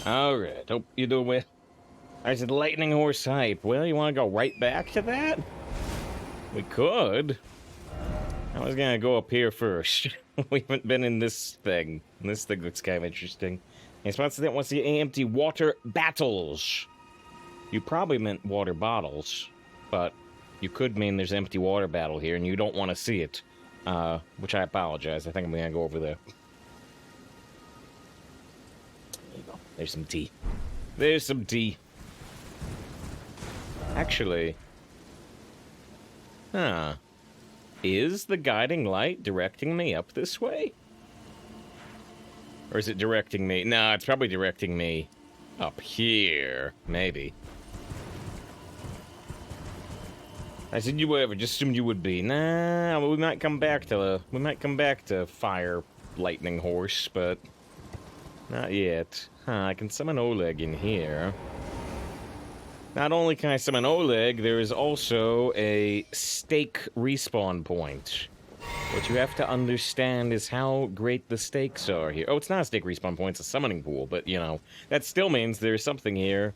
Alright, hope you do well. I said lightning horse hype. Well, you want to go right back to that? We could. I was gonna go up here first. We haven't been in this thing. This thing looks kind of interesting. In response to that, wants the empty water battles. You probably meant water bottles, but you could mean there's an empty water battle here and you don't want to see it. Which I apologize. I think I'm gonna go over there. There you go. There's some tea. There's some tea. Actually, is the guiding light directing me up this way? Or is it directing me? No, it's probably directing me up here. Maybe. I said you would, just assumed you would be. Nah, we might come back to fire lightning horse, but not yet. I can summon Oleg in here. Not only can I summon Oleg, there is also a stake respawn point. What you have to understand is how great the stakes are here. Oh, it's not a stake respawn point, it's a summoning pool, but, you know, that still means there's something here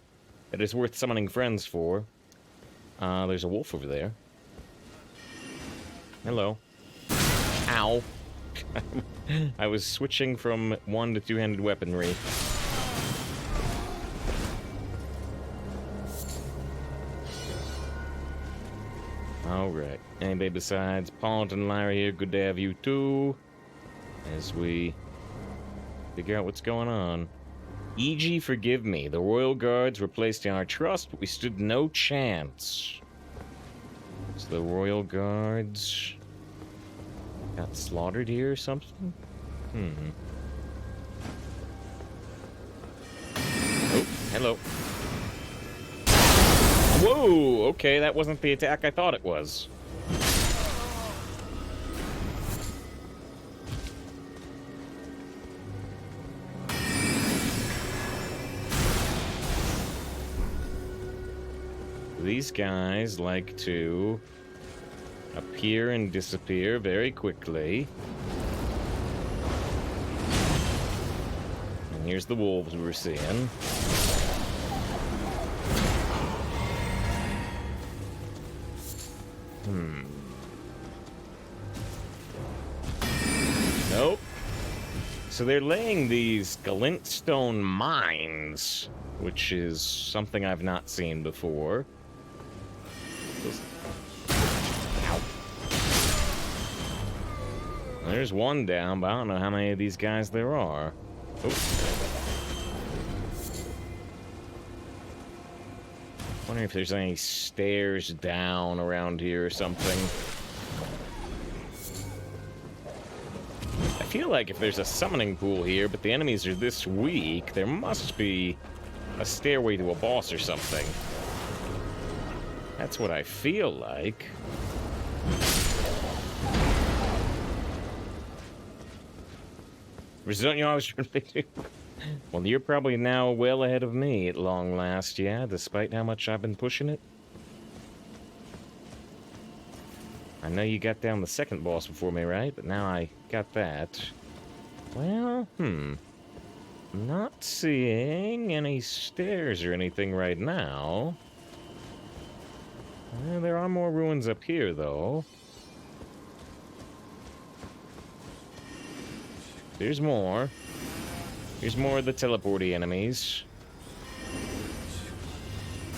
that is worth summoning friends for. There's a wolf over there. Hello. Ow. I was switching from one to two-handed weaponry. Alright. Anybody besides Paul and Lyra here? Good to have you too. As we figure out what's going on. E.g., forgive me. The royal guards were placed in our trust, but we stood no chance. So the royal guards got slaughtered here or something? Oh, hello. Whoa! Okay, that wasn't the attack I thought it was. These guys like to appear and disappear very quickly. And here's the wolves we're seeing. Nope. So they're laying these glintstone mines, which is something I've not seen before. Ow. There's one down, but I don't know how many of these guys there are. Wondering if there's any stairs down around here or something. I feel like if there's a summoning pool here, but the enemies are this weak, there must be a stairway to a boss or something. That's what I feel like. Don't you always really do? Well, you're probably now well ahead of me at long last, yeah, despite how much I've been pushing it. I know you got down the second boss before me, right? But now I got that. Well, not seeing any stairs or anything right now. There are more ruins up here, though. There's more. Here's more of the teleporty enemies.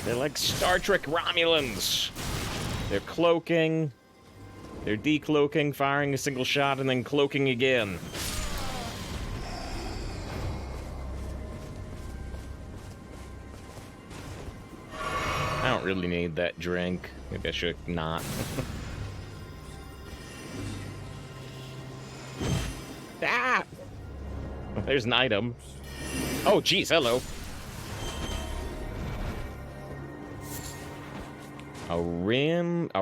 They're like Star Trek Romulans. They're cloaking. They're decloaking, firing a single shot, and then cloaking again. I don't really need that drink. Maybe I should not. Ah! There's an item. Oh, geez, hello. A rhymed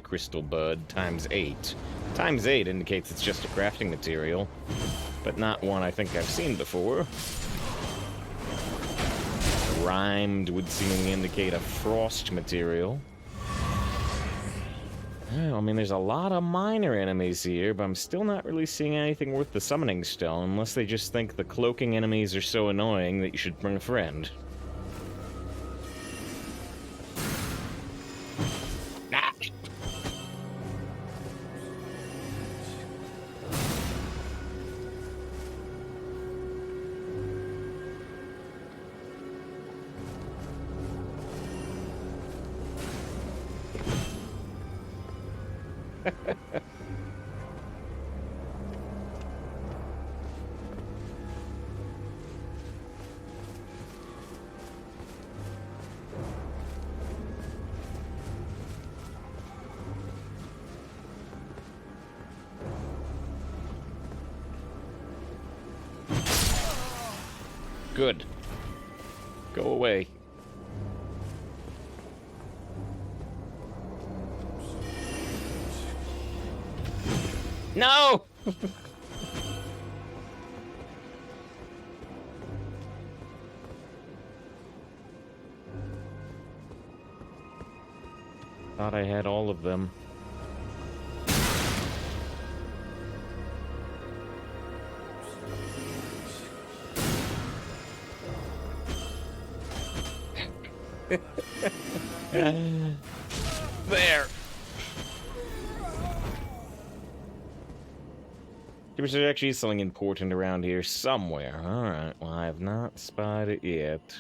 crystal bud times 8. Times 8 indicates it's just a crafting material, but not one I think I've seen before. Rhymed would seemingly indicate a frost material. Oh, I mean, there's a lot of minor enemies here, but I'm still not really seeing anything worth the summoning stone, unless they just think the cloaking enemies are so annoying that you should bring a friend. Ah! Good. Go away. No! Thought I had all of them. There! There's actually something important around here somewhere. Alright, well, I have not spotted it yet.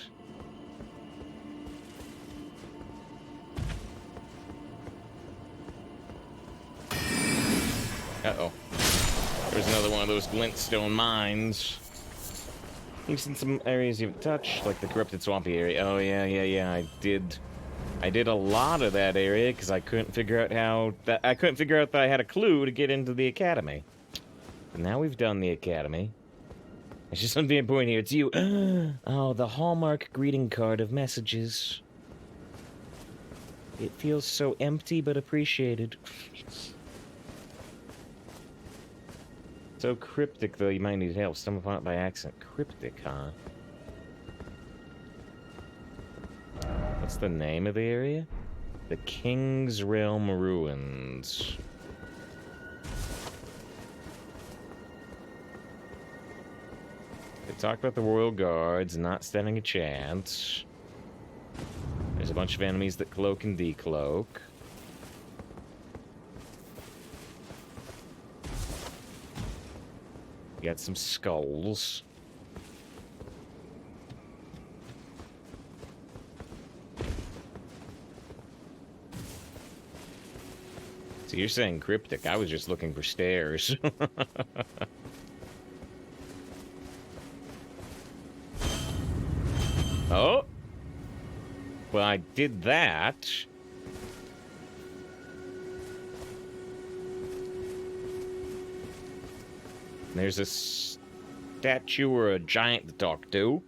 Uh-oh. There's another one of those glintstone mines. You've seen some areas you haven't touched, like the corrupted swampy area. Oh, yeah. I did a lot of that area because I couldn't figure out that I had a clue to get into the academy. But now we've done the academy. It's just something important here. It's you. Oh, the hallmark greeting card of messages. It feels so empty but appreciated. So cryptic, though, you might need help. Stumble upon it by accident. Cryptic, huh? What's the name of the area? The King's Realm Ruins. They talk about the Royal Guards not standing a chance. There's a bunch of enemies that cloak and decloak. Got some skulls. So you're saying cryptic. I was just looking for stairs. Oh! Well, I did that. There's a statue or a giant to talk to.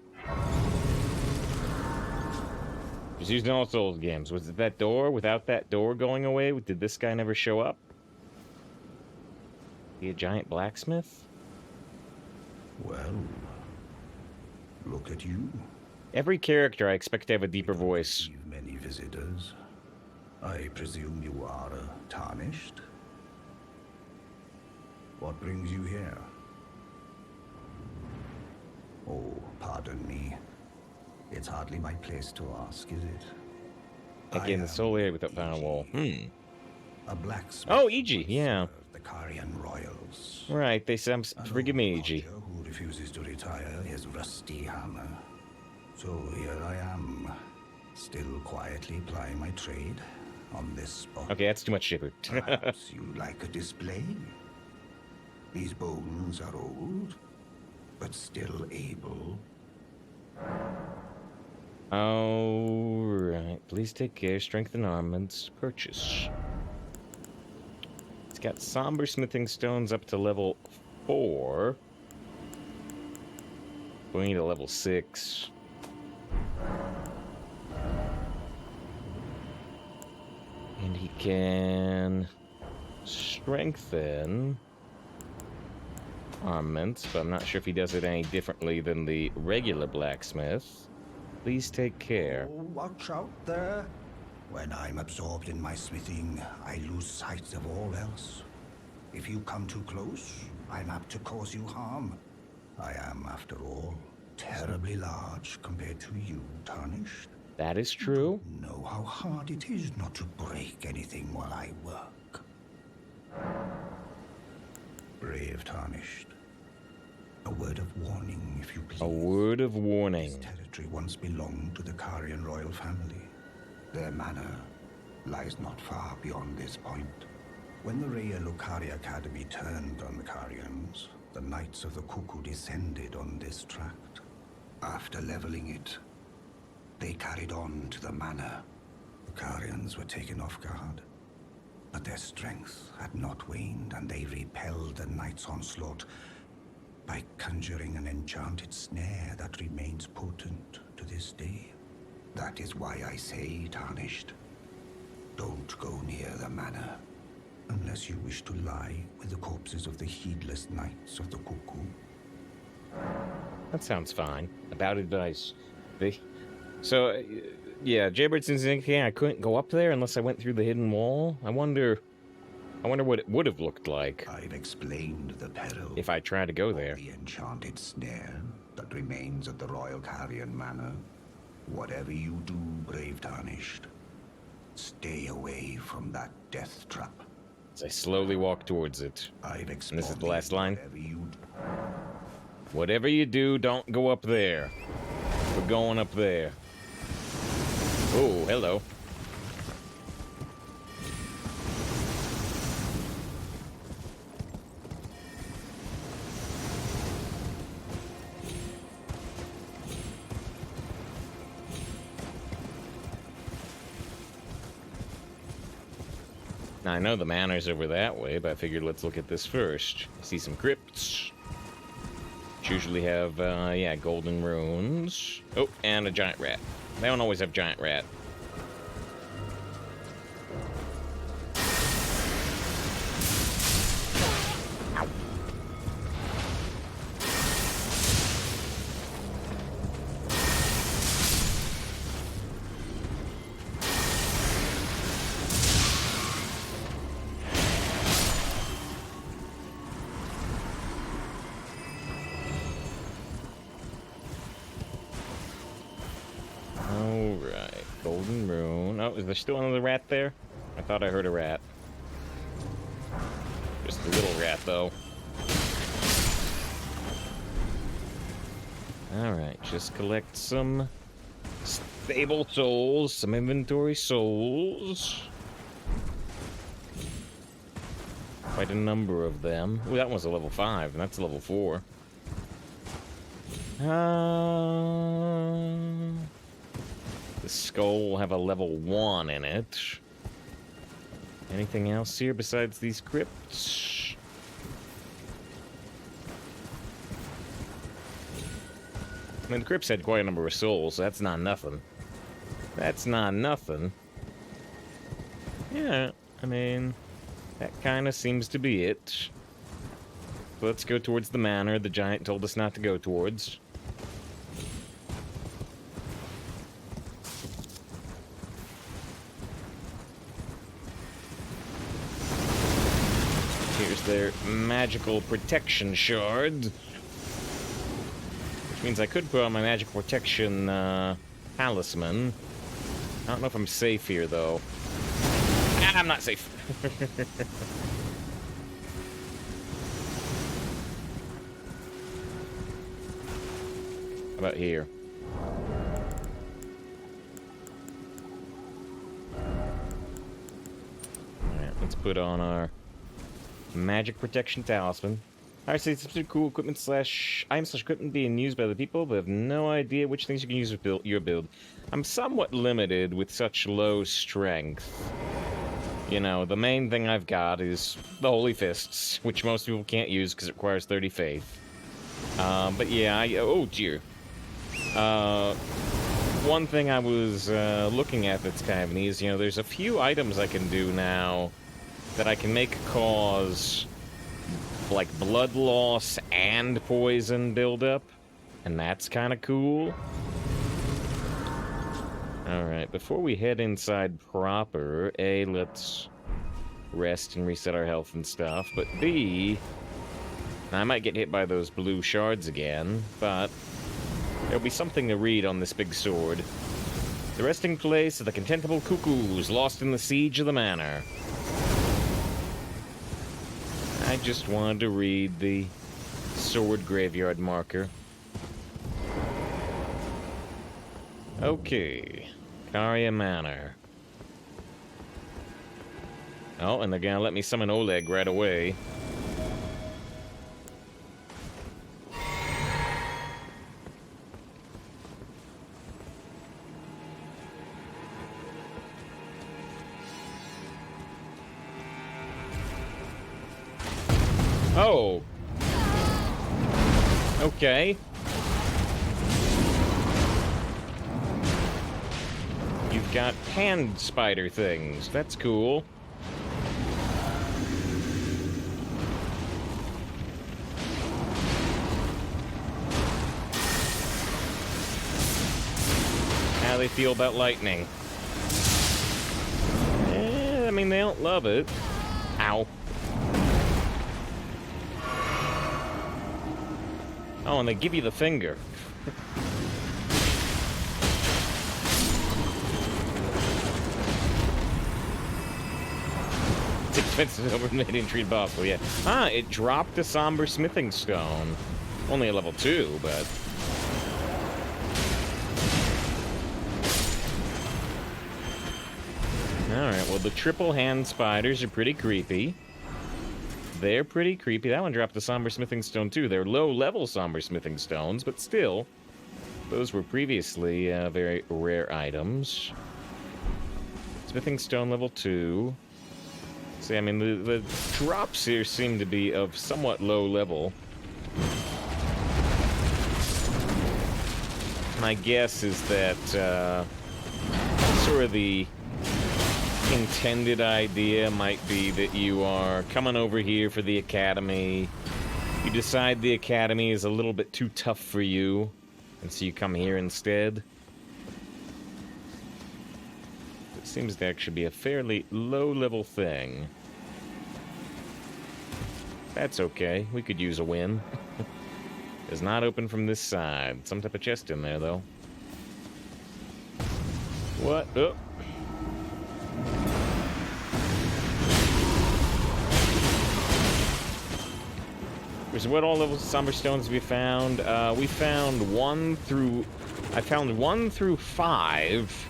Just using all Souls games. Was it that door? Without that door going away, did this guy never show up? Be a giant blacksmith? Well, look at you. Every character I expect to have a deeper voice. Receive many visitors. I presume you are tarnished. What brings you here? Oh, pardon me. It's hardly my place to ask, is it? Again, the soul area without final wall. A blacksmith. Oh, E.G., yeah. The Carian royals. Right, they said, forgive me, E.G. Who refuses to retire his rusty hammer. So here I am, still quietly plying my trade on this spot. Okay, that's too much shipper. Perhaps you'd like a display? These bones are old, but still able. Alright, please take care. Strengthen armaments. Purchase. It's got somber smithing stones up to level 4. We need a level 6. And he can strengthen armaments, but I'm not sure if he does it any differently than the regular blacksmith. Please take care. Oh, watch out there. When I'm absorbed in my smithing, I lose sight of all else. If you come too close, I'm apt to cause you harm. I am, after all, terribly large compared to you, Tarnished. That is true. Know how hard it is not to break anything while I work. Brave Tarnished. A word of warning, if you please. A word of warning. This territory once belonged to the Carian royal family. Their manor lies not far beyond this point. When the Raya Lucari Academy turned on the Carians, the Knights of the Cuckoo descended on this tract. After leveling it, they carried on to the manor. The Carians were taken off guard, but their strength had not waned, and they repelled the Knights' onslaught by conjuring an enchanted snare that remains potent to this day. That is why I say, Tarnished, don't go near the manor, unless you wish to lie with the corpses of the heedless Knights of the Cuckoo. That sounds fine. About advice. So, yeah, Jaybird's thinking I couldn't go up there unless I went through the hidden wall. I wonder what it would have looked like. I've explained the peril if I tried to go there. the enchanted snare that remains at the Royal Carian Manor. Whatever you do, brave Tarnished, stay away from that death trap. As I slowly walk towards it. I've And this is the last explained line. Whatever you do, don't go up there. We're going up there. Oh, hello. Now, I know the manor's over that way, but I figured let's look at this first. I see some crypts. Which usually have, yeah, golden runes. Oh, and a giant rat. They don't always have giant rat. Ow. Alright, golden rune. Oh, is there still another rat there? I thought I heard a rat. Just a little rat, though. Alright, just collect some stable souls, some inventory souls. Quite a number of them. Ooh, that one's a level 5, and that's a level 4. The skull will have a level 1 in it. Anything else here besides these crypts? I mean, the crypts had quite a number of souls, so that's not nothing. That's not nothing. Yeah, I mean, that kind of seems to be it. So let's go towards the manor the giant told us not to go towards. Here's their magical protection shard. Which means I could put on my magical protection talisman. I don't know if I'm safe here, though. Ah, I'm not safe. How about here? Alright, let's put on our magic protection talisman. Alright, so it's some cool equipment slash equipment being used by the people, but have no idea which things you can use with your build. I'm somewhat limited with such low strength. You know, the main thing I've got is the Holy Fists, which most people can't use because it requires 30 faith. But yeah, oh dear. One thing I was looking at that's kind of neat is, you know, there's a few items I can do now that I can make cause, like, blood loss and poison buildup, and that's kind of cool. Alright, before we head inside proper, A, let's rest and reset our health and stuff, but B, I might get hit by those blue shards again, but there'll be something to read on this big sword. The resting place of the contemptible cuckoos lost in the siege of the manor. I just wanted to read the sword graveyard marker. Okay. Caria Manor. Oh, and they're gonna let me summon Oleg right away. Oh. Okay. You've got hand spider things. That's cool. How they feel about lightning? I mean, they don't love it. Ow. Oh, and they give you the finger. It's expensive over mid-entry buff, yeah. Ah, it dropped a somber smithing stone. Only a level 2, but... Alright, well, the triple hand spiders are pretty creepy. They're pretty creepy. That one dropped a somber smithing stone, too. They're low-level somber smithing stones, but still, those were previously very rare items. Smithing stone level 2. See, I mean, the drops here seem to be of somewhat low level. My guess is that sort of the intended idea might be that you are coming over here for the academy. You decide the academy is a little bit too tough for you, and so you come here instead. It seems to actually be a fairly low-level thing. That's okay. We could use a win. It's not open from this side. Some type of chest in there, though. What? Oh. So what all levels of somber stones have we found? We found 1 through... I found 1 through 5.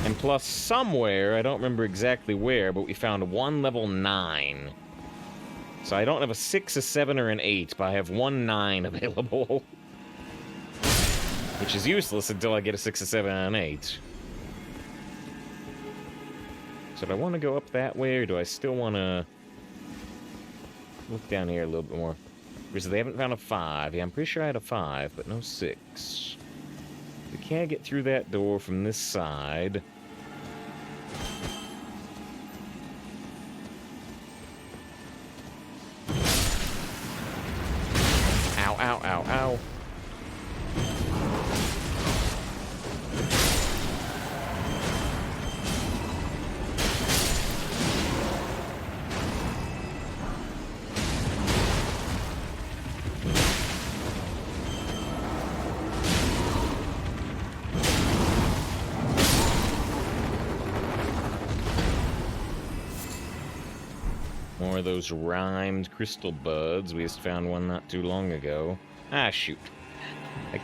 And plus somewhere, I don't remember exactly where, but we found 1 level 9. So I don't have a 6, a 7, or an 8, but I have 1 9 available. Which is useless until I get a 6, a 7, and an 8. So do I want to go up that way, or do I still want to... look down here a little bit more. Because they haven't found a 5. Yeah, I'm pretty sure I had a 5, but no 6. We can't get through that door from this side. Ow, ow, ow, ow. More of those rhymed crystal buds. We just found one not too long ago. Ah, shoot. I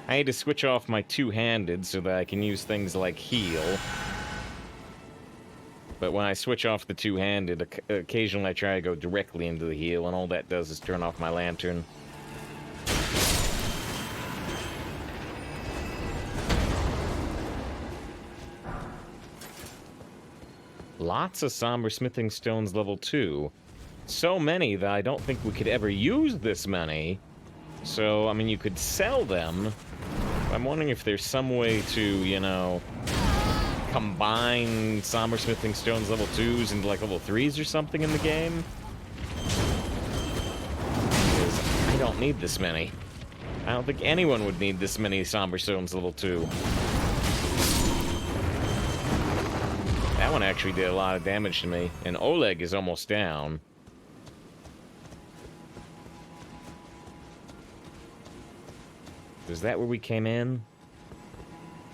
need to switch off my two-handed so that I can use things like heal. But when I switch off the two-handed, occasionally I try to go directly into the heal, and all that does is turn off my lantern. Lots of somber smithing stones level 2. So many that I don't think we could ever use this many. So, I mean, you could sell them. I'm wondering if there's some way to, you know, combine somber smithing stones level 2s into, like, level 3s or something in the game. Because I don't need this many. I don't think anyone would need this many somber stones level 2. one actually did a lot of damage to me. And Oleg is almost down. Is that where we came in?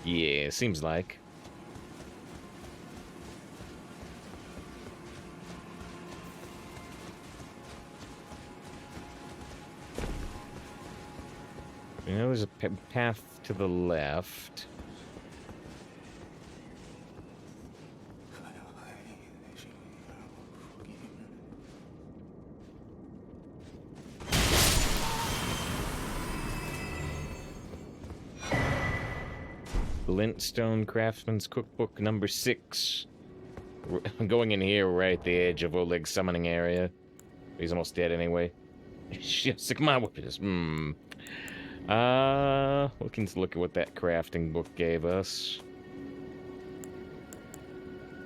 Yeah, seems like. You know, there's a path to the left. Glintstone Craftsman's Cookbook number 6. I'm going in here right at the edge of Oleg's summoning area. He's almost dead anyway. Shit, my weapons. Looking to look at what that crafting book gave us.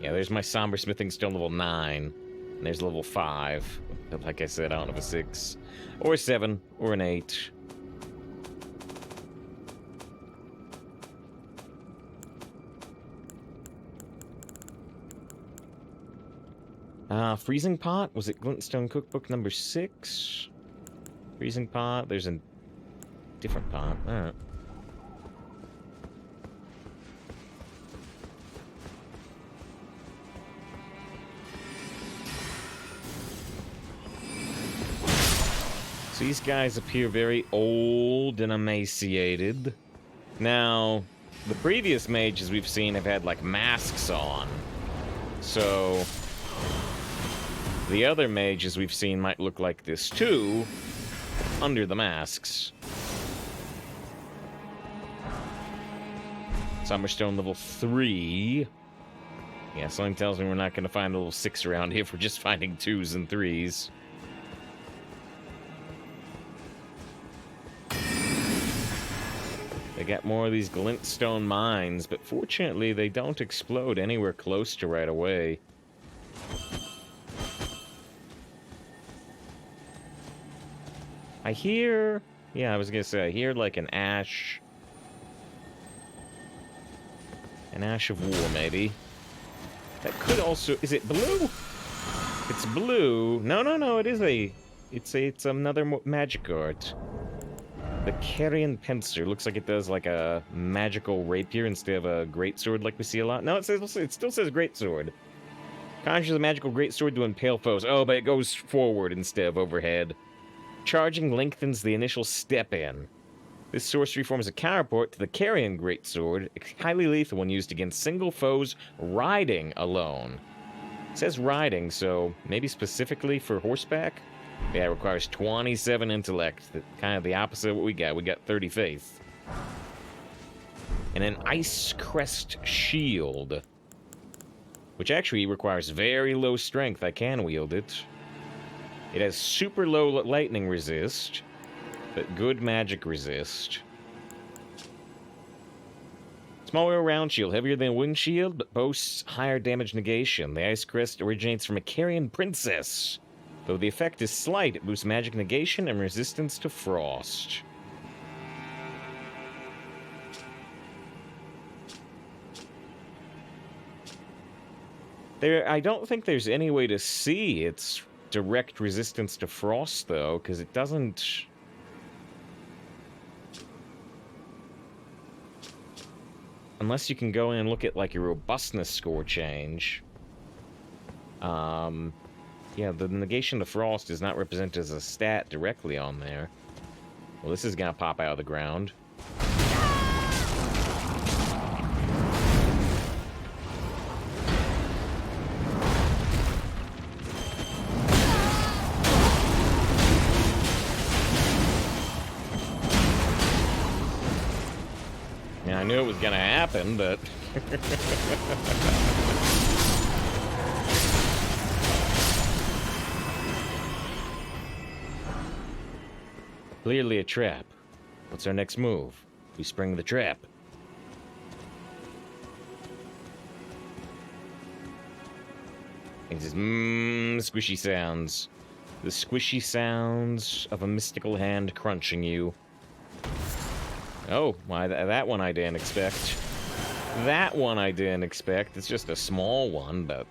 Yeah, there's my Somber Smithing Stone level 9. And there's level 5. But like I said, I don't have a 6. Or a 7. Or an 8. Freezing Pot? Was it Glintstone Cookbook number 6? Freezing Pot? There's a different pot. Alright. So these guys appear very old and emaciated. Now, the previous mages we've seen have had, like, masks on. So the other mages we've seen might look like this too, under the masks. Summerstone level 3. Yeah, something tells me we're not going to find a level 6 around here if we're just finding 2s and 3s. They got more of these glintstone mines, but fortunately they don't explode anywhere close to right away. I hear... Yeah, I was gonna say, I hear like an ash... An ash of war, maybe. That could also... Is it blue? It's blue. No, it is a... It's another magic art. The Carrion Pincer. Looks like it does like a magical rapier instead of a greatsword like we see a lot. No, it still says greatsword. Conjures a magical greatsword to impale foes. Oh, but it goes forward instead of overhead. Charging lengthens the initial step in. This sorcery forms a counterpart to the Carrion Greatsword, a highly lethal when used against single foes riding alone. It says riding, so maybe specifically for horseback? Yeah, it requires 27 intellect. Kind of the opposite of what we got. We got 30 faith. And an Ice Crest Shield, which actually requires very low strength. I can wield it. It has super low lightning resist, but good magic resist. Smaller round shield, heavier than a wind shield, but boasts higher damage negation. The Ice Crest originates from a Carrion Princess. Though the effect is slight, it boosts magic negation and resistance to frost. I don't think there's any way to see its direct resistance to frost, though, because it doesn't... Unless you can go in and look at, like, your robustness score change. Yeah, the negation to frost is not represented as a stat directly on there. Well, this is gonna pop out of the ground. Yeah, I knew it was gonna happen, but... Clearly a trap. What's our next move? We spring the trap. It says, squishy sounds. The squishy sounds of a mystical hand crunching you. Oh, why, that one I didn't expect. That one I didn't expect. It's just a small one, but...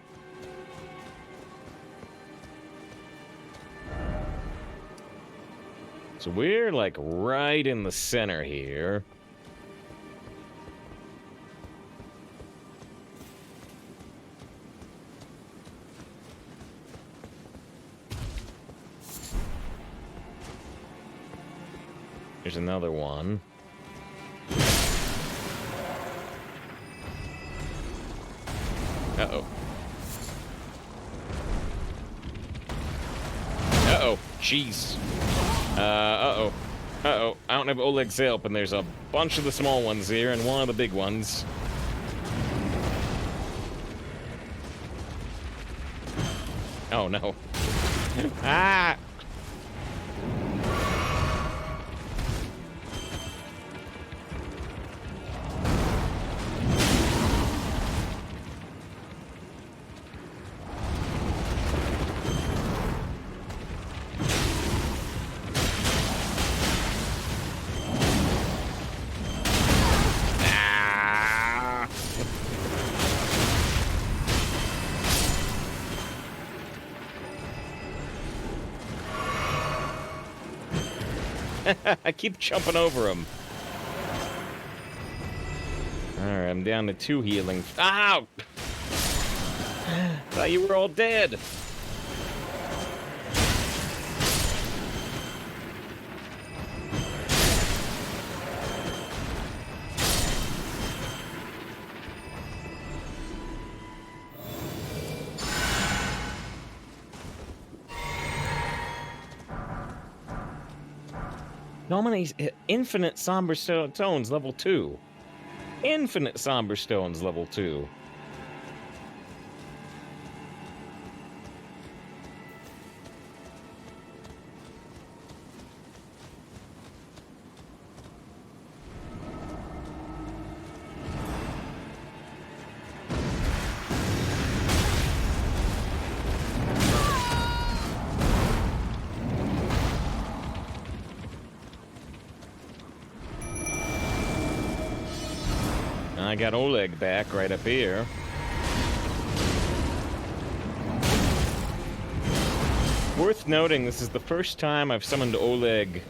So we're, like, right in the center here. There's another one. Uh-oh. Uh-oh. Jeez. Uh-oh. Uh-oh. I don't have Oleg's help, and there's a bunch of the small ones here, and one of the big ones. Oh, no. Ah! I keep jumping over him. Alright, I'm down to 2 healing. Ow! Thought you were all dead. Nominees, Infinite Somber Stones, level 2. Infinite Somber Stones, level 2. I got Oleg back right up here. Worth noting, this is the first time I've summoned Oleg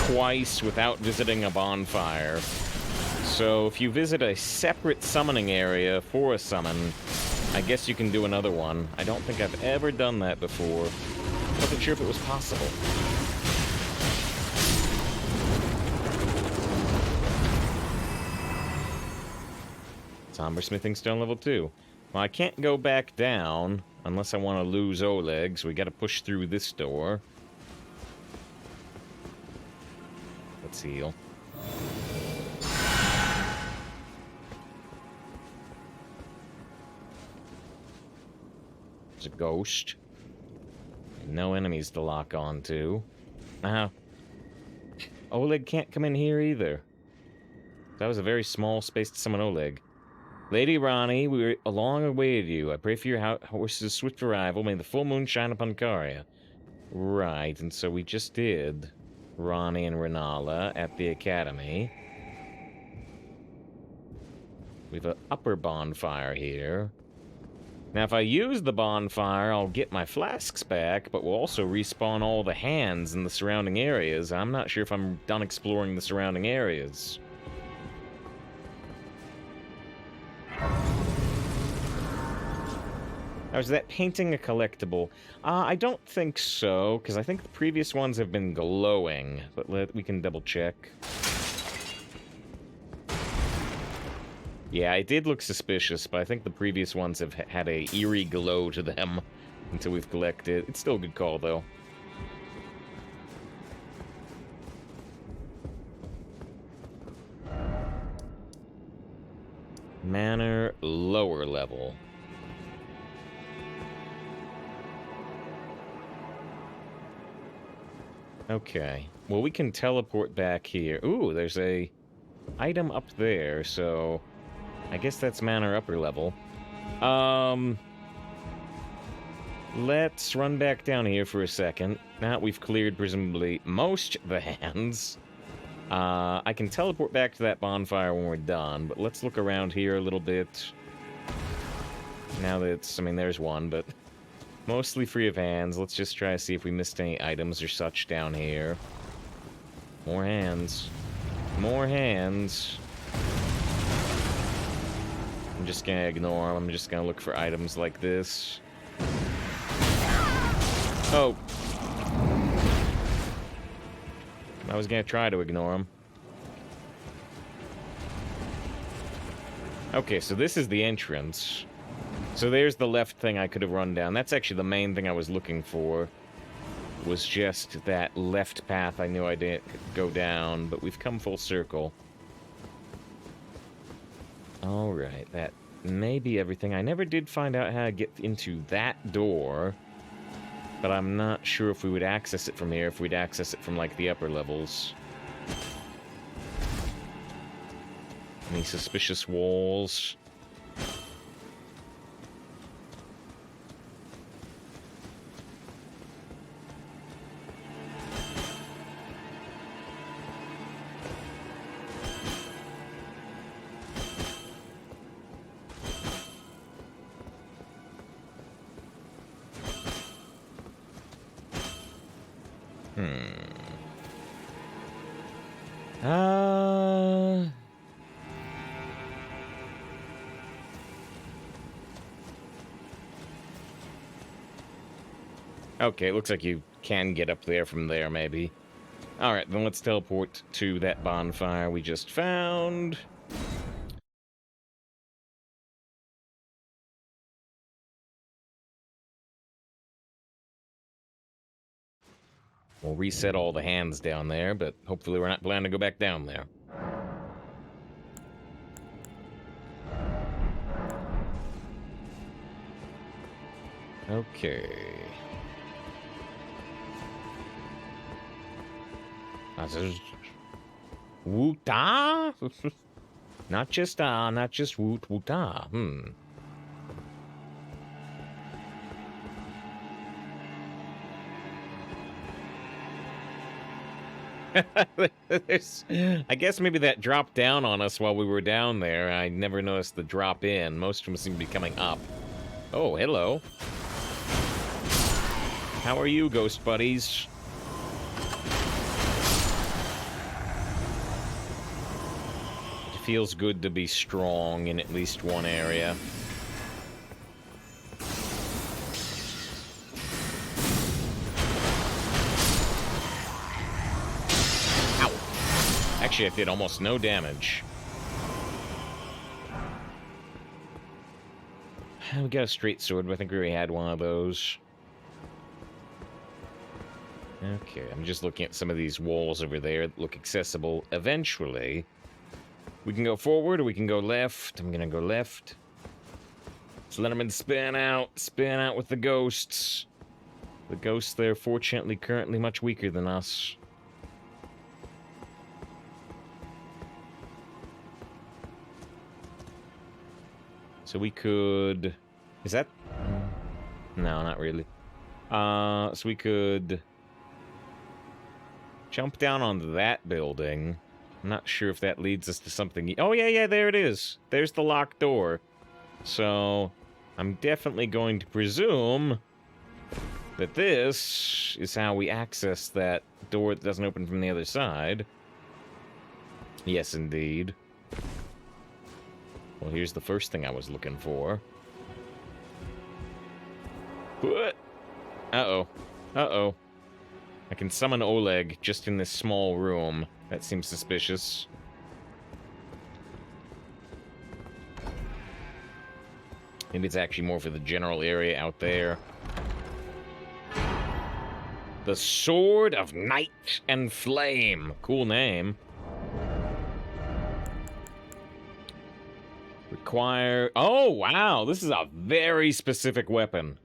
twice without visiting a bonfire. So if you visit a separate summoning area for a summon, I guess you can do another one. I don't think I've ever done that before. Wasn't sure if it was possible. Somber Smithing Stone level 2. Well, I can't go back down unless I want to lose Oleg, so we gotta push through this door. Let's heal. There's a ghost. No enemies to lock on to. Oleg can't come in here either. That was a very small space to summon Oleg. Lady Ronnie, we long awaited you. I pray for your horse's swift arrival. May the full moon shine upon Caria. Right, and so we just did Ronnie and Renala at the academy. We have an upper bonfire here. Now, if I use the bonfire, I'll get my flasks back, but we'll also respawn all the hands in the surrounding areas. I'm not sure if I'm done exploring the surrounding areas. Now, is that painting a collectible? I don't think so, because I think the previous ones have been glowing. But we can double check. Yeah, it did look suspicious, but I think the previous ones have had a eerie glow to them until we've collected. It's still a good call, though. Manor, lower level. Okay. Well, we can teleport back here. Ooh, there's a item up there, so I guess that's Manor upper level. Let's run back down here for a second. Now we've cleared, presumably, most of the hands. I can teleport back to that bonfire when we're done, but let's look around here a little bit. Now that it's, I mean, there's one, but mostly free of hands. Let's just try to see if we missed any items or such down here. More hands. More hands. I'm just gonna ignore them. I'm just gonna look for items like this. Oh. I was gonna try to ignore them. Okay, so this is the entrance. So there's the left thing I could have run down. That's actually the main thing I was looking for. Was just that left path I knew I didn't go down, but we've come full circle. Alright, that may be everything. I never did find out how to get into that door, but I'm not sure if we would access it from here, if we'd access it from, like, the upper levels. Any suspicious walls? Okay, it looks like you can get up there from there, maybe. Alright, then let's teleport to that bonfire we just found. We'll reset all the hands down there, but hopefully we're not planning to go back down there. Okay. Woota? Not just not just woot woota. I guess maybe that dropped down on us while we were down there. I never noticed the drop in. Most of them seem to be coming up. Oh, hello. How are you, ghost buddies? It feels good to be strong in at least one area. Actually, I did almost no damage. We got a straight sword, but I think we already had one of those. Okay, I'm just looking at some of these walls over there that look accessible. Eventually, we can go forward or we can go left. I'm gonna go left. Let's let them spin out with the ghosts. The ghosts there, fortunately, currently much weaker than us. So we could... Is that... No, not really. So we could... jump down onto that building. I'm not sure if that leads us to something... Oh, yeah, there it is. There's the locked door. So, I'm definitely going to presume that this is how we access that door that doesn't open from the other side. Yes, indeed. Well, here's the first thing I was looking for. What? Uh-oh. Uh-oh. I can summon Oleg just in this small room. That seems suspicious. Maybe it's actually more for the general area out there. The Sword of Night and Flame. Cool name. Require... Oh, wow. This is a very specific weapon.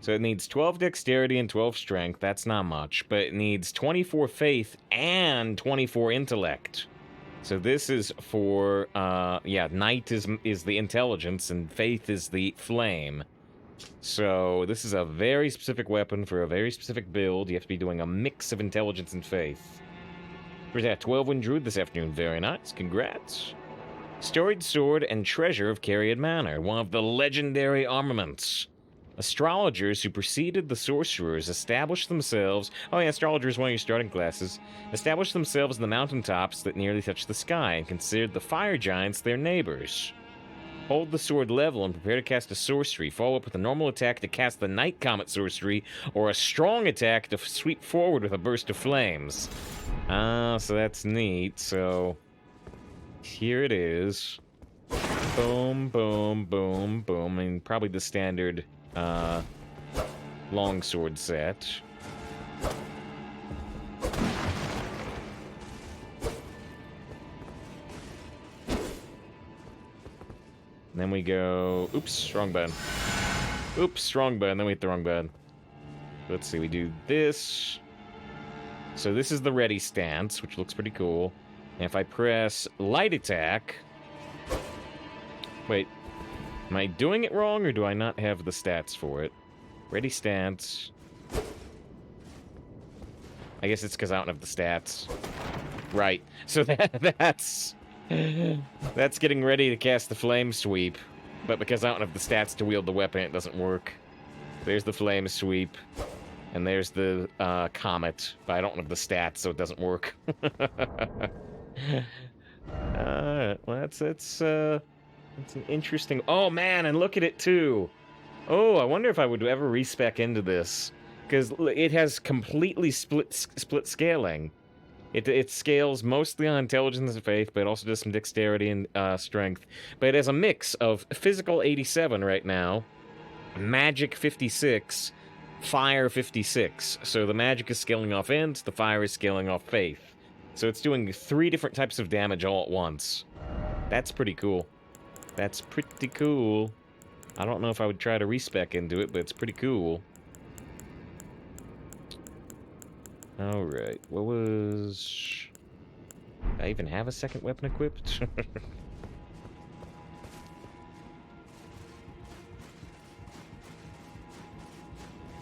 So it needs 12 dexterity and 12 strength. That's not much. But it needs 24 faith and 24 intellect. So this is for... yeah, night is the intelligence and faith is the flame. So this is a very specific weapon for a very specific build. You have to be doing a mix of intelligence and faith. Where's that? 12-win druid this afternoon. Very nice. Congrats. Storied sword and treasure of Cariad Manor, one of the legendary armaments. Astrologers who preceded the sorcerers established themselves. Oh, yeah, astrologer is one of your starting classes. Established themselves in the mountaintops that nearly touch the sky and considered the fire giants their neighbors. Hold the sword level and prepare to cast a sorcery. Follow up with a normal attack to cast the Night Comet sorcery, or a strong attack to sweep forward with a burst of flames. Ah, so that's neat. So here it is. Boom, boom, boom, boom. I mean, probably the standard longsword set. And then we go... Oops, wrong button. Oops, wrong button. Then we hit the wrong button. Let's see, we do this. So this is the ready stance, which looks pretty cool. And if I press light attack... Wait. Am I doing it wrong, or do I not have the stats for it? Ready stance. I guess it's because I don't have the stats. Right. So that's getting ready to cast the flame sweep. But because I don't have the stats to wield the weapon, it doesn't work. There's the flame sweep. And there's the comet. But I don't have the stats, so it doesn't work. Alright, well, that's an interesting... Oh, man, and look at it, too. Oh, I wonder if I would ever respec into this. Because it has completely split scaling. It scales mostly on intelligence and faith, but it also does some dexterity and strength. But it has a mix of physical 87 right now, magic 56, fire 56. So the magic is scaling off int, the fire is scaling off faith. So it's doing 3 different types of damage all at once. That's pretty cool. That's pretty cool. I don't know if I would try to respec into it, but it's pretty cool. Alright, what was... Do I even have a second weapon equipped?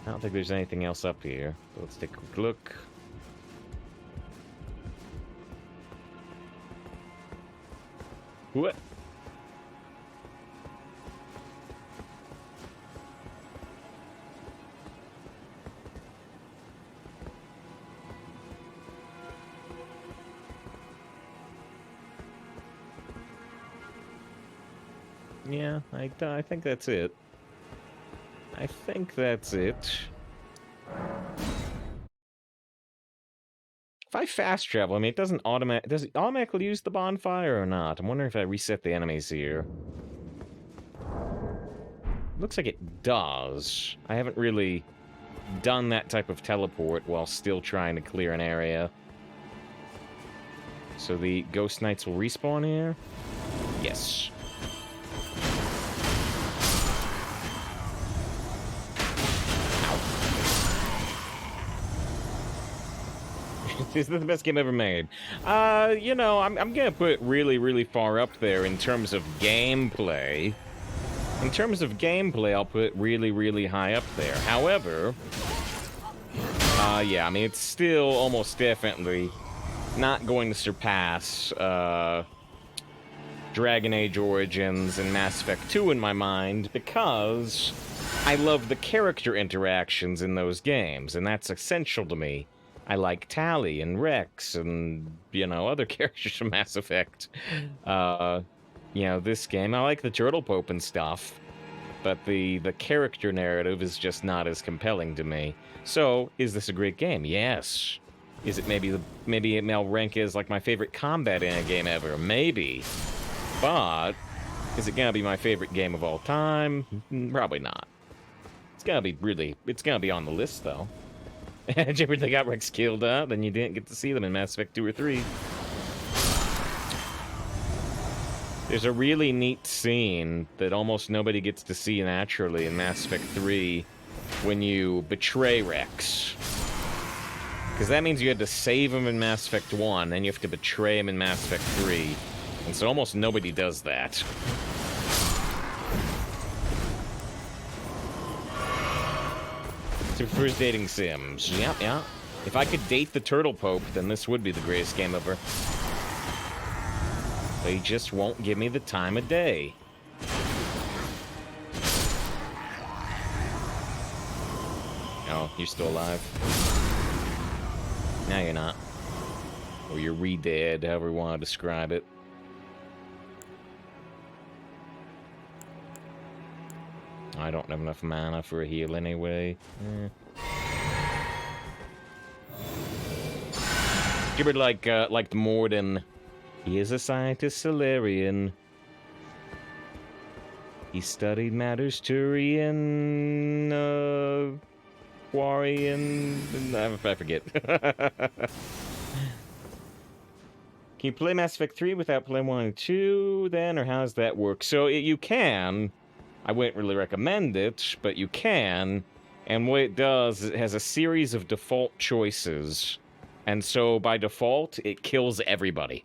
I don't think there's anything else up here. So let's take a quick look. What? Yeah, I think that's it. I think that's it. If I fast travel, I mean, it doesn't does it automatically use the bonfire or not? I'm wondering if I reset the enemies here. Looks like it does. I haven't really done that type of teleport while still trying to clear an area. So the Ghost Knights will respawn here? Yes. This is the best game ever made. You know, I'm gonna put it really, really far up there in terms of gameplay. In terms of gameplay, I'll put it really, really high up there. However, yeah, I mean, it's still almost definitely not going to surpass, Dragon Age Origins and Mass Effect 2 in my mind, because I love the character interactions in those games, and that's essential to me. I like Tali and Rex and, you know, other characters from Mass Effect. You know, this game, I like the Turtle Pope and stuff, but the character narrative is just not as compelling to me. So, is this a great game? Yes. Is it maybe it may rank as like my favorite combat in a game ever? Maybe. But, is it gonna be my favorite game of all time? Probably not. It's gonna be on the list, though. Did you ever they got Rex killed up, then you didn't get to see them in Mass Effect 2 or 3. There's a really neat scene that almost nobody gets to see naturally in Mass Effect 3 when you betray Rex. Because that means you had to save him in Mass Effect 1, then you have to betray him in Mass Effect 3. And so almost nobody does that. It's your first dating sims. Yep. If I could date the Turtle Pope, then this would be the greatest game ever. They just won't give me the time of day. Oh, you're still alive. Now you're not. Or you're re-dead, however you want to describe it. I don't have enough mana for a heal anyway. Give it like the Morden. He is a scientist Solarian. He studied matters Turian, Quarian, I forget. Can you play Mass Effect 3 without playing 1 and 2 then, or how does that work? So you can. I wouldn't really recommend it, but you can. And what it does is it has a series of default choices. And so, by default, it kills everybody.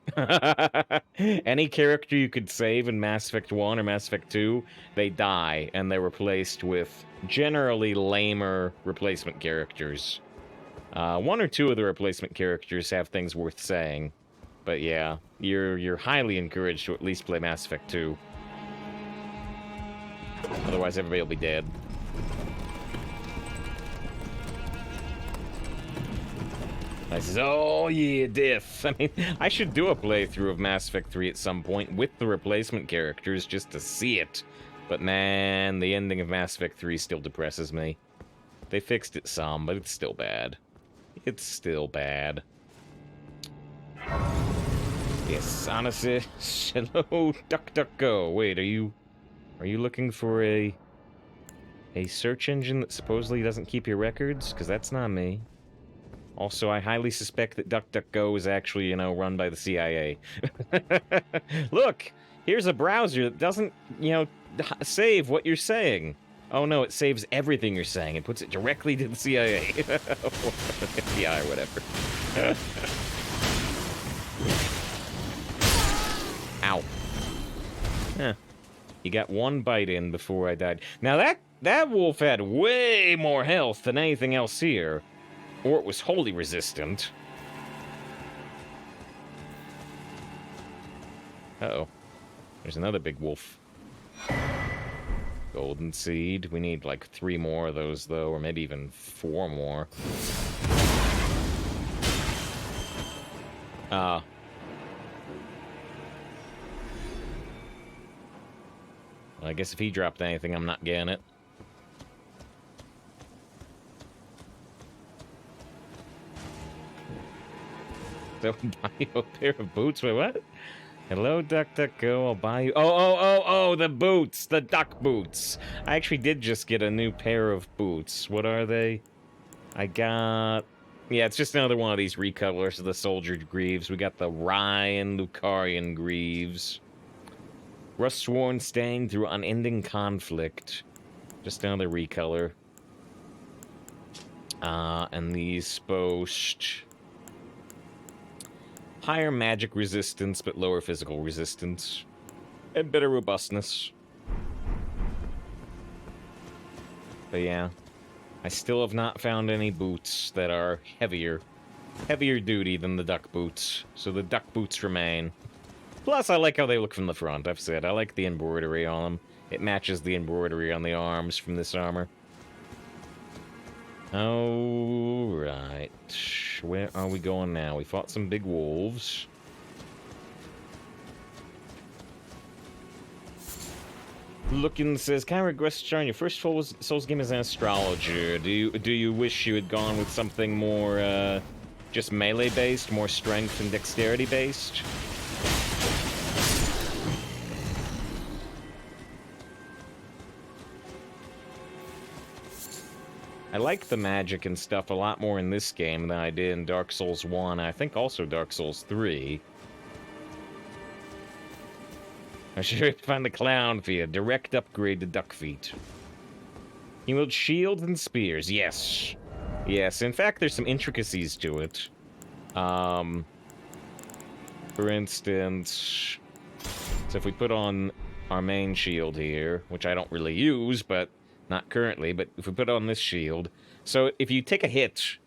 Any character you could save in Mass Effect 1 or Mass Effect 2, they die, and they're replaced with generally lamer replacement characters. 1 or 2 of the replacement characters have things worth saying. But yeah, you're highly encouraged to at least play Mass Effect 2. Otherwise, everybody will be dead. I says, oh yeah, death. I mean, I should do a playthrough of Mass Effect 3 at some point with the replacement characters just to see it. But man, the ending of Mass Effect 3 still depresses me. They fixed it some, but it's still bad. It's still bad. Yes, honestly, hello, DuckDuckGo. Wait, are you looking for a search engine that supposedly doesn't keep your records? Because that's not me. Also, I highly suspect that DuckDuckGo is actually, run by the CIA. Look, here's a browser that doesn't, save what you're saying. Oh no, it saves everything you're saying. It puts it directly to the CIA. FBI or whatever. Ow. Huh. You got one bite in before I died. Now that wolf had way more health than anything else here. Or it was wholly resistant. Uh-oh. There's another big wolf. Golden seed. We need like 3 more of those, though, or maybe even 4 more. Well, I guess if he dropped anything, I'm not getting it. So buy you a pair of boots? Wait, what? Hello, DuckDuckGo, I'll buy you... Oh, the boots! The duck boots! I actually did just get a new pair of boots. What are they? I got... Yeah, it's just another one of these recolors of the Soldier Greaves. We got the Ryan Lucarian Greaves. Rust-worn, stained through unending conflict. Just another recolor. And these boast... higher magic resistance, but lower physical resistance. And better robustness. But yeah. I still have not found any boots that are heavier duty than the duck boots. So the duck boots remain. Plus, I like how they look from the front. I've said, I like the embroidery on them. It matches the embroidery on the arms from this armor. Alright. Where are we going now? We fought some big wolves. Looking says, can I regress on your first Souls game as an astrologer? Do you wish you had gone with something more just melee based, more strength and dexterity based? I like the magic and stuff a lot more in this game than I did in Dark Souls 1, and I think also Dark Souls 3. I'm sure you find the clown for you. Direct upgrade to duck feet. You wield shields and spears. Yes. Yes, in fact, there's some intricacies to it. For instance... So if we put on our main shield here, which I don't really use, but... Not currently, but if we put on this shield... So if you take a hit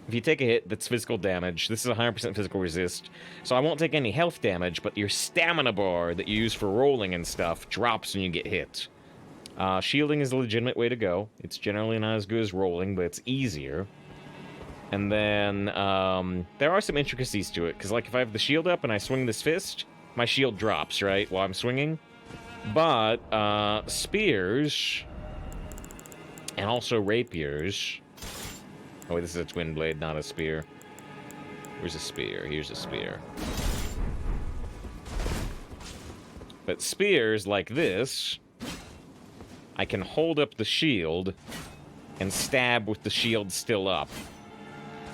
If you take a hit, that's physical damage. This is 100% physical resist. So I won't take any health damage, but your stamina bar that you use for rolling and stuff drops when you get hit. Shielding is a legitimate way to go. It's generally not as good as rolling, but it's easier. And then, there are some intricacies to it, because, like, if I have the shield up and I swing this fist, my shield drops, right, while I'm swinging. But, spears, and also rapiers... Oh, wait, this is a twin blade, not a spear. Where's a spear? Here's a spear. But spears like this, I can hold up the shield and stab with the shield still up.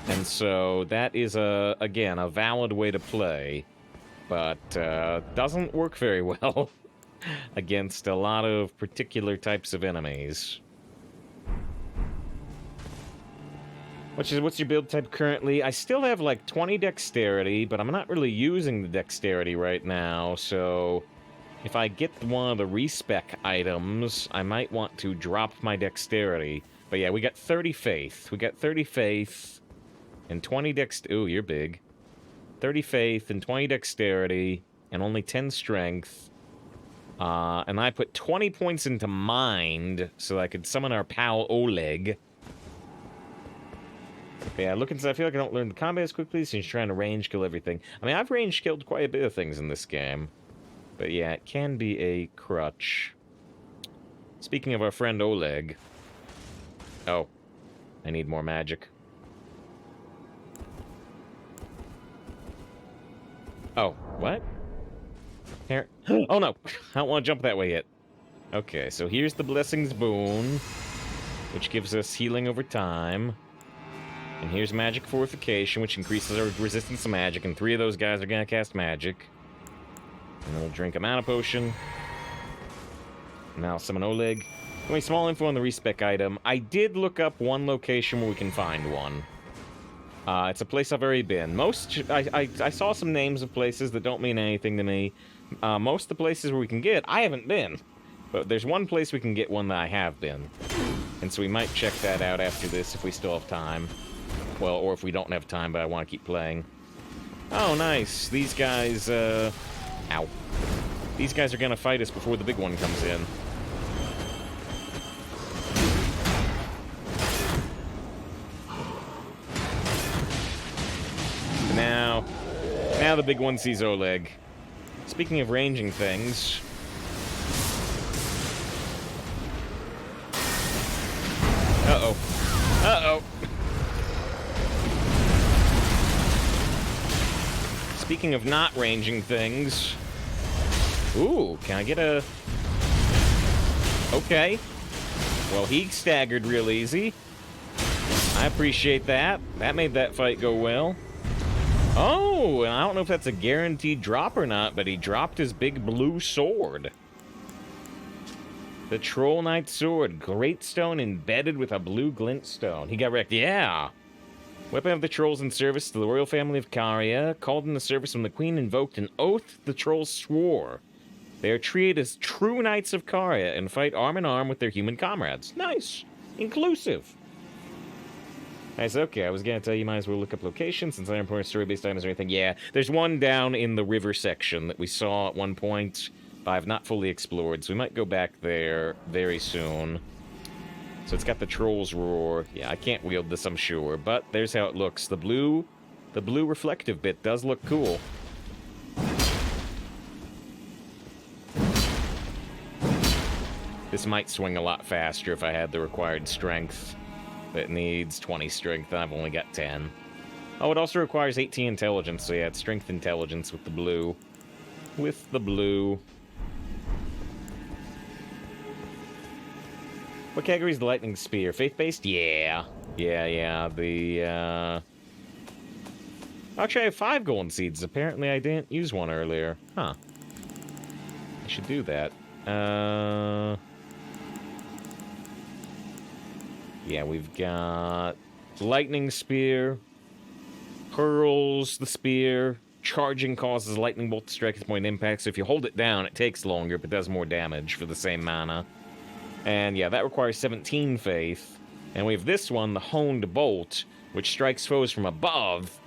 And so that is, again, a valid way to play, but doesn't work very well against a lot of particular types of enemies. What's your build type currently? I still have like 20 dexterity, but I'm not really using the dexterity right now, so if I get one of the respec items, I might want to drop my dexterity. But yeah, we got 30 faith. We got 30 faith and 20 Ooh, you're big. 30 faith and 20 dexterity and only 10 strength. And I put 20 points into mind so I could summon our pal Oleg. Yeah, I feel like I don't learn the combat as quickly since you're trying to range kill everything. I mean, I've range killed quite a bit of things in this game. But yeah, it can be a crutch. Speaking of our friend Oleg... Oh, I need more magic. Oh, what? Here. Oh no, I don't want to jump that way yet. Okay, so here's the Blessings Boon, which gives us healing over time. And here's Magic Fortification, which increases our resistance to magic, and 3 of those guys are gonna cast magic. And we'll drink a mana potion. Now summon Oleg. Only small info on the respec item. I did look up one location where we can find one. It's a place I've already been. I saw some names of places that don't mean anything to me. Most of the places where we can get, I haven't been. But there's one place we can get one that I have been. And so we might check that out after this if we still have time. Well, or if we don't have time, but I want to keep playing. Oh, nice. These guys, Ow. These guys are gonna fight us before the big one comes in. Now the big one sees Oleg. Speaking of ranging things... Uh-oh. Uh-oh. Speaking of not ranging things... Ooh, can I get a... Okay. Well, he staggered real easy. I appreciate that. That made that fight go well. Oh, and I don't know if that's a guaranteed drop or not, but he dropped his big blue sword. The Troll Knight Sword. Great stone embedded with a blue glint stone. He got wrecked. Yeah. Weapon of the Trolls in service to the royal family of Caria. Called into service when the queen invoked an oath the Trolls swore. They are treated as true knights of Caria and fight arm in arm with their human comrades. Nice. Inclusive. Nice, okay, I was gonna tell you might as well look up locations since I don't important story-based items or anything. Yeah, there's one down in the river section that we saw at one point, but I've not fully explored, so we might go back there very soon. So it's got the Troll's Roar. Yeah, I can't wield this, I'm sure, but there's how it looks. The blue reflective bit does look cool. This might swing a lot faster if I had the required strength. But it needs 20 strength, and I've only got 10. Oh, it also requires 18 intelligence, so yeah, it's strength intelligence with the blue. With the blue. What category is the lightning spear? Faith-based? Yeah. Yeah, the, Actually, I have 5 golden seeds. Apparently I didn't use one earlier. Huh. I should do that. Yeah, we've got lightning spear, hurls the spear, charging causes lightning bolt to strike its point impact, so if you hold it down, it takes longer, but does more damage for the same mana. And yeah, that requires 17 faith. And we have this one, the honed bolt, which strikes foes from above.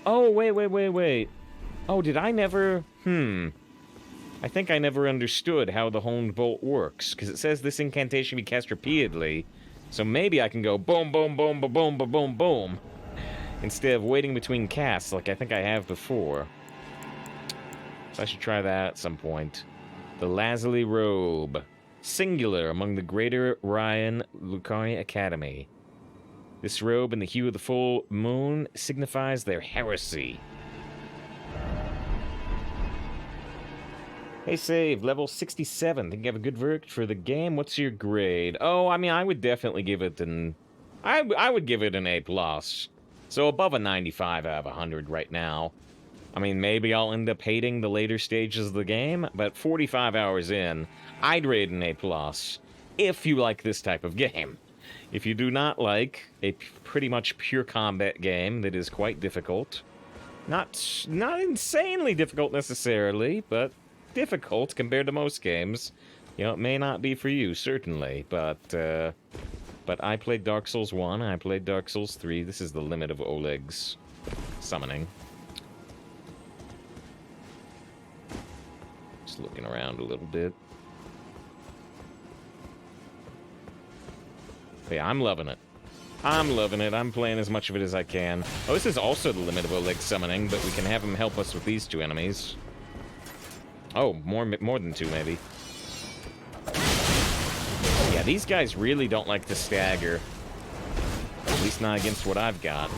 Oh, wait. Oh, did I never... I think I never understood how the Honed Bolt works, because it says this incantation be cast repeatedly, so maybe I can go boom, boom, boom, boom, boom, boom, boom, boom, instead of waiting between casts like I think I have before. So I should try that at some point. The Lazuli Robe. Singular among the Greater Ryan Lucari Academy. This robe in the hue of the full moon signifies their heresy. Hey, Save, level 67. Think you have a good verdict for the game? What's your grade? Oh, I mean, I would definitely give it an... I would give it an A+. So above a 95 out of 100 right now. I mean, maybe I'll end up hating the later stages of the game, but 45 hours in, I'd rate an A+, if you like this type of game. If you do not like a pretty much pure combat game that is quite difficult, not insanely difficult necessarily, but difficult compared to most games, you know, it may not be for you, certainly, but I played Dark Souls 1, I played Dark Souls 3, this is the limit of Oleg's summoning. Just looking around a little bit. But yeah, I'm loving it. I'm loving it. I'm playing as much of it as I can. Oh, this is also the limit of Oleg summoning, but we can have him help us with these two enemies. Oh, more than two, maybe. Yeah, these guys really don't like to stagger. At least not against what I've got.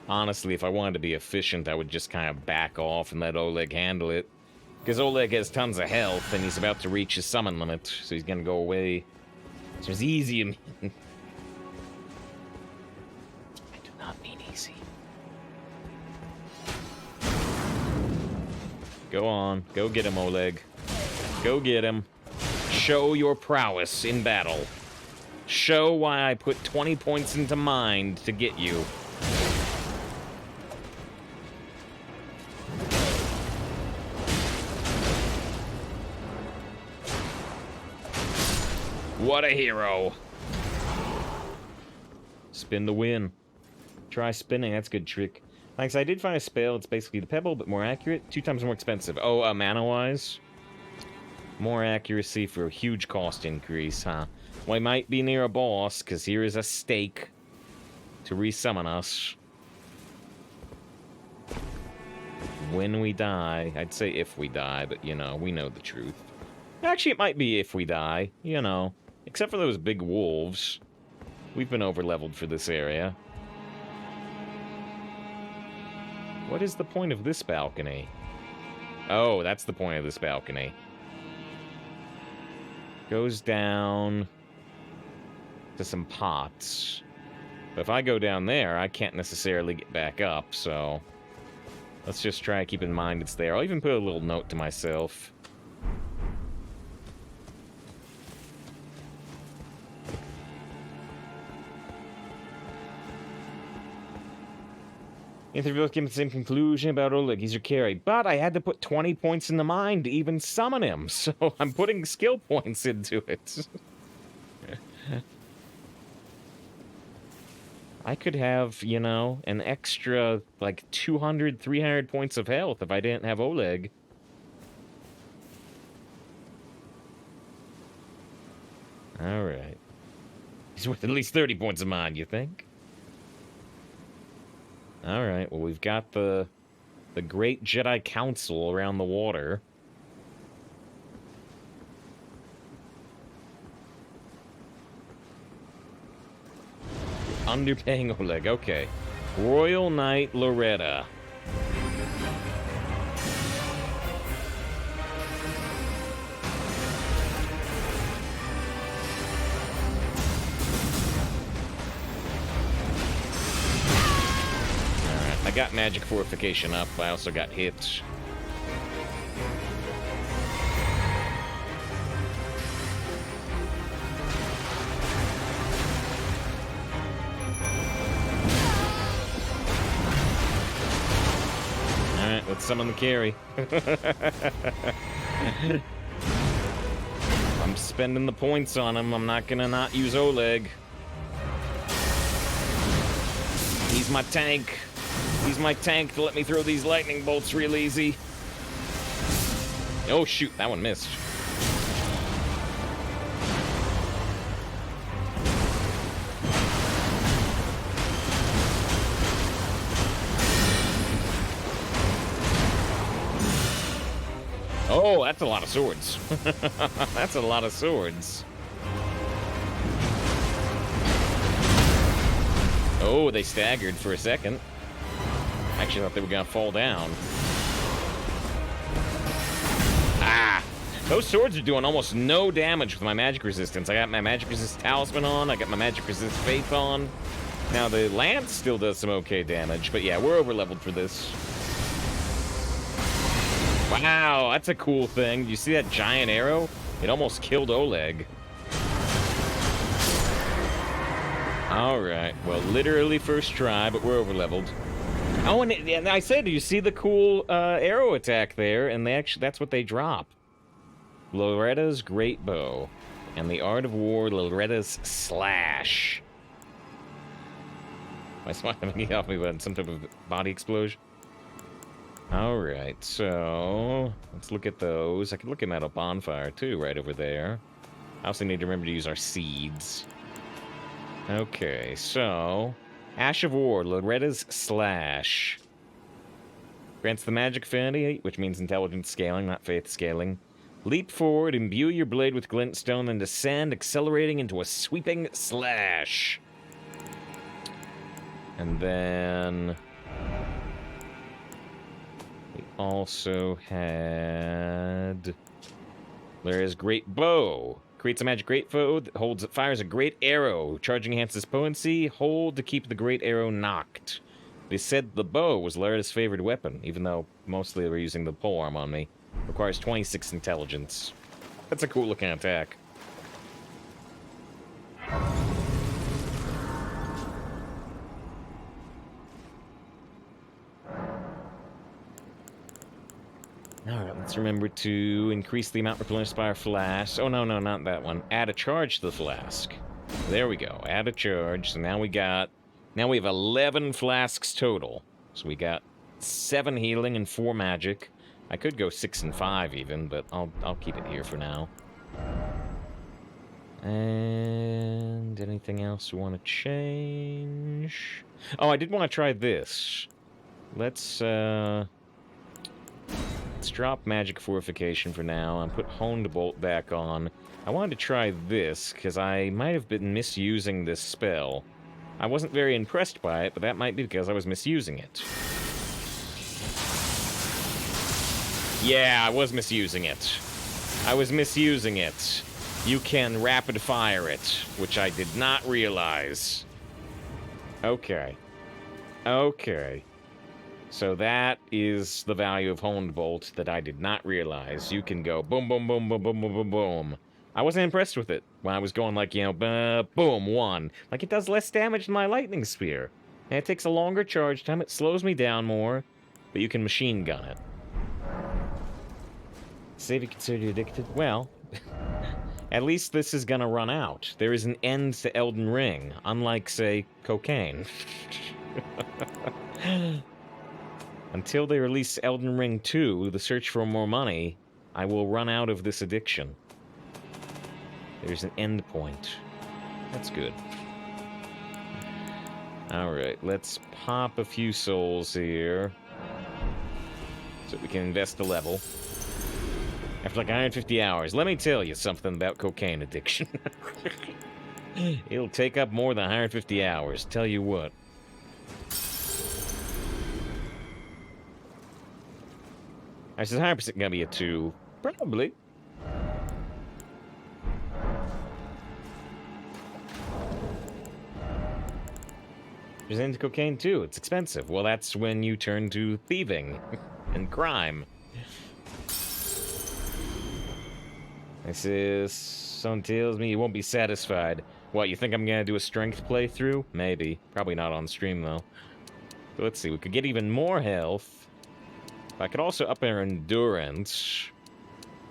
Honestly, if I wanted to be efficient, I would just kind of back off and let Oleg handle it. Because Oleg has tons of health, and he's about to reach his summon limit, so he's gonna go away. So it's easy. I do not mean easy. Go on. Go get him, Oleg. Go get him. Show your prowess in battle. Show why I put 20 points into mind to get you. What a hero. Spin to win. Try spinning, that's a good trick. Thanks, I did find a spell. It's basically the pebble, but more accurate. 2 times more expensive. Oh, mana-wise? More accuracy for a huge cost increase, huh? Well, I might be near a boss, because here is a stake to resummon us. When we die. I'd say if we die, but, you know, we know the truth. Actually, it might be if we die, you know. Except for those big wolves. We've been over-leveled for this area. What is the point of this balcony? Oh, that's the point of this balcony. Goes down to some pots. But if I go down there, I can't necessarily get back up, so... Let's just try to keep in mind it's there. I'll even put a little note to myself. Interview came to the same conclusion about Oleg. He's your carry. But I had to put 20 points in the mind to even summon him. So I'm putting skill points into it. I could have, you know, an extra, like, 200, 300 points of health if I didn't have Oleg. Alright. He's worth at least 30 points of mind, you think? Alright, well, we've got the Great Jedi Council around the water. Underpaying Oleg, okay. Royal Knight Loretta. I got magic fortification up. I also got hits. Alright, let's summon the carry. I'm I'm spending the points on him. I'm not gonna not use Oleg. He's my tank. He's my tank to let me throw these lightning bolts real easy. Oh shoot, that one missed. Oh, that's a lot of swords. That's a lot of swords. Oh, they staggered for a second. I actually thought they were gonna fall down. Ah! Those swords are doing almost no damage with my magic resistance. I got my magic resist talisman on, I got my magic resist faith on. Now the lance still does some okay damage, but yeah, we're over leveled for this. Wow, that's a cool thing. You see that giant arrow? It almost killed Oleg. Alright, well, literally first try, but we're over-leveled. Oh, and I said, do you see the cool arrow attack there? And that's what they drop. Loretta's Great Bow. And the Art of War, Loretta's Slash. My smart having off me about some type of body explosion. Alright, so let's look at those. I can look at Metal Bonfire too, right over there. I also need to remember to use our seeds. Okay, so Ash of War, Loretta's Slash. Grants the magic affinity, which means intelligence scaling, not faith scaling. Leap forward, imbue your blade with glintstone, then descend, accelerating into a sweeping slash. And then we also had Lara's Great Bow. Creates a magic great foe that fires a great arrow. Charging enhances potency. Hold to keep the great arrow knocked. They said the bow was Lara's favorite weapon, even though mostly they were using the polearm on me. Requires 26 intelligence. That's a cool looking attack. Alright, let's remember to increase the amount replenished by our flask. Oh, no, not that one. Add a charge to the flask. There we go. Add a charge. So now we have 11 flasks total. So we got 7 healing and 4 magic. I could go 6 and 5 even, but I'll keep it here for now. And anything else we want to change? Oh, I did want to try this. Let's drop Magic Fortification for now and put Honed Bolt back on. I wanted to try this, because I might have been misusing this spell. I wasn't very impressed by it, but that might be because I was misusing it. Yeah, I was misusing it. I was misusing it. You can rapid fire it, which I did not realize. Okay. Okay. So that is the value of Honed Bolt that I did not realize. You can go boom, boom, boom, boom, boom, boom, boom, boom. I wasn't impressed with it when I was going like, you know, boom, 1. Like, it does less damage than my Lightning Spear. And it takes a longer charge time. It slows me down more, but you can machine gun it. Save you consider you addicted? Well, at least this is gonna run out. There is an end to Elden Ring, unlike, say, cocaine. Until they release Elden Ring 2, The Search for More Money, I will run out of this addiction. There's an end point. That's good. Alright, let's pop a few souls here. So we can invest a level. After like 150 hours, let me tell you something about cocaine addiction. It'll take up more than 150 hours, tell you what. I said 100% gonna be a 2. Probably. There's into cocaine too. It's expensive. Well, that's when you turn to thieving and crime. This is... Someone tells me you won't be satisfied. What, you think I'm gonna do a strength playthrough? Maybe. Probably not on stream, though. But let's see, we could get even more health. I could also up our endurance,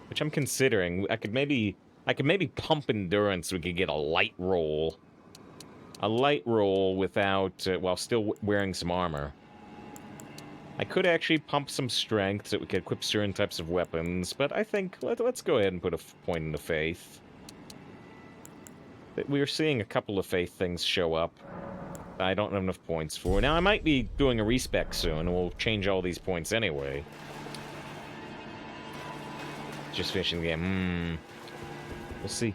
which I'm considering. I could maybe I could maybe pump endurance so we could get a light roll. A light roll without, while still wearing some armor. I could actually pump some strength so we could equip certain types of weapons, but I think let's go ahead and put a point into faith. We are seeing a couple of faith things show up. I don't have enough points for. Now, I might be doing a respec soon, and we'll change all these points anyway. Just finishing the game. We'll see.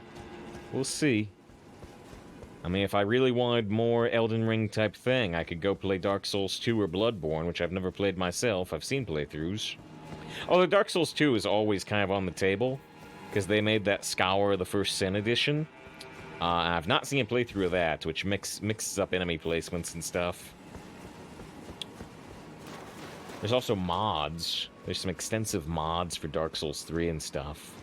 We'll see. I mean, if I really wanted more Elden Ring type thing, I could go play Dark Souls 2 or Bloodborne, which I've never played myself. I've seen playthroughs. Although Dark Souls 2 is always kind of on the table, because they made that Scour the First Sin edition. I've not seen a playthrough of that, which mixes up enemy placements and stuff. There's also mods. There's some extensive mods for Dark Souls 3 and stuff.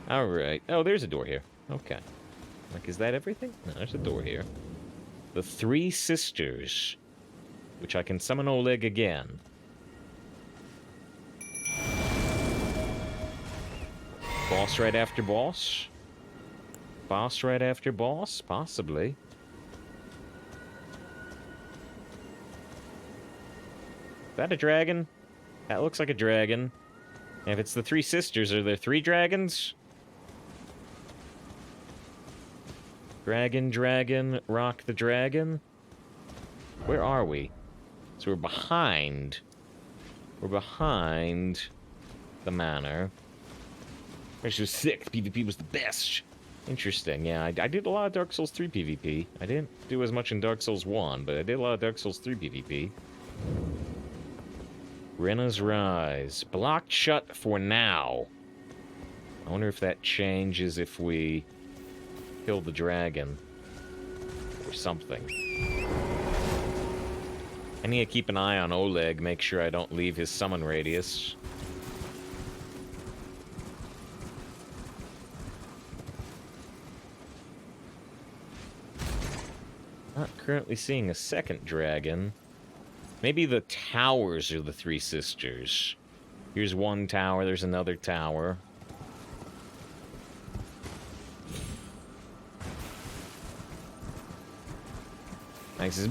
Alright. Oh, there's a door here. Okay. Like, is that everything? No, there's a door here. The Three Sisters, which I can summon Oleg again. Boss right after boss? Boss right after boss? Possibly. Is that a dragon? That looks like a dragon. And if it's the Three Sisters, are there 3 dragons? Dragon, rock the dragon. Where are we? So we're behind. We're behind the manor. Which was sick. PvP was the best. Interesting, yeah. I did a lot of Dark Souls 3 PvP. I didn't do as much in Dark Souls 1, but I did a lot of Dark Souls 3 PvP. Rena's Rise. Blocked shut for now. I wonder if that changes if we kill the dragon. Or something. I need to keep an eye on Oleg, make sure I don't leave his summon radius. Not currently seeing a second dragon. Maybe the towers are the Three Sisters. Here's one tower, there's another tower. Thanks.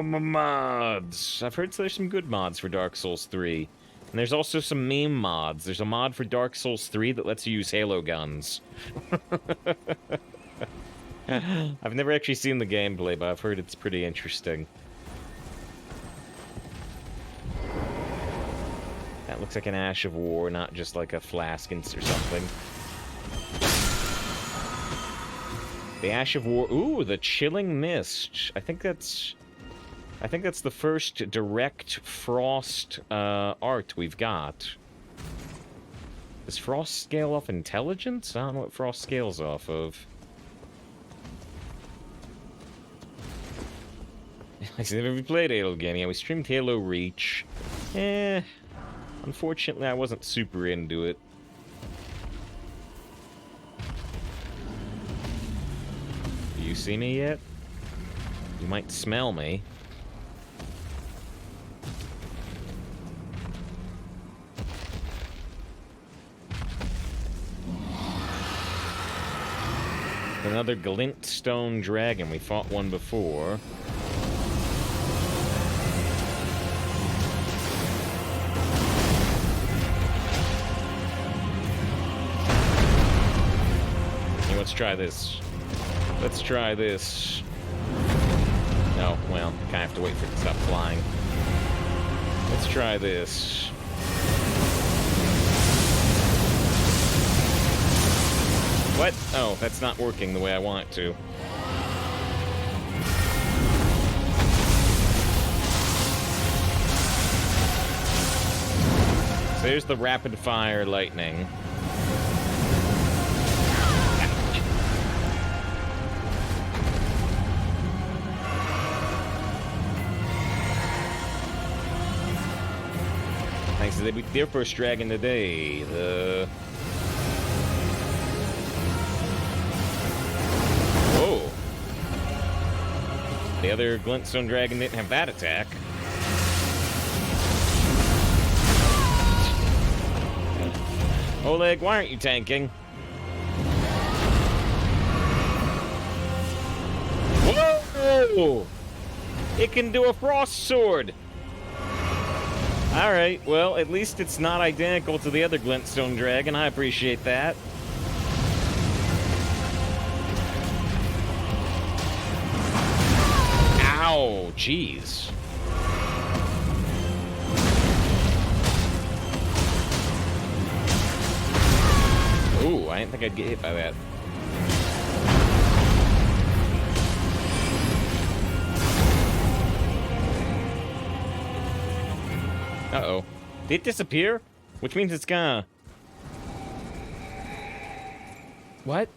Mods. I've heard there's some good mods for Dark Souls 3. And there's also some meme mods. There's a mod for Dark Souls 3 that lets you use Halo guns. I've never actually seen the gameplay, but I've heard it's pretty interesting. That looks like an Ash of War, not just like a flask or something. The Ash of War. Ooh, the Chilling Mist. I think that's the first direct frost art we've got. Does frost scale off intelligence? I don't know what frost scales off of. I've never played Halo again. Yeah, we streamed Halo Reach. Unfortunately, I wasn't super into it. Do you see me yet? You might smell me. Another glintstone dragon. We fought one before. Hey, let's try this. Let's try this. No, well, kind of have to wait for it to stop flying. Let's try this. What? Oh, that's not working the way I want it to. So there's the rapid fire lightning. Thanks to their first dragon today. Whoa. The other glintstone dragon didn't have that attack. Oleg, why aren't you tanking? Oh! It can do a frost sword! Alright, well, at least it's not identical to the other glintstone dragon. I appreciate that. Ow! Jeez. Ooh, I didn't think I'd get hit by that. Uh-oh. Did it disappear? Which means it's gonna... What?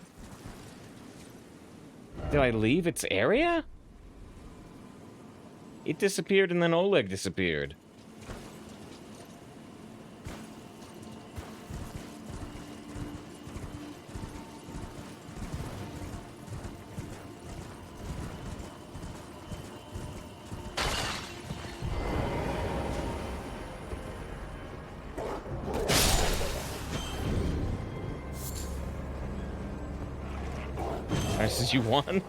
Did I leave its area? It disappeared and then Oleg disappeared. Since you won.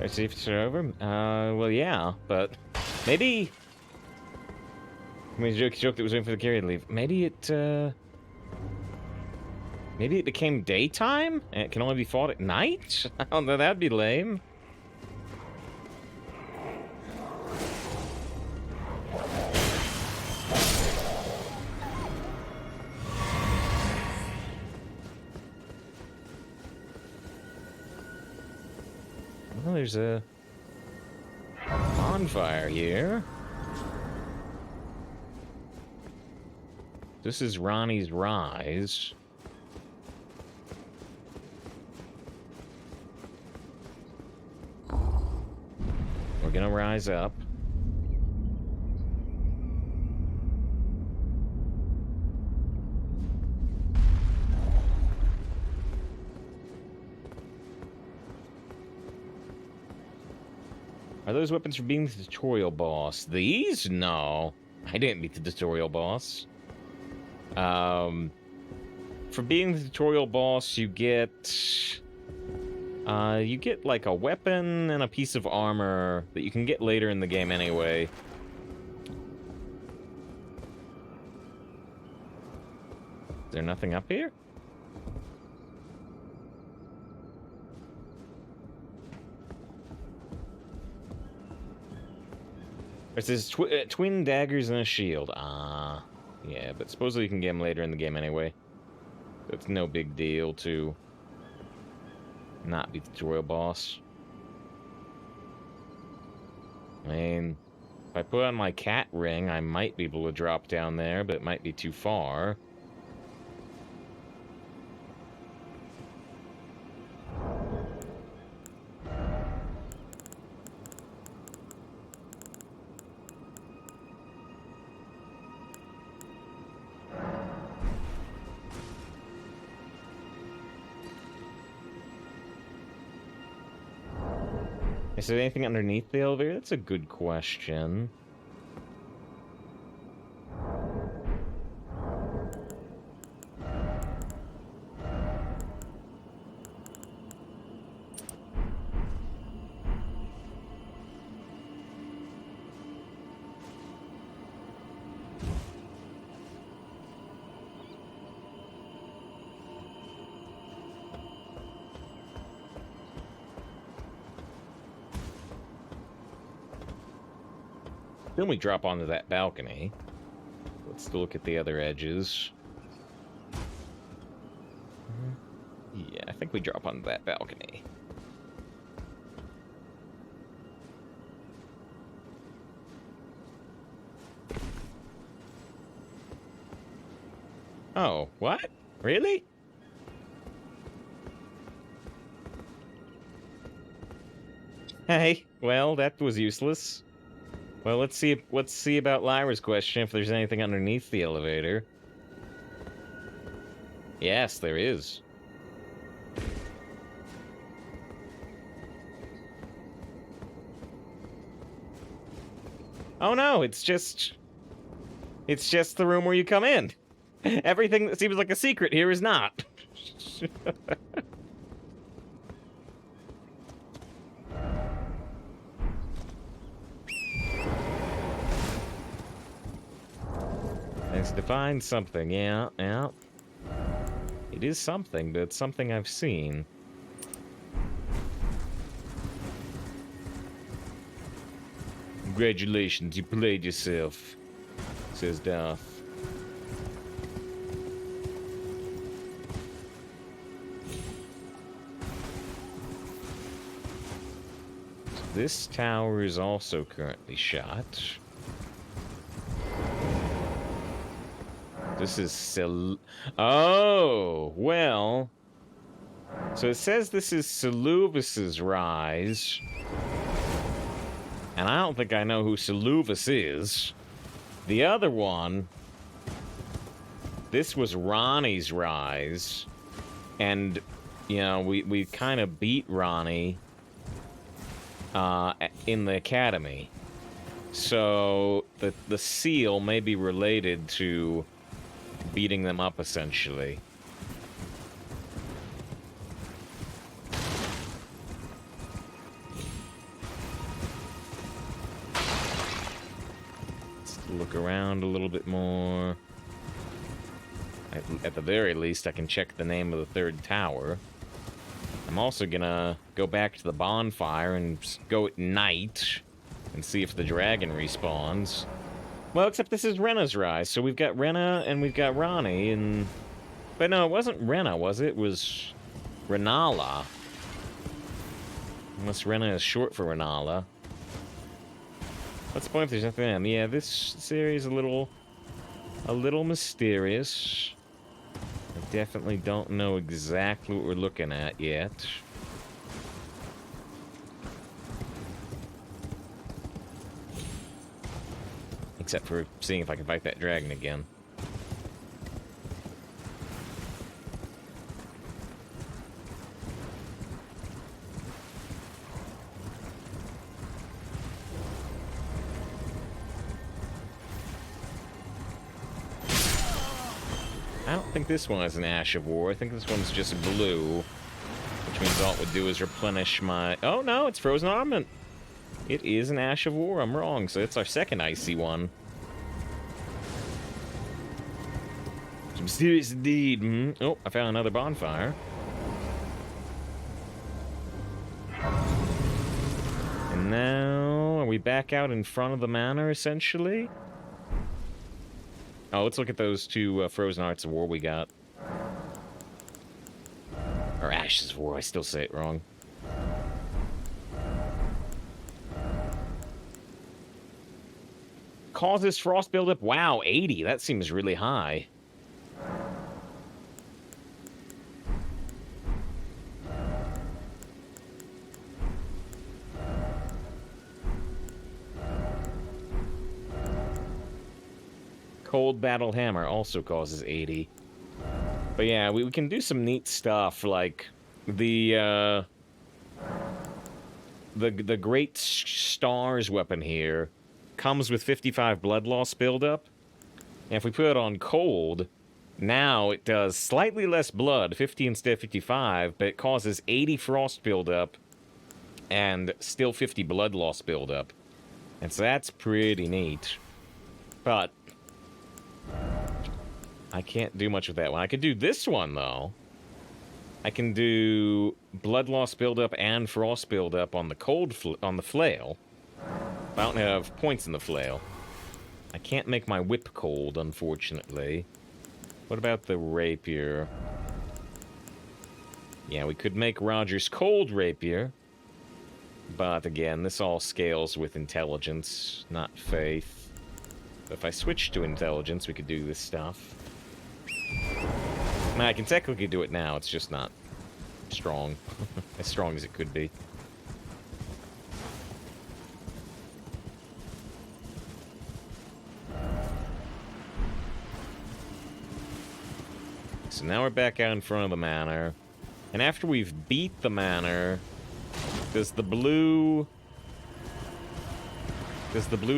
I see if it's over. Well, yeah, but maybe. I mean, joke that was waiting for the carrier to leave. Maybe it became daytime and it can only be fought at night. I don't know. That'd be lame. Well, there's a bonfire here. This is Ronnie's Rise. We're gonna rise up. Are those weapons for being the tutorial boss? These? No. I didn't beat the tutorial boss. For being the tutorial boss, you get like a weapon and a piece of armor that you can get later in the game anyway. Is there nothing up here? It says twin daggers and a shield. Ah, yeah, but supposedly you can get them later in the game anyway. So it's no big deal to not beat the tutorial boss. I mean, if I put on my cat ring, I might be able to drop down there, but it might be too far. Is there anything underneath the elevator? That's a good question. Then we drop onto that balcony. Let's look at the other edges. Yeah, I think we drop onto that balcony. Oh, what? Really? Hey, well, that was useless. Well, let's see about Lyra's question if there's anything underneath the elevator. Yes, there is. Oh no, it's just the room where you come in. Everything that seems like a secret here is not. Let's define something. Yeah, yeah. It is something, but it's something I've seen. Congratulations, you played yourself, says Darth. This tower is also currently shot. This is Oh, well. So it says this is Seleuvis's rise. And I don't think I know who Seleuvis is. The other one, this was Ronnie's rise. And, you know, we kind of beat Ronnie in the academy. So the seal may be related to beating them up, essentially. Look around a little bit more. At the very least, I can check the name of the third tower. I'm also gonna go back to the bonfire and go at night and see if the dragon respawns. Well, except this is Renna's rise, so we've got Renna and we've got Ronnie, and... But no, it wasn't Renna, was it? It was Renala. Unless Renna is short for Renala. Let's point if there's nothing. Yeah, this series a little mysterious. I definitely don't know exactly what we're looking at yet. Except for seeing if I can fight that dragon again. I don't think this one is an Ash of War. I think this one's just blue. Which means all it would do is replenish my... Oh, no, it's Frozen Armament. It is an Ash of War. I'm wrong. So it's our second icy one. It's mysterious indeed. Oh, I found another bonfire. And now... Are we back out in front of the manor, essentially? Oh, let's look at those two Frozen Arts of War we got. Or Ashes of War, I still say it wrong. Causes frost buildup? Wow, 80. That seems really high. Cold Battle Hammer also causes 80. But yeah, we can do some neat stuff, like the Great Stars weapon here comes with 55 blood loss buildup. And if we put it on cold, now it does slightly less blood, 50 instead of 55, but it causes 80 frost buildup and still 50 blood loss buildup. And so that's pretty neat. But I can't do much with that one. I could do this one, though. I can do blood loss buildup and frost buildup on the on the flail. I don't have points in the flail. I can't make my whip cold, unfortunately. What about the rapier? Yeah, we could make Roger's cold rapier. But again, this all scales with intelligence, not faith. If I switch to intelligence, we could do this stuff. I can technically do it now, it's just not strong. As strong as it could be. So now we're back out in front of the manor. And after we've beat the manor, does the blue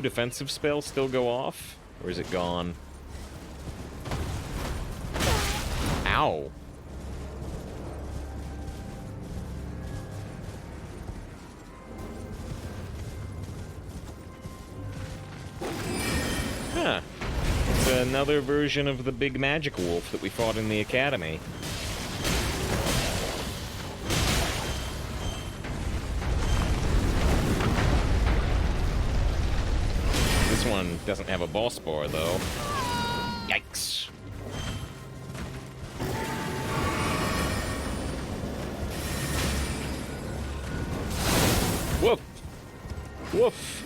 defensive spell still go off? Or is it gone? Ow. Huh. It's a another version of the big magic wolf that we fought in the academy. This one doesn't have a boss bar, though. Yikes. Woof! Woof!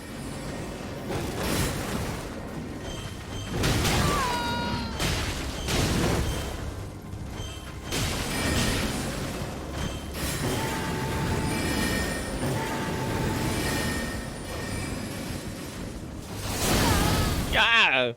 Ah!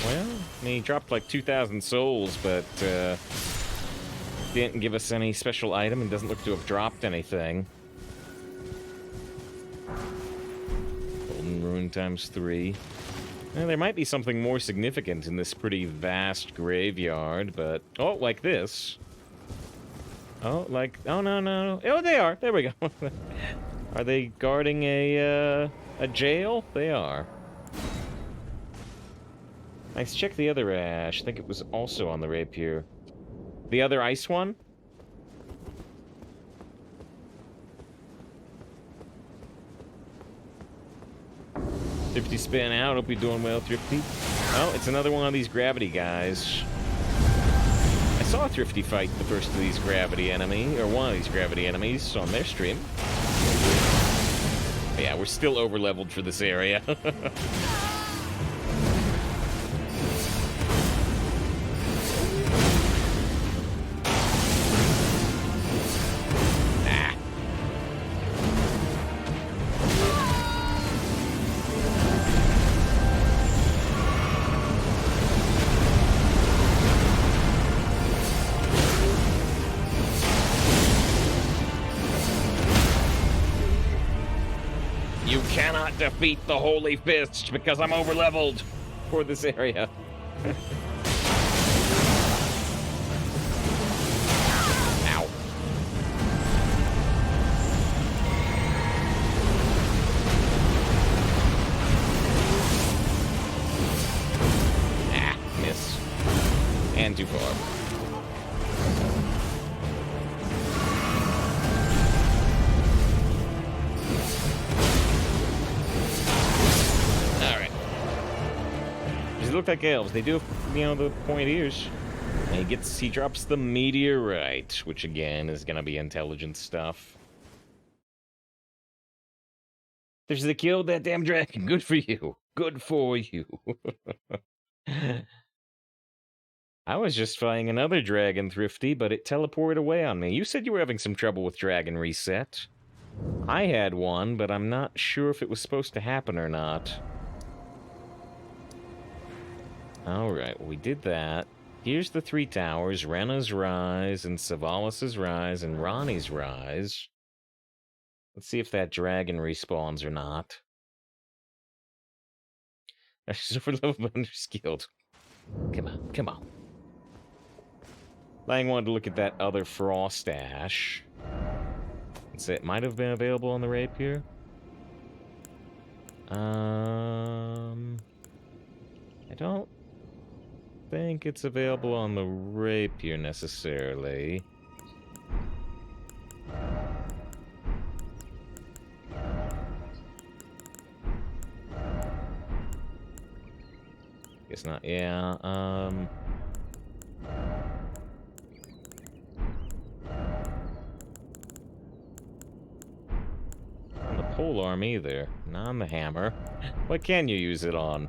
Well, I mean, he dropped like 2,000 souls, but didn't give us any special item and doesn't look to have dropped anything. Golden Ruin times 3. Well, there might be something more significant in this pretty vast graveyard, but... Oh, like this. Oh, like... Oh, no, no. Oh, they are. There we go. Are they guarding a jail? They are. Let's check the other ash. I think it was also on the rapier. The other ice one? Thrifty spin out. Hope you're doing well, Thrifty. Oh, it's another one of these gravity guys. I saw Thrifty fight the first of these gravity enemy, or one of these gravity enemies on their stream. But yeah, we're still over-leveled for this area. You cannot defeat the Holy Fist because I'm over-leveled for this area. Ow. Ah, miss. And too far. They look like elves. They do have, you know, the pointy ears. And he drops the meteorite, which again is gonna be intelligent stuff. There's the kill that damn dragon. Good for you. Good for you. I was just fighting another dragon, Thrifty, but it teleported away on me. You said you were having some trouble with Dragon Reset. I had one, but I'm not sure if it was supposed to happen or not. Alright, well, we did that. Here's the 3 towers, Rena's Rise, and Savalis' Rise, and Ronnie's Rise. Let's see if that dragon respawns or not. She's over level but underskilled. Come on, come on. Lang wanted to look at that other Frost Ash. Let's say it might have been available on the rapier. I don't think it's available on the rapier necessarily. Guess not. Yeah. On the polearm either. Not on the hammer. What can you use it on?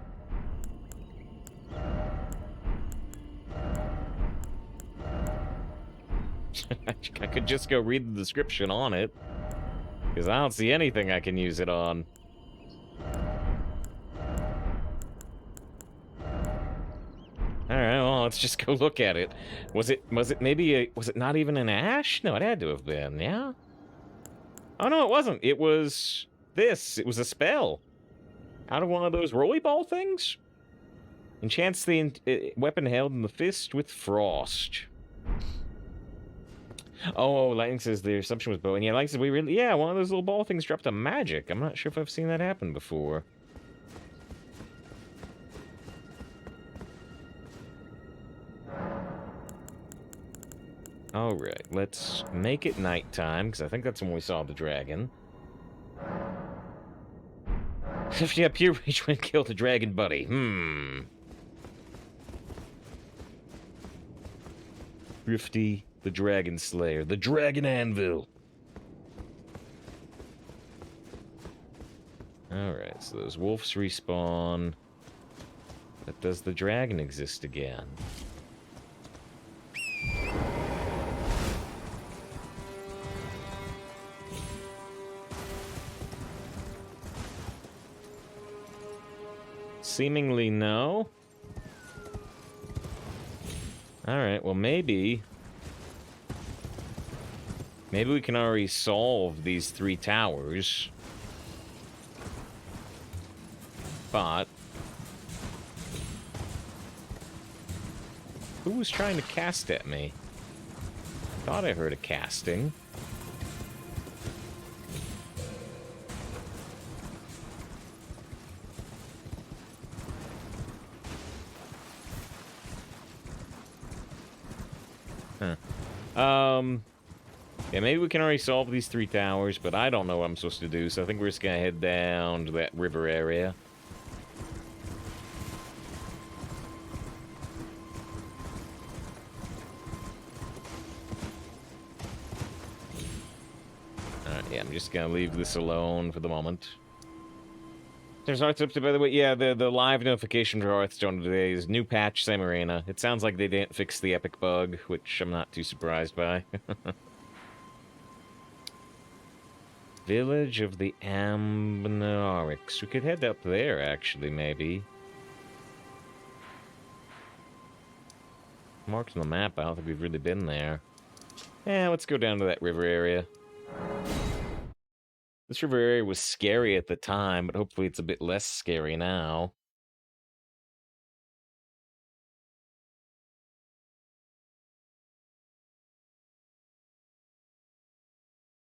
I could just go read the description on it, because I don't see anything I can use it on. Alright, well, let's just go look at it. Was it not even an ash? No, it had to have been, yeah? Oh, no, it wasn't. It was this. It was a spell. Out of one of those rolly ball things? Enchants the weapon held in the fist with frost. Oh, Lightning says the assumption was bow. And yeah, Lightning says we really... Yeah, one of those little ball things dropped a magic. I'm not sure if I've seen that happen before. Alright, let's make it nighttime, because I think that's when we saw the dragon. Yeah, pure rage when killed the dragon buddy. Thrifty, the dragon slayer, the dragon anvil. Alright, so those wolves respawn. But does the dragon exist again? Seemingly no. Alright, well maybe... Maybe we can already solve these 3 towers. But... Who was trying to cast at me? Thought I heard a casting. Huh. Yeah, maybe we can already solve these 3 towers, but I don't know what I'm supposed to do, so I think we're just gonna head down to that river area. Alright, yeah, I'm just gonna leave this alone for the moment. There's Hearthstone, by the way. Yeah, the live notification for Hearthstone today is new patch, same arena. It sounds like they didn't fix the epic bug, which I'm not too surprised by. Village of the Amnarix. We could head up there, actually, maybe. Marked on the map, I don't think we've really been there. Yeah, let's go down to that river area. This river area was scary at the time, but hopefully it's a bit less scary now.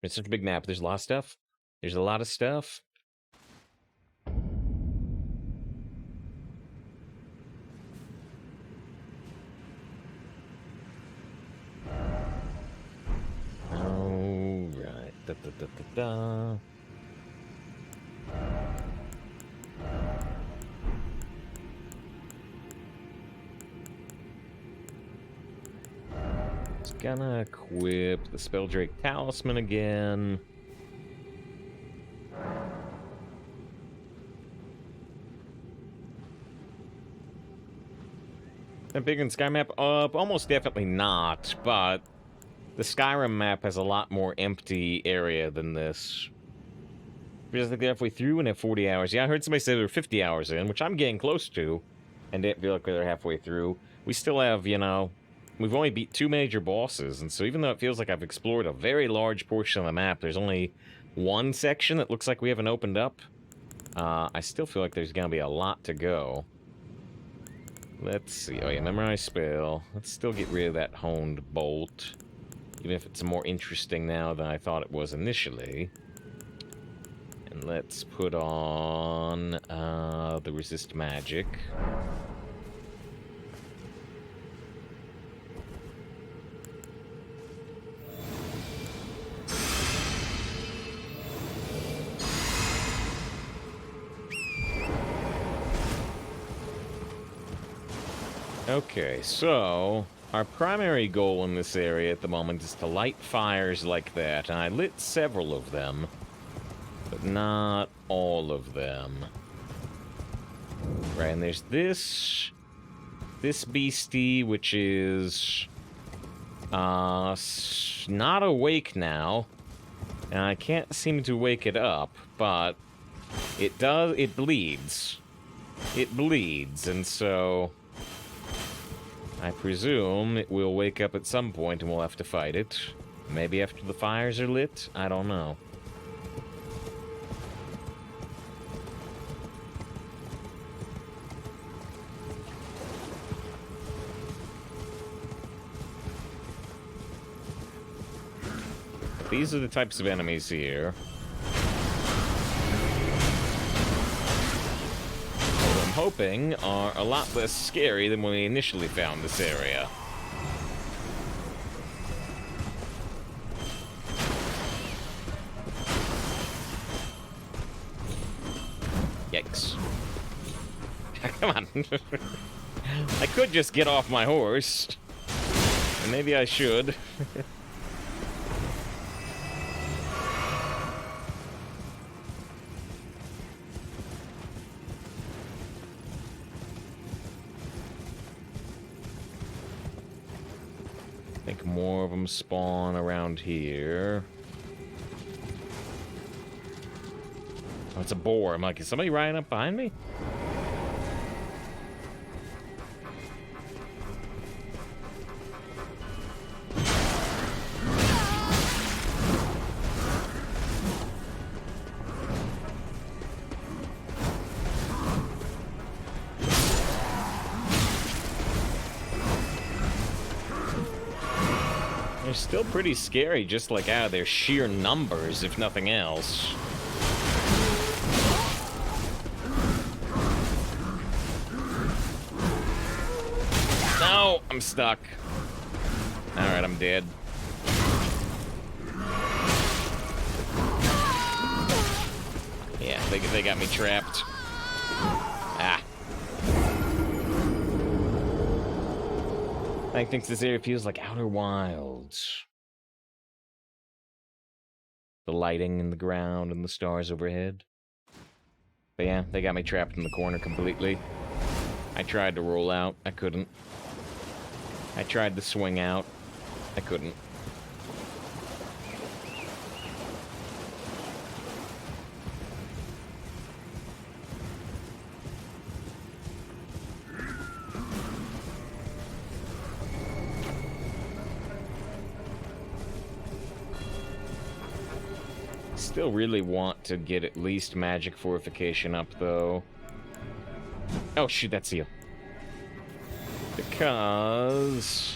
It's such a big map. There's a lot of stuff. There's a lot of stuff. Oh, right. Da, da, da, da, da. Just gonna equip the Spelldrake Talisman again. That big in Sky map? Almost definitely not, but the Skyrim map has a lot more empty area than this. Because I think they're halfway through and have 40 hours. Yeah, I heard somebody say they're 50 hours in, which I'm getting close to, and didn't feel like they're halfway through. We still have, you know, we've only beat 2 major bosses, and so even though it feels like I've explored a very large portion of the map, there's only 1 section that looks like we haven't opened up. I still feel like there's gonna be a lot to go. Let's see. Oh yeah, memorize spell. Let's still get rid of that honed bolt. Even if it's more interesting now than I thought it was initially. And let's put on the resist magic. Okay, so our primary goal in this area at the moment is to light fires like that, and I lit several of them, but not all of them. Right, and there's this beastie, which is not awake now, and I can't seem to wake it up, but it bleeds. It bleeds, and so I presume it will wake up at some point and we'll have to fight it. Maybe after the fires are lit? I don't know. these are the types of enemies here. What I'm hoping are a lot less scary than when we initially found this area. Yikes. Come on. I could just get off my horse. And maybe I should. I think more of them spawn around here. Oh, it's a boar. I'm like, is somebody riding up behind me? They're still pretty scary, just like out of their sheer numbers, if nothing else. No, I'm stuck. Alright, I'm dead. Yeah, they got me trapped. Ah. I think this area feels like Outer Wilds. The lighting in the ground and the stars overhead. But yeah, they got me trapped in the corner completely. I tried to roll out, I couldn't. I tried to swing out, I couldn't. Still really want to get at least magic fortification up, though. Oh, shoot, that's you. Because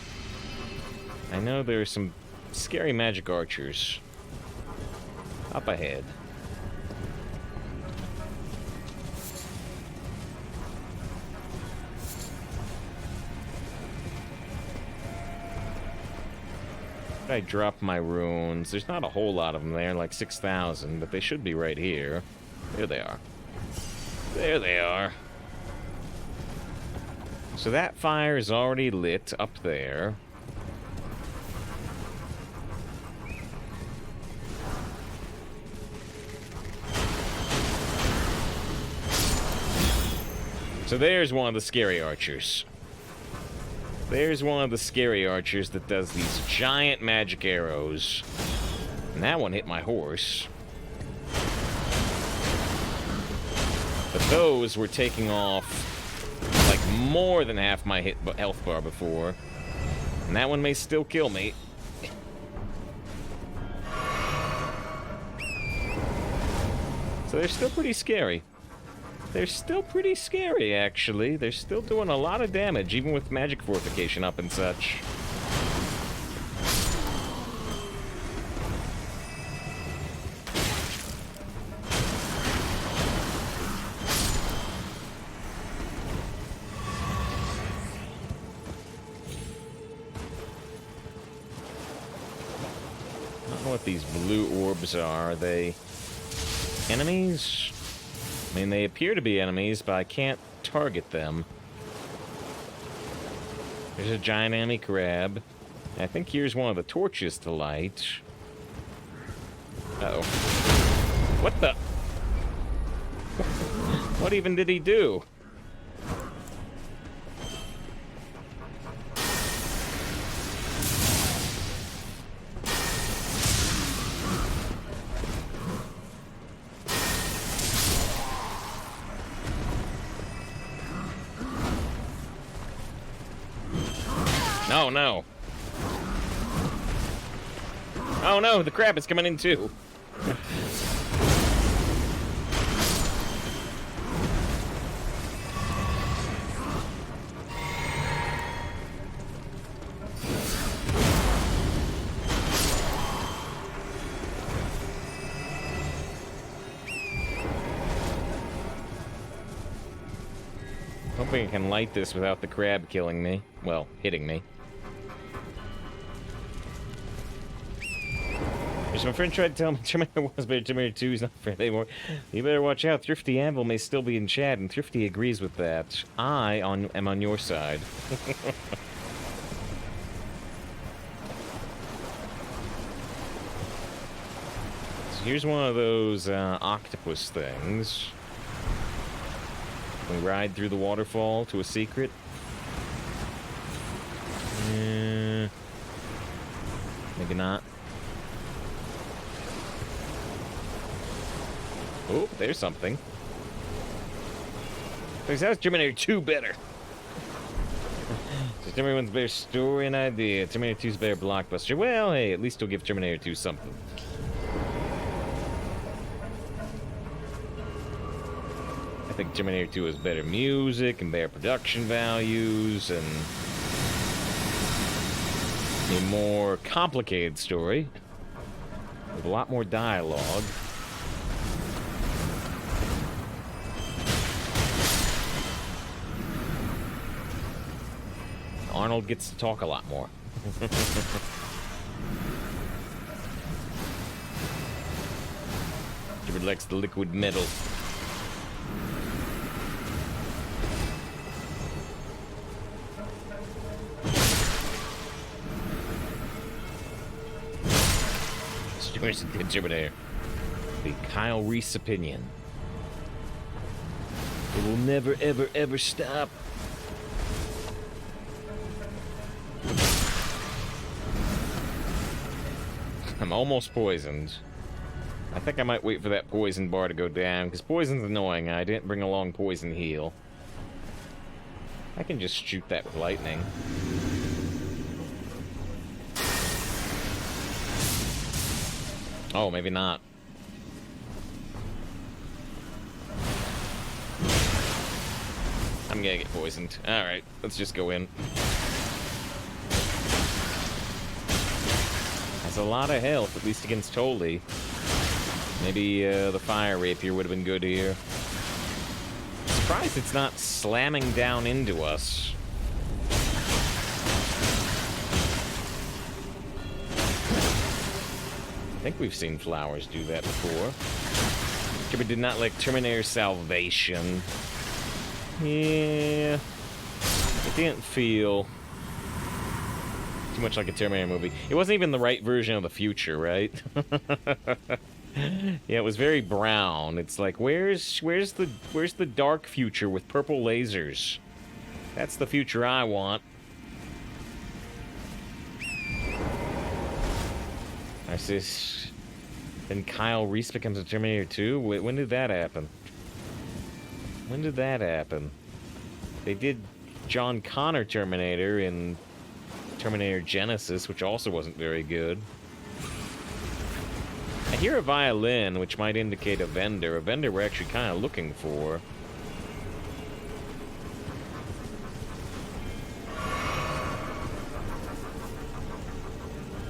I know there's some scary magic archers up ahead. I drop my runes. There's not a whole lot of them there, like 6,000, but they should be right here. There they are. There they are. So that fire is already lit up there. So there's one of the scary archers. There's one of the scary archers that does these giant magic arrows. And that one hit my horse. But those were taking off like more than half my health bar before. And that one may still kill me. So they're still pretty scary. They're still pretty scary, actually. They're still doing a lot of damage, even with magic fortification up and such. I don't know what these blue orbs are. Are they enemies? I mean, they appear to be enemies, but I can't target them. There's a giant enemy crab. I think here's one of the torches to light. Uh-oh. What the? What even did he do? Oh no. Oh no, the crab is coming in too. Hoping I can light this without the crab killing me. Well, hitting me. As my friend tried to tell me Terminator was better, Terminator 2 is not fair anymore. You better watch out. Thrifty Anvil may still be in chat, and Thrifty agrees with that. I am on your side. So here's one of those octopus things. We ride through the waterfall to a secret. Maybe not. Oh, there's something. Because how's Terminator 2 better? So Terminator 1's better story and idea. Terminator 2's better blockbuster. Well, hey, at least we'll give Terminator 2 something. I think Terminator 2 has better music and better production values and a more complicated story with a lot more dialogue. Arnold gets to talk a lot more. Jimmy likes the liquid metal. Stewart's a good Terminator. The Kyle Reese opinion. It will never, ever, ever stop. I'm almost poisoned. I think I might wait for that poison bar to go down, because poison's annoying. I didn't bring along poison heal. I can just shoot that with lightning. Oh, maybe not. I'm gonna get poisoned. Alright, let's just go in. Has a lot of health, at least against Tolley. Maybe the fire rapier would have been good here. Surprised it's not slamming down into us. I think we've seen flowers do that before. But did not like Terminator Salvation. Yeah. It didn't feel too much like a Terminator movie. It wasn't even the right version of the future, right? Yeah, it was very brown. It's like, where's the dark future with purple lasers? That's the future I want. I see. Then Kyle Reese becomes a Terminator 2? When did that happen? When did that happen? They did John Connor Terminator in Terminator Genesis, which also wasn't very good. I hear a violin, which might indicate a vendor. A vendor we're actually kind of looking for.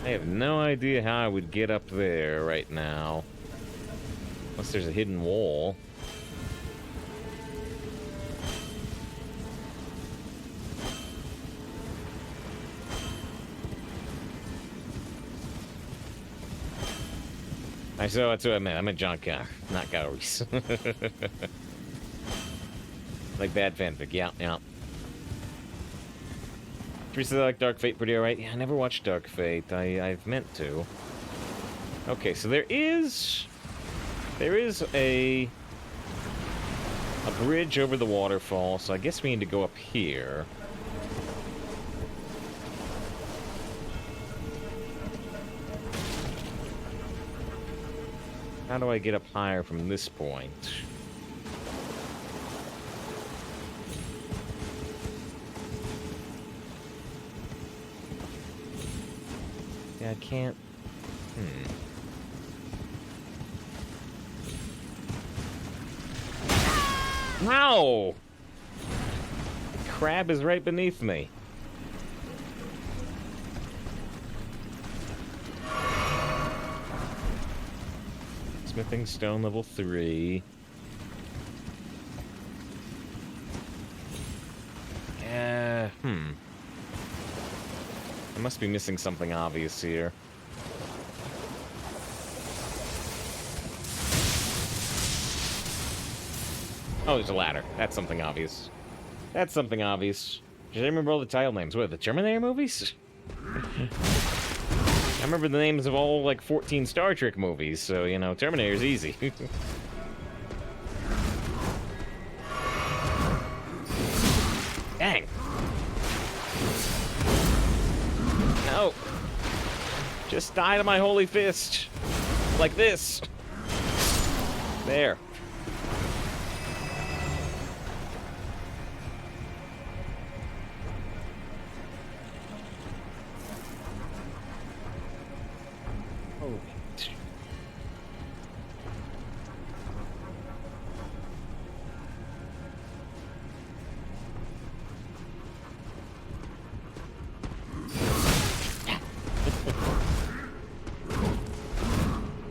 I have no idea how I would get up there right now. Unless there's a hidden wall. That's what I meant. I meant John Connor, not Kyle Reese. Like bad fanfic, yeah. Teresa, like Dark Fate pretty alright. Yeah, I never watched Dark Fate. I've meant to. Okay, so there is a bridge over the waterfall, so I guess we need to go up here. How do I get up higher from this point? Yeah, I can't... No! The crab is right beneath me. Smithing stone level 3. I must be missing something obvious here. Oh, there's a ladder. That's something obvious. That's something obvious. Did I remember all the title names? What, the Terminator movies? I remember the names of all, like, 14 Star Trek movies, so, you know, Terminator's easy. Dang. No. Just die to my holy fist. Like this. There.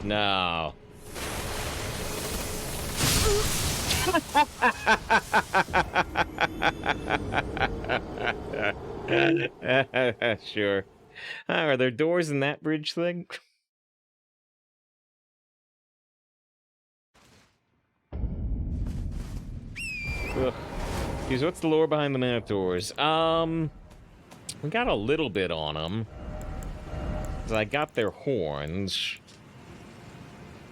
No. Sure. Are there doors in that bridge thing? Ugh. Geez, what's the lore behind the Minotaurs? We got a little bit on them. I got their horns.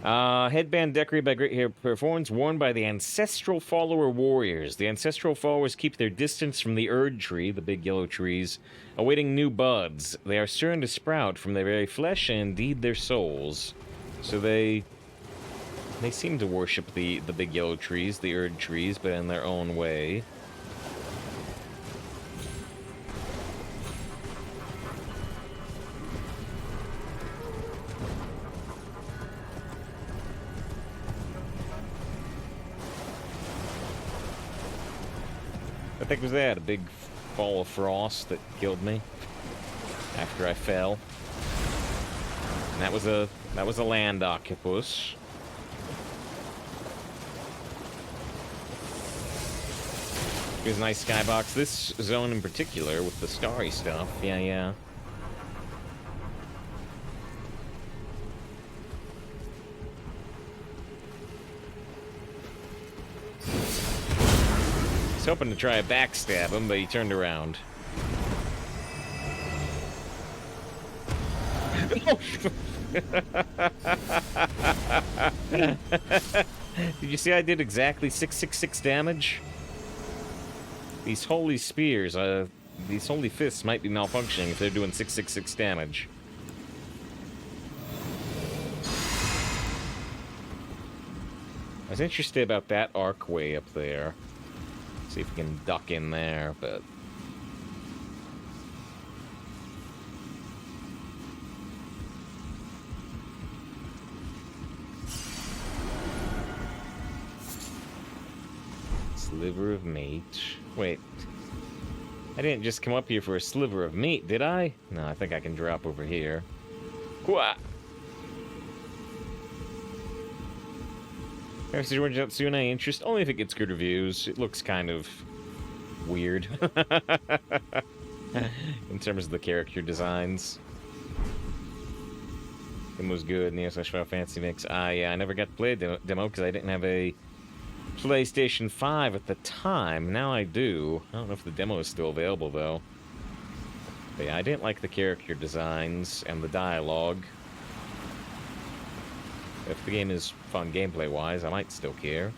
Headband decorated by great hair horns worn by the ancestral follower warriors. The ancestral followers keep their distance from the Erd tree, the big yellow trees, awaiting new buds. They are certain to sprout from their very flesh and indeed their souls. So they seem to worship the big yellow trees, the Erd trees, but in their own way. What the heck was that? A big ball of frost that killed me after I fell. And that was a land octopus. Here's a nice skybox. This zone in particular with the starry stuff. Yeah. I was hoping to try a backstab him, but he turned around. Did you see I did exactly 666 damage? These holy spears, these holy fists might be malfunctioning if they're doing 666 damage. I was interested about that archway up there. See if we can duck in there, but... Sliver of meat. Wait. I didn't just come up here for a sliver of meat, did I? No, I think I can drop over here. Hooah! Sune interest only if it gets good reviews. It looks kind of weird in terms of the character designs. It was good in the Final Fantasy mix. Yeah, I never got to play a demo because I didn't have a PlayStation 5 at the time. Now I do. I don't know if the demo is still available though. But yeah, I didn't like the character designs and the dialogue. If the game is fun gameplay-wise, I might still care.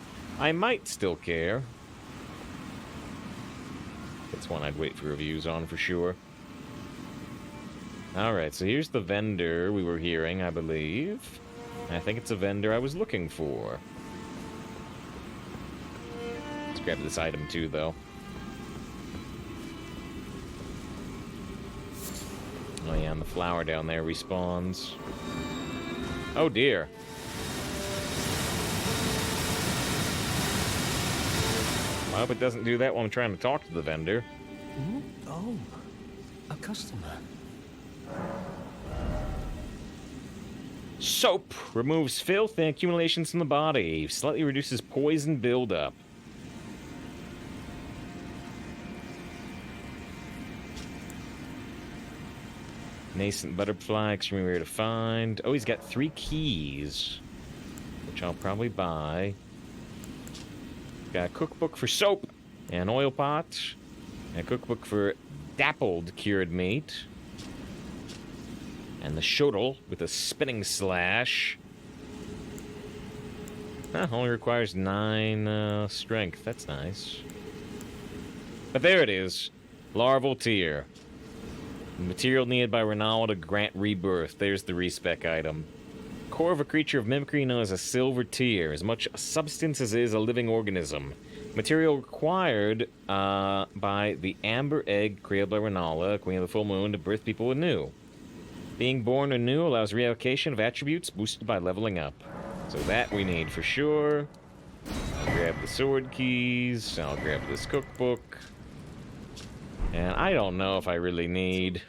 It's one I'd wait for reviews on for sure. Alright, so here's the vendor we were hearing, I believe. I think it's a vendor I was looking for. Let's grab this item too, though. Oh yeah, and the flower down there respawns. Oh dear. I hope it doesn't do that while I'm trying to talk to the vendor. Oh, a customer. Soap removes filth and accumulations from the body. Slightly reduces poison buildup. Nascent butterfly, extremely rare to find. Oh, he's got 3 keys, which I'll probably buy. Got a cookbook for soap, and oil pot, and a cookbook for dappled cured meat, and the shuttle with a spinning slash. Huh, only requires 9 strength. That's nice. But there it is. Larval tear. Material needed by Ronaldo to grant rebirth. There's the respec item. Core of a creature of mimicry known as a silver tear. As much substance as is a living organism. Material required by the amber egg created by Ronaldo, Queen of the Full Moon, to birth people anew. Being born anew allows reallocation of attributes boosted by leveling up. So that we need for sure. I'll grab the sword keys. I'll grab this cookbook. And I don't know if I really need...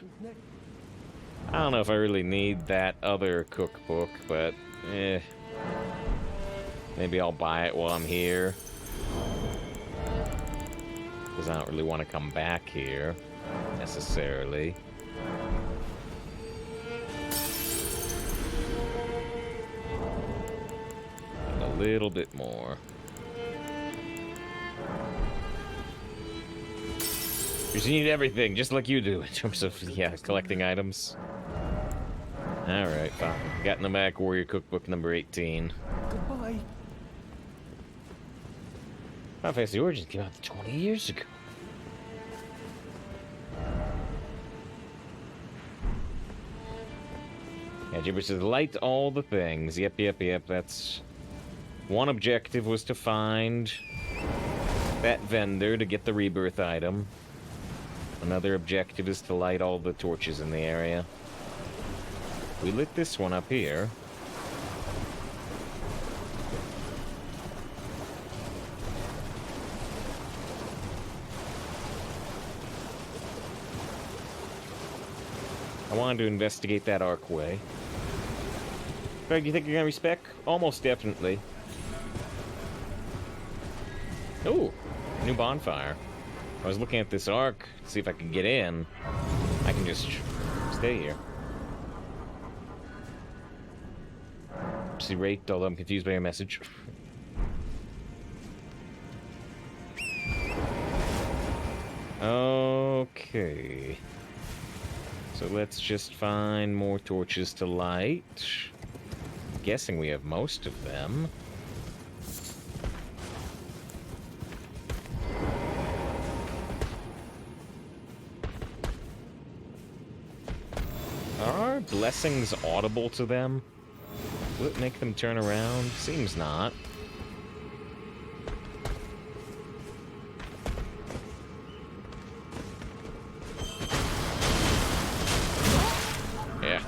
I don't know if I really need that other cookbook, but maybe I'll buy it while I'm here. Because I don't really want to come back here, necessarily. And a little bit more. You need everything, just like you do, in terms of, yeah, collecting items. Alright, fine. Got in the Mac Warrior Cookbook number 18. Goodbye. Final Fantasy Origins came out 20 years ago. Yeah, Jibber says, light all the things. Yep, that's... One objective was to find that vendor to get the rebirth item. Another objective is to light all the torches in the area. We lit this one up here. I wanted to investigate that archway. Greg, you think you're gonna respec? Almost definitely. Ooh, new bonfire. I was looking at this arc to see if I could get in. I can just stay here. See rate, although I'm confused by your message. Okay. So let's just find more torches to light. I'm guessing we have most of them. Are blessings audible to them? Will it make them turn around? Seems not. Yeah.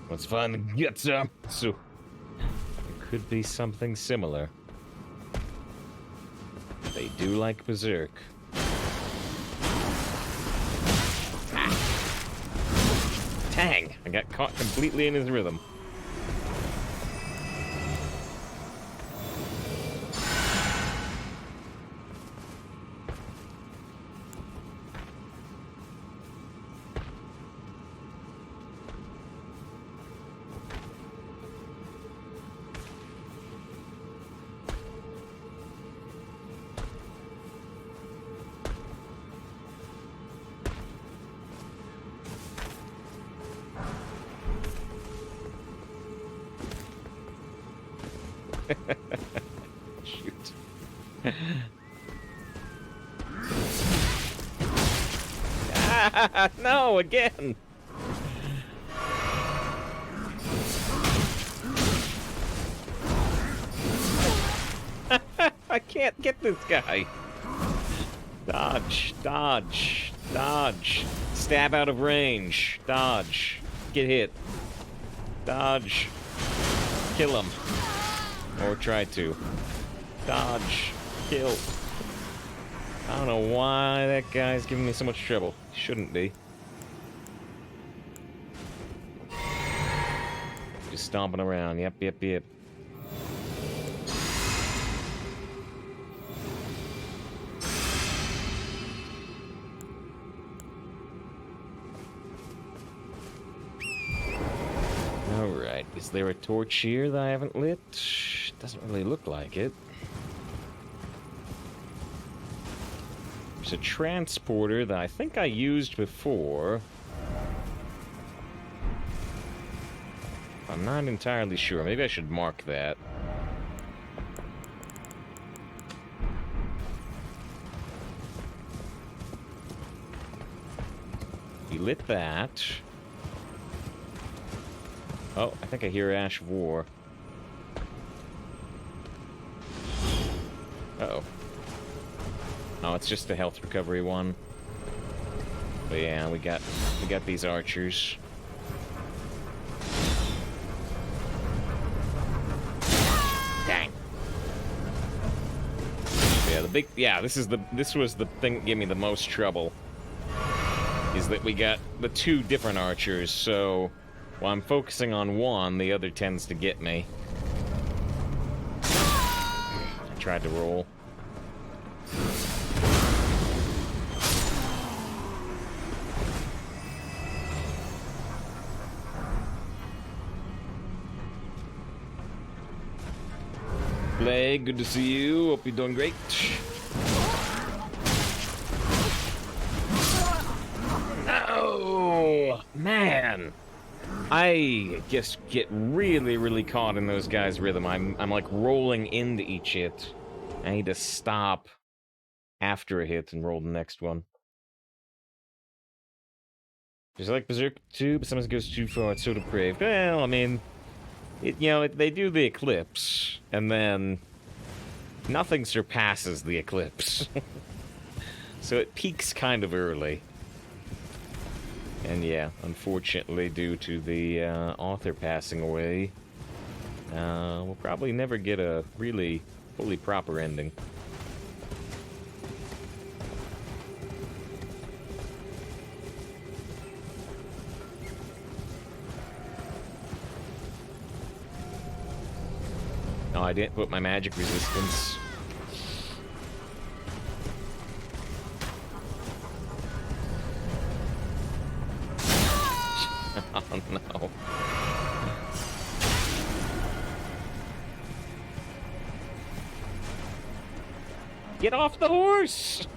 Let's find the guts up. So, it could be something similar. They do like Berserk. Tang! I got caught completely in his rhythm. Shoot. Ah, no, again! I can't get this guy. Dodge, dodge, dodge. Stab out of range. Dodge. Get hit. Dodge. Kill him. Or try to. Dodge. Kill. I don't know why that guy's giving me so much trouble. Shouldn't be. Just stomping around. Yep. Is there a torch here that I haven't lit? Doesn't really look like it. There's a transporter that I think I used before. I'm not entirely sure. Maybe I should mark that. We lit that. Oh, I think I hear Ash of War. Uh-oh. Oh, it's just a health recovery one. But yeah, we got these archers. Dang. Yeah, this was the thing that gave me the most trouble. Is that we got the two different archers, so while I'm focusing on one, the other tends to get me. I tried to roll. Blake, good to see you. Hope you're doing great. Oh, man. I just get really, really caught in those guys' rhythm. I'm like rolling into each hit. I need to stop after a hit and roll the next one. Just like Berserk 2, but sometimes it goes too far. It's so depraved. Well, I mean, they do the eclipse, and then nothing surpasses the eclipse. So it peaks kind of early. And yeah, unfortunately, due to the author passing away, we'll probably never get a really fully proper ending. No, I didn't put my magic resistance. Oh no. Get off the horse!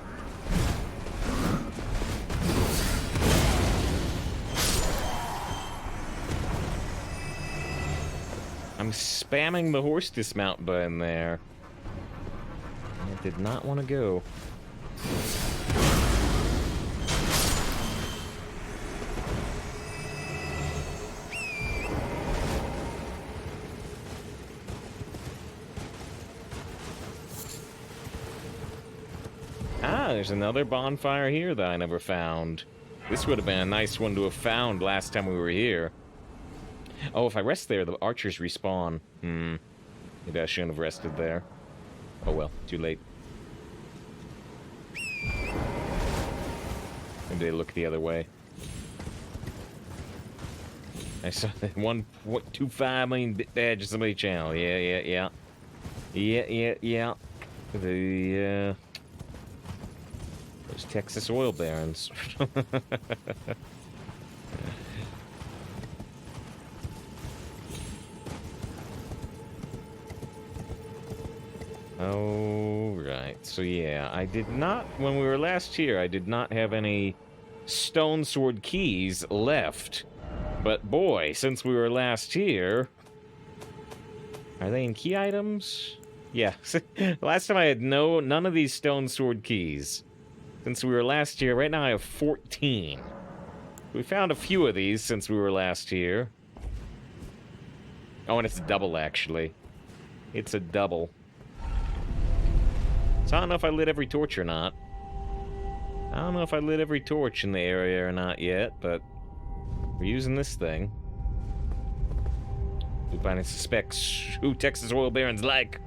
I'm spamming the horse dismount button there. I did not want to go. Ah, there's another bonfire here that I never found. This would have been a nice one to have found last time we were here. Oh, if I rest there, the archers respawn. Maybe I shouldn't have rested there. Oh well, too late. Maybe they look the other way. I saw that 1.25 million bit badge of somebody channel. Yeah. The, those Texas oil barons. Oh, right. So yeah, I did not, when we were last here, I did not have any stone sword keys left. But boy, since we were last here... Are they in key items? Yeah. Last time I had none of these stone sword keys. Since we were last here, right now I have 14. We found a few of these since we were last here. Oh, and it's a double, actually. It's a double. So I don't know if I lit every torch or not. I don't know if I lit every torch in the area or not yet, but we're using this thing. Lupin suspects who Texas oil barons like.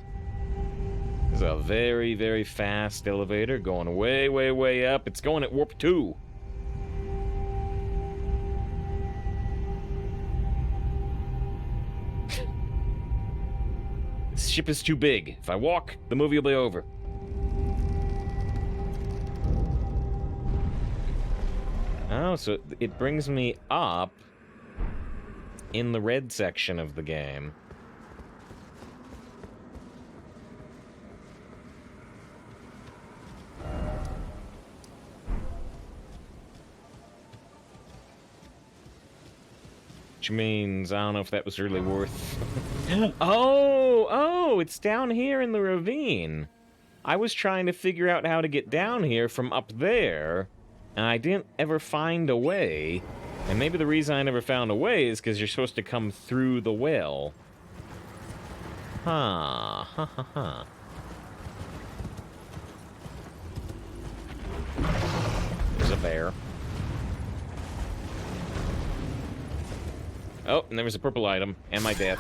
This is a very, very fast elevator going way, way, way up. It's going at warp 2. This ship is too big. If I walk, the movie will be over. Oh, so it brings me up in the red section of the game. Which means, I don't know if that was really worth... Oh, it's down here in the ravine. I was trying to figure out how to get down here from up there, and I didn't ever find a way. And maybe the reason I never found a way is because you're supposed to come through the well. Huh. Ha ha ha. There's a bear. Oh, and there was a purple item, and my death.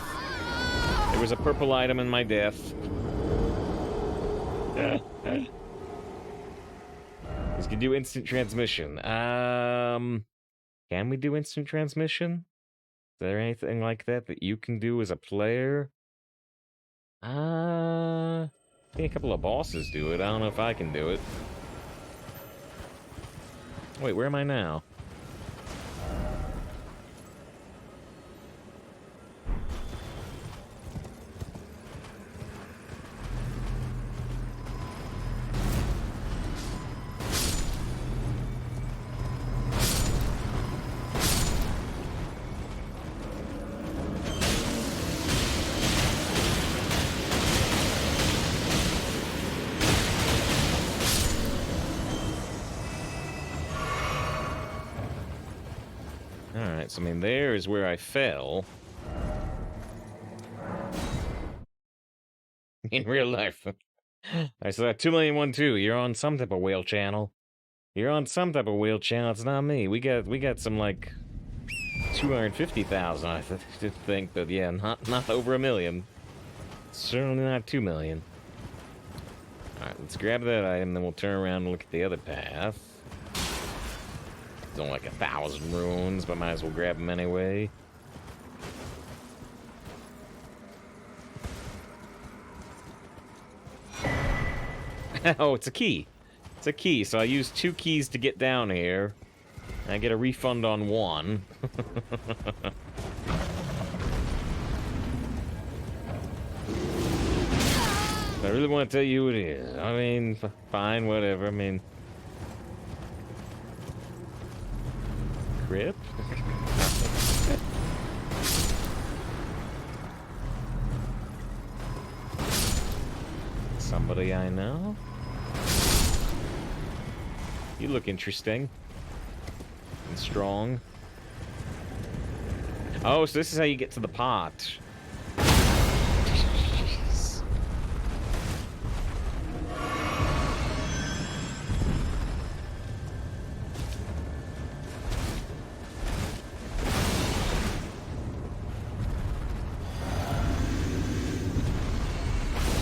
There was a purple item and my death. This can do instant transmission. Can we do instant transmission? Is there anything like that that you can do as a player? I think a couple of bosses do it. I don't know if I can do it. Wait, where am I now? Alright, so I mean, there is where I fell. In real life. Alright, so that 2,000,001 you're on some type of whale channel. You're on some type of whale channel, it's not me. We got some, like, 250,000, I think, but yeah, not over 1,000,000. Certainly not 2,000,000. Alright, let's grab that item, then we'll turn around and look at the other path. It's only like 1,000 runes, but might as well grab them anyway. Oh, it's a key. It's a key, so I use 2 keys to get down here. And I get a refund on 1. I really want to tell you who it is. I mean, fine, whatever. I mean... Grip? Somebody I know? You look interesting. And strong. Oh, so this is how you get to the pot. Jeez.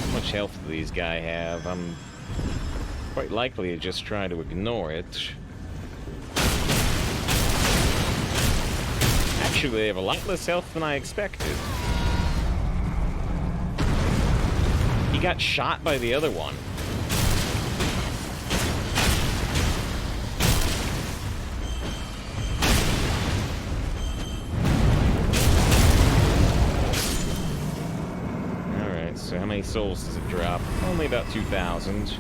How much health do these guys have? I'm quite likely to just try to ignore it. Actually, they have a lot less health than I expected. He got shot by the other one. Alright, so how many souls does it drop? Only about 2,000.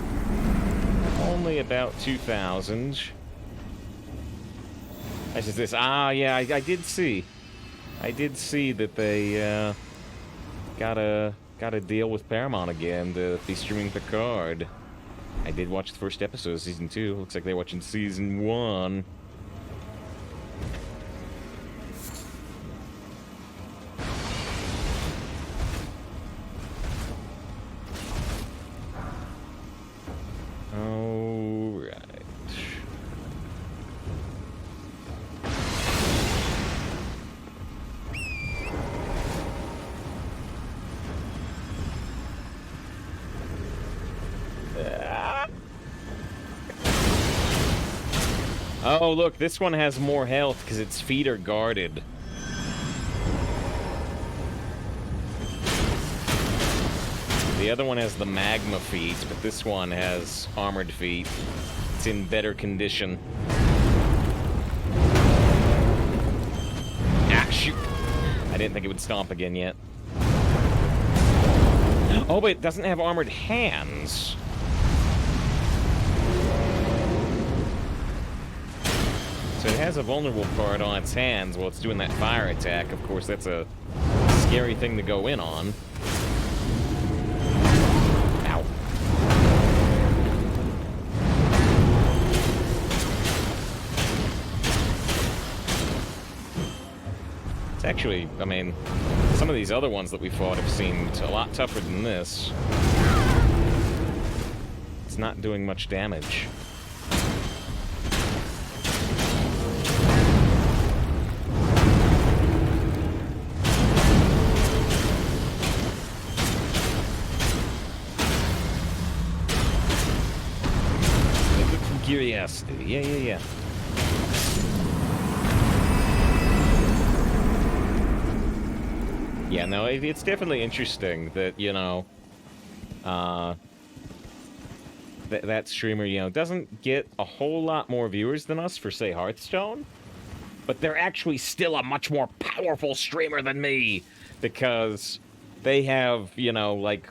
Only about 2,000. That's just this. Ah, yeah, I did see. I did see that they gotta deal with Paramount again to be streaming Picard. I did watch the first episode of season 2. Looks like they're watching season 1. Oh, look, this one has more health because its feet are guarded. The other one has the magma feet, but this one has armored feet. It's in better condition. Ah, shoot. didn't think it would stomp again yet. Oh, but it doesn't have armored hands. So it has a vulnerable part on its hands while it's doing that fire attack. Of course, that's a scary thing to go in on. Ow. It's actually, I mean, some of these other ones that we fought have seemed a lot tougher than this. It's not doing much damage. Curiosity. Yeah. Yeah, no, it's definitely interesting that, you know, that streamer, you know, doesn't get a whole lot more viewers than us for, say, Hearthstone, but they're actually still a much more powerful streamer than me, because they have, you know, like,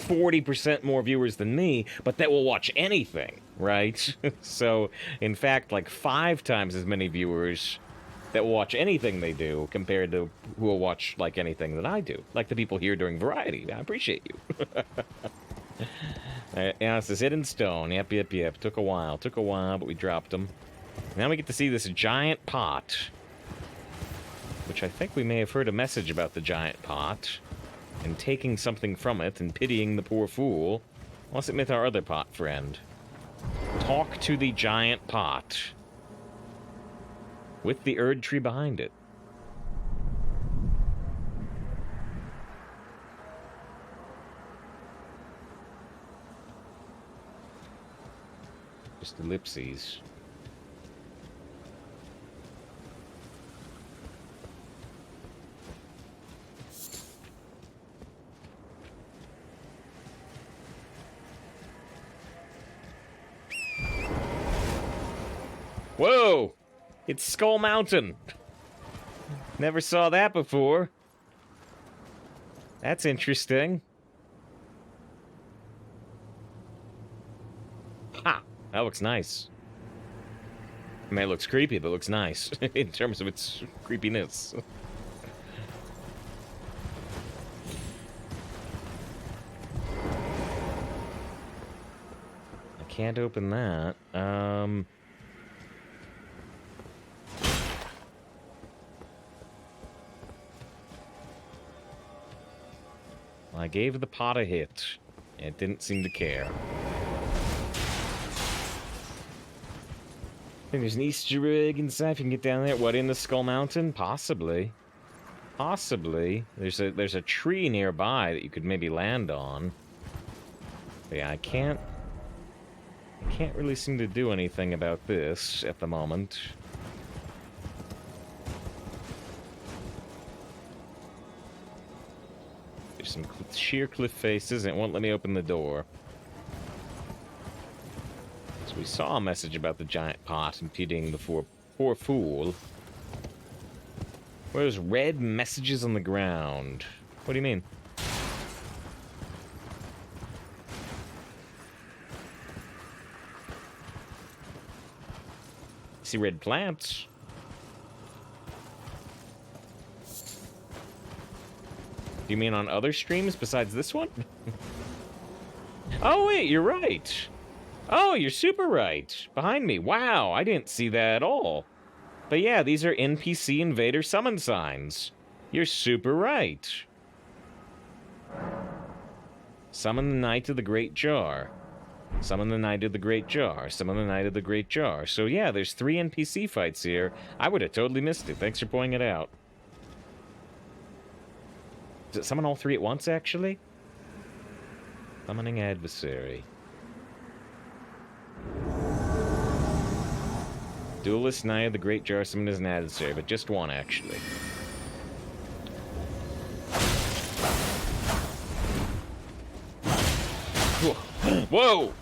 40% more viewers than me, but that will watch anything, right? So, in fact, like 5 times as many viewers that will watch anything they do compared to who will watch, like, anything that I do. Like the people here during Variety. I appreciate you. Yeah, it says Hidden Stone. Yep. Took a while, but we dropped them. Now we get to see this giant pot, which I think we may have heard a message about the giant pot, and taking something from it and pitying the poor fool. Let's admit our other pot friend. Talk to the giant pot. With the Erd tree behind it. Just ellipses. Whoa! It's Skull Mountain. Never saw that before. That's interesting. Ha! That looks nice. I mean, it looks creepy, but it looks nice in terms of its creepiness. I can't open that. I gave the pot a hit. It didn't seem to care. I think there's an Easter egg inside if you can get down there. What, in the Skull Mountain? Possibly. Possibly. There's a tree nearby that you could maybe land on. But yeah, I can't really seem to do anything about this at the moment. There's some sheer cliff faces, and it won't let me open the door. So we saw a message about the giant pot impeding the poor fool. Where's red messages on the ground? What do you mean? See red plants. Do you mean on other streams besides this one? Oh, wait, you're right. Oh, you're super right. Behind me. Wow, I didn't see that at all. But yeah, these are NPC invader summon signs. You're super right. Summon the Knight of the Great Jar. Summon the Knight of the Great Jar. Summon the Knight of the Great Jar. So yeah, there's 3 NPC fights here. I would have totally missed it. Thanks for pointing it out. Does it summon all 3 at once, actually? Summoning adversary. Duelist Knight of the Great Jar summoned as an adversary, but just one, actually. Whoa!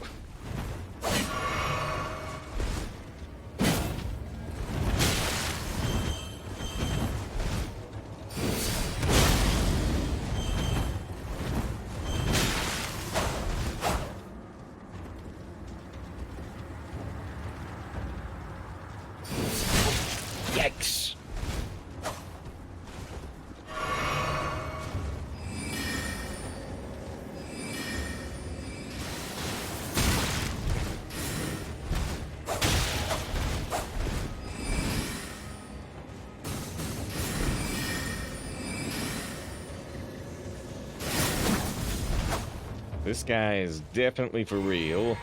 This guy is definitely for real.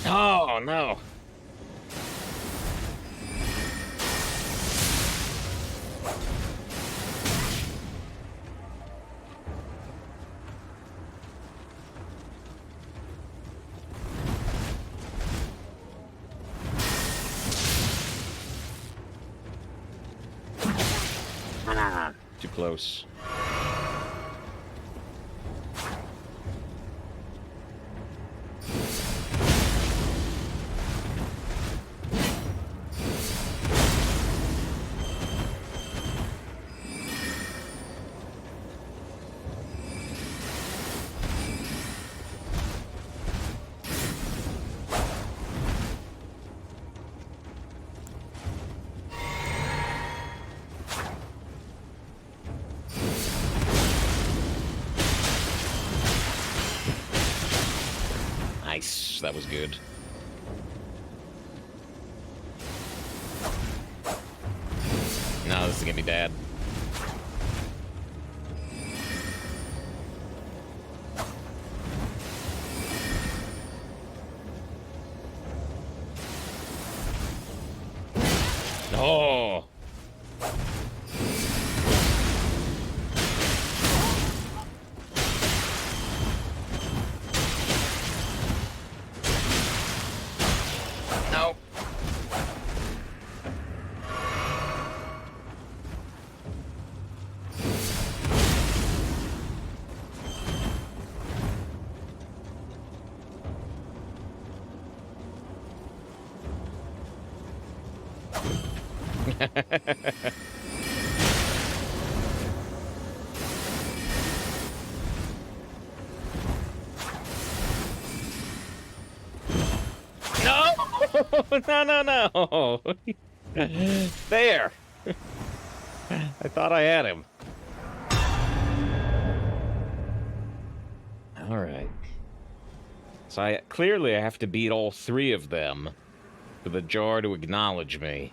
Oh, no. Too close. Nice, that was good. No, this is gonna be bad. Oh! No. No! No, no, no! There! I thought I had him. Alright. So clearly I have to beat all three of them for the jar to acknowledge me.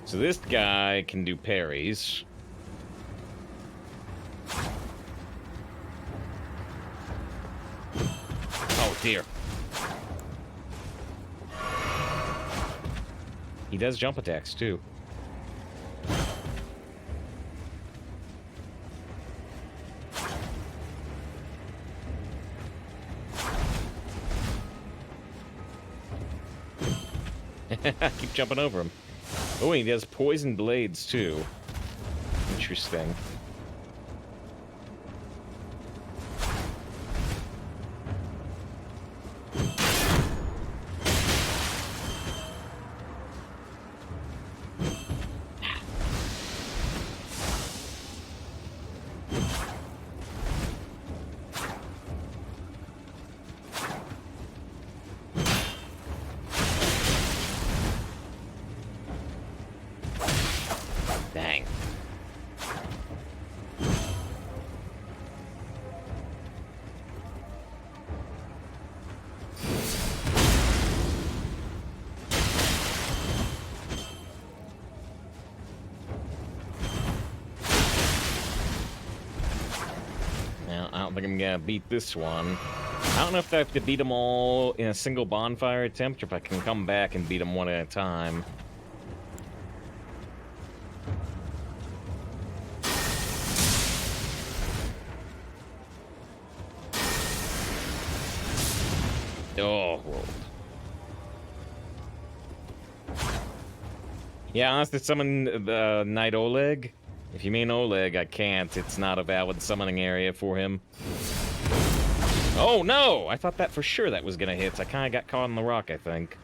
So this guy can do parries. Oh dear. He does jump attacks too. Keep jumping over him. Oh, he does poison blades too. Interesting. Dang. Now, I don't think I'm gonna beat this one. I don't know if I have to beat them all in a single bonfire attempt, or if I can come back and beat them one at a time. Oh, rolled. Yeah, I'll have to summon the Knight Oleg. If you mean Oleg, I can't. It's not a valid summoning area for him. Oh, no! I thought that for sure that was gonna hit. I kinda got caught on the rock, I think.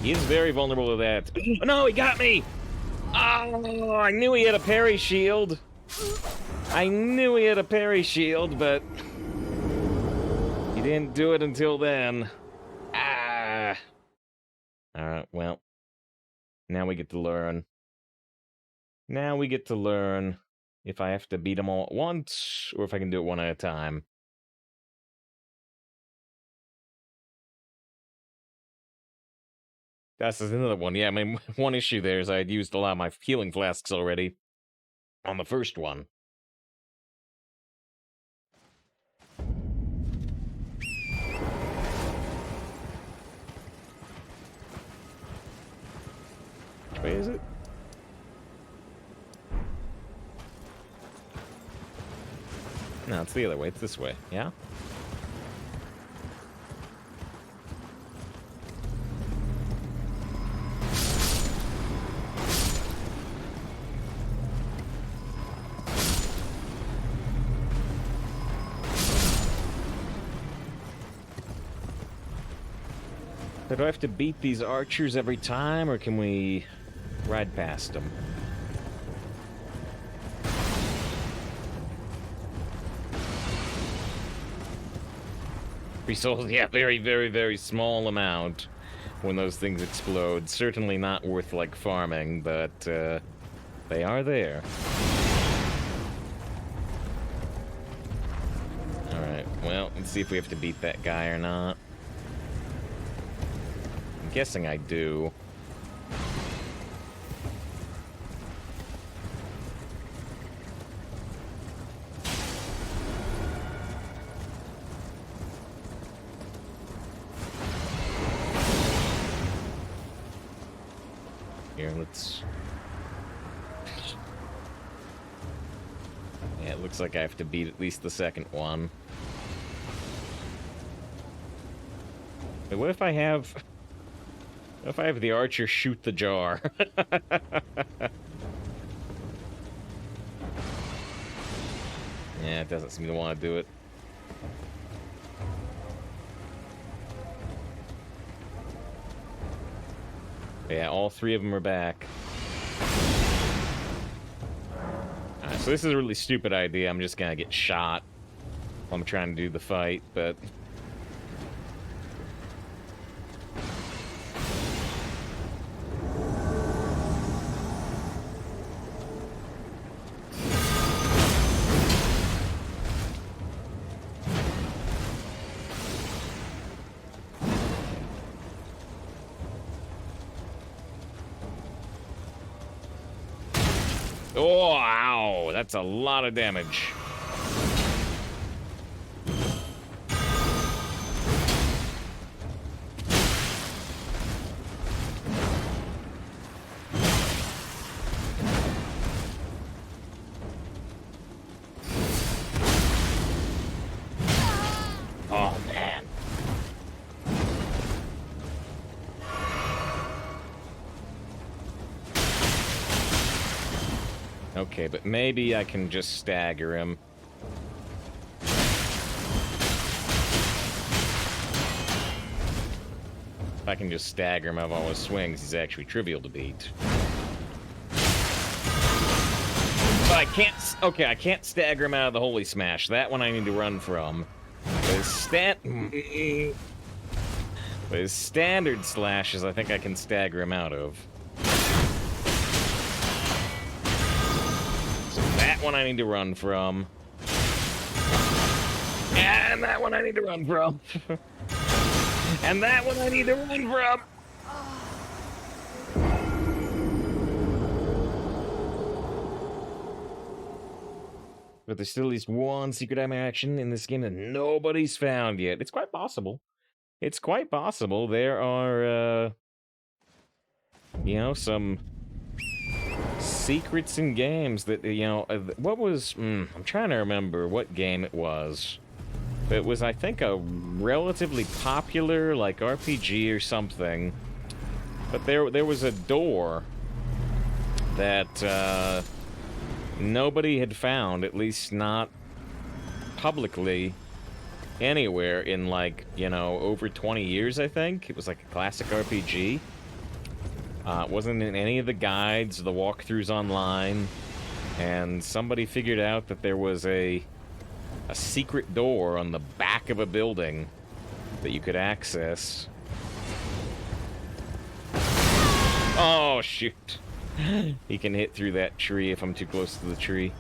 He is very vulnerable to that. Oh, no, he got me! Oh, I knew he had a parry shield. I knew he had a parry shield, but he didn't do it until then. Ah. Alright, well. Now we get to learn. Now we get to learn if I have to beat them all at once, or if I can do it one at a time. That's another one. Yeah, I mean, one issue there is I had used a lot of my healing flasks already on the first one. Which way is it? No, it's the other way. It's this way. Yeah? So do I have to beat these archers every time, or can we ride past them? Free souls, yeah, very, very, very small amount when those things explode. Certainly not worth, like, farming, but, they are there. Alright, well, let's see if we have to beat that guy or not. I'm guessing I do. Here, let's... Yeah, it looks like I have to beat at least the second one. But what if I have... What if I have the archer shoot the jar? Yeah, it doesn't seem to want to do it. Yeah, all three of them are back. Alright, so this is a really stupid idea. I'm just gonna get shot while I'm trying to do the fight, but... Oh, ow! That's a lot of damage. Oh, man. Okay, but maybe I can just stagger him. If I can just stagger him out of all his swings, he's actually trivial to beat. But I can't... Okay, I can't stagger him out of the Holy Smash. That one I need to run from. But his standard slashes, I think I can stagger him out of. One I need to run from. And that one I need to run from. And that one I need to run from. But there's still at least one secret ammo action in this game that nobody's found yet. It's quite possible. It's quite possible there are, you know, some secrets in games that, you know, what was, I'm trying to remember what game it was. But it was, I think, a relatively popular, like, RPG or something. But there was a door that, nobody had found, at least not publicly, anywhere in, like, you know, over 20 years, I think. It was like a classic RPG. It wasn't in any of the guides, the walkthroughs online, and somebody figured out that there was a secret door on the back of a building that you could access. Oh, shoot. He can hit through that tree if I'm too close to the tree.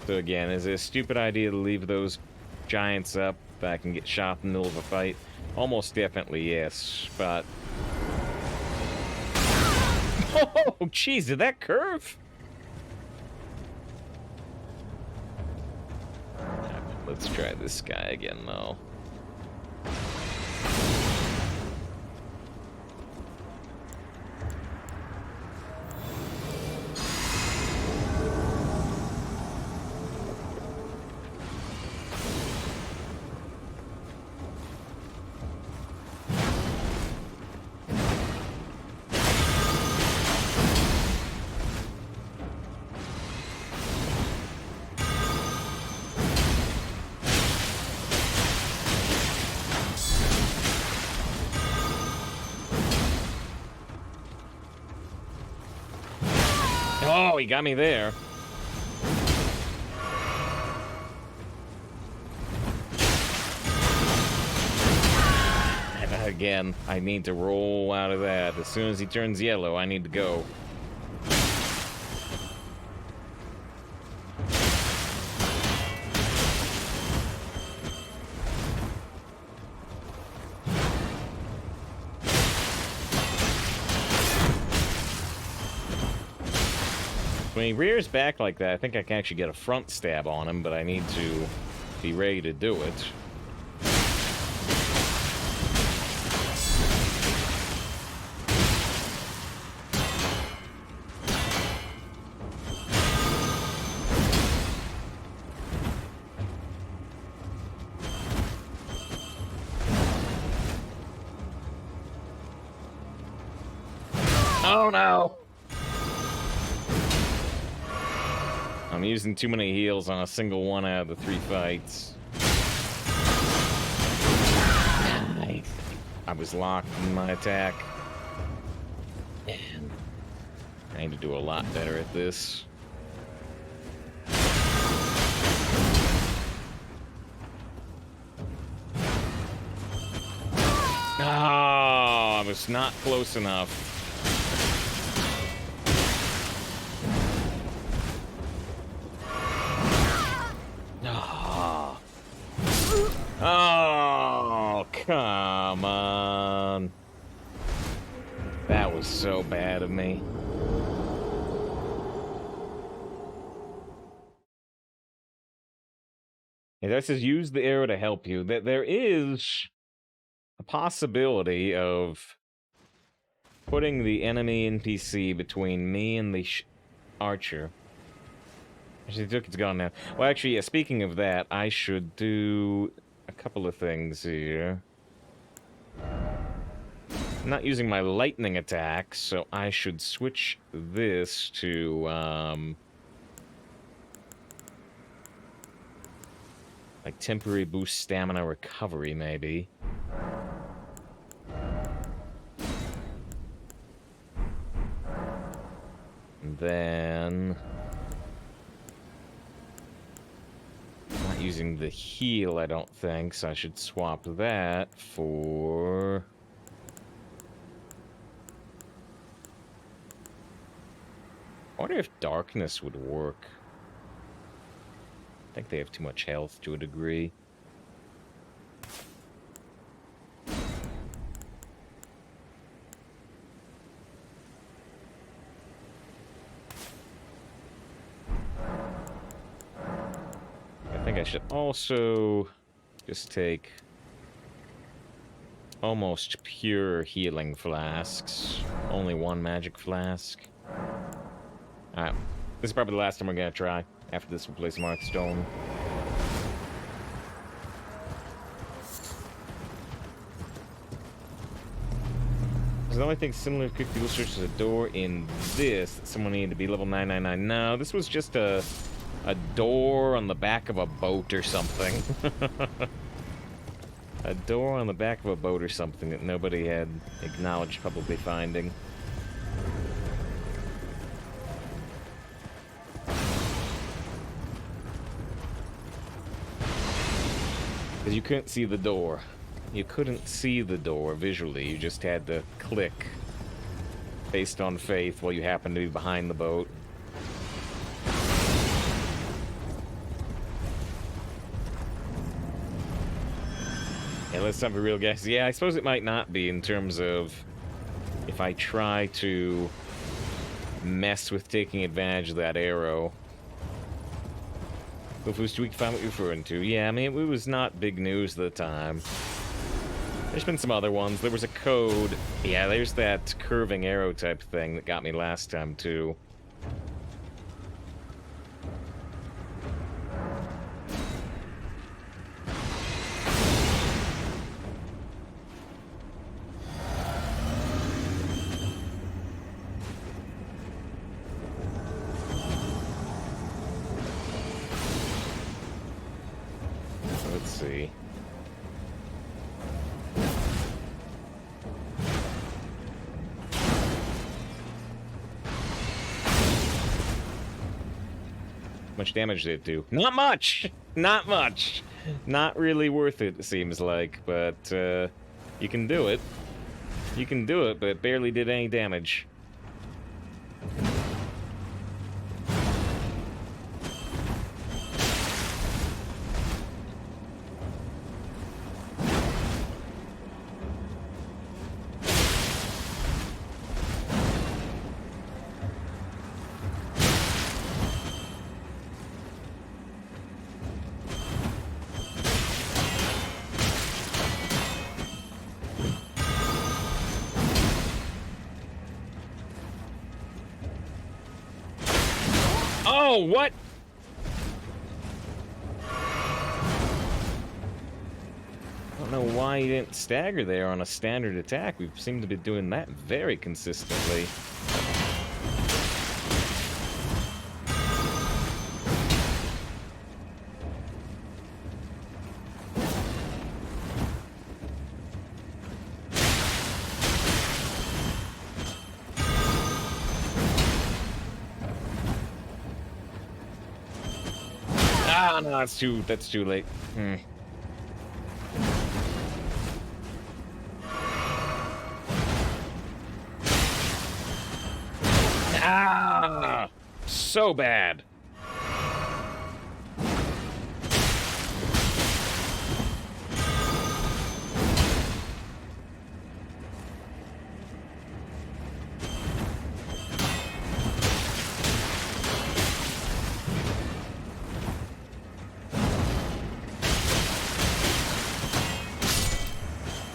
So again, is it a stupid idea to leave those giants up that I can get shot in the middle of a fight? Almost definitely yes, but... Oh, jeez, did that curve? Let's try this guy again, though. Oh, he got me there. Again, I need to roll out of that. As soon as he turns yellow, I need to go. When he rears back like that, I think I can actually get a front stab on him, but I need to be ready to do it. Oh no! I'm using too many heals on a single one out of the 3 fights. I was locked in my attack. And I need to do a lot better at this. Oh, I was not close enough. Oh, come on. That was so bad of me. It that says use the arrow to help you. That there is a possibility of putting the enemy NPC between me and the archer. Actually, it's gone now. Well, actually, yeah, speaking of that, I should do a couple of things here. I'm not using my lightning attack, so I should switch this to, like, temporary boost stamina recovery, maybe. And then... not using the heal, I don't think, so I should swap that for... wonder if darkness would work. I think they have too much health to a degree. I think I should also just take almost pure healing flasks. Only one magic flask. Alright, this is probably the last time we're gonna try. After this, we'll play some Hearthstone. The only thing similar to Quick Fuel Search is a door in this that someone needed to be level 999. No, this was just a door on the back of a boat or something. A door on the back of a boat or something that nobody had acknowledged publicly finding. Because you couldn't see the door. You couldn't see the door visually. You just had to click based on faith while you happened to be behind the boat. Yeah, let's not be real, guys. Yeah, I suppose it might not be in terms of if I try to mess with taking advantage of that arrow. If it was too weak to find what you're referring to. Yeah, I mean, it was not big news at the time. There's been some other ones. There was a code. Yeah, there's that curving arrow type thing that got me last time, too. Let's see. How much damage did it do? Not much! Not much! Not really worth it, it seems like, but you can do it. You can do it, but it barely did any damage. Oh, what? I don't know why you didn't stagger there on a standard attack. We seem to be doing that very consistently. Ah, no, that's too late. Ah, so bad.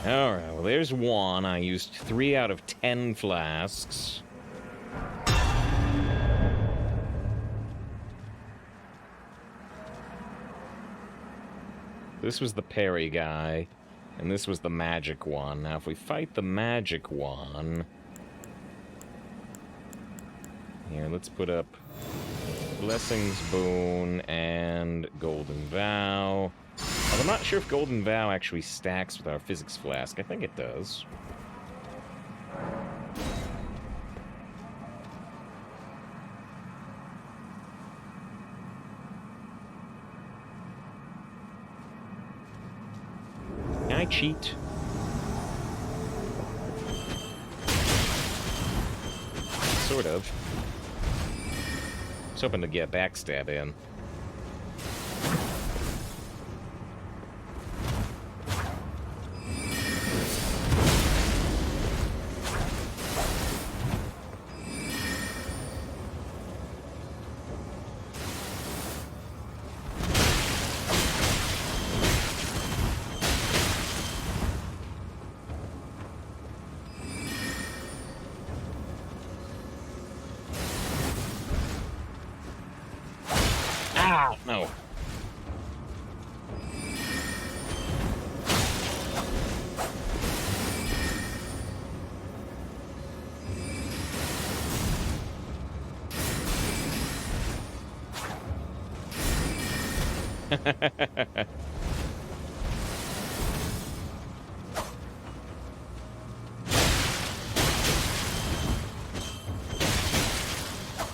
Alright, well there's one. I used 3 out of 10 flasks. This was the parry guy, and this was the magic one. Now if we fight the magic one... Here, let's put up Blessings Boon and Golden Vow. I'm not sure if Golden Vow actually stacks with our Physics Flask. I think it does. Can I cheat? Sort of. was hoping to get backstab in. Ah, no.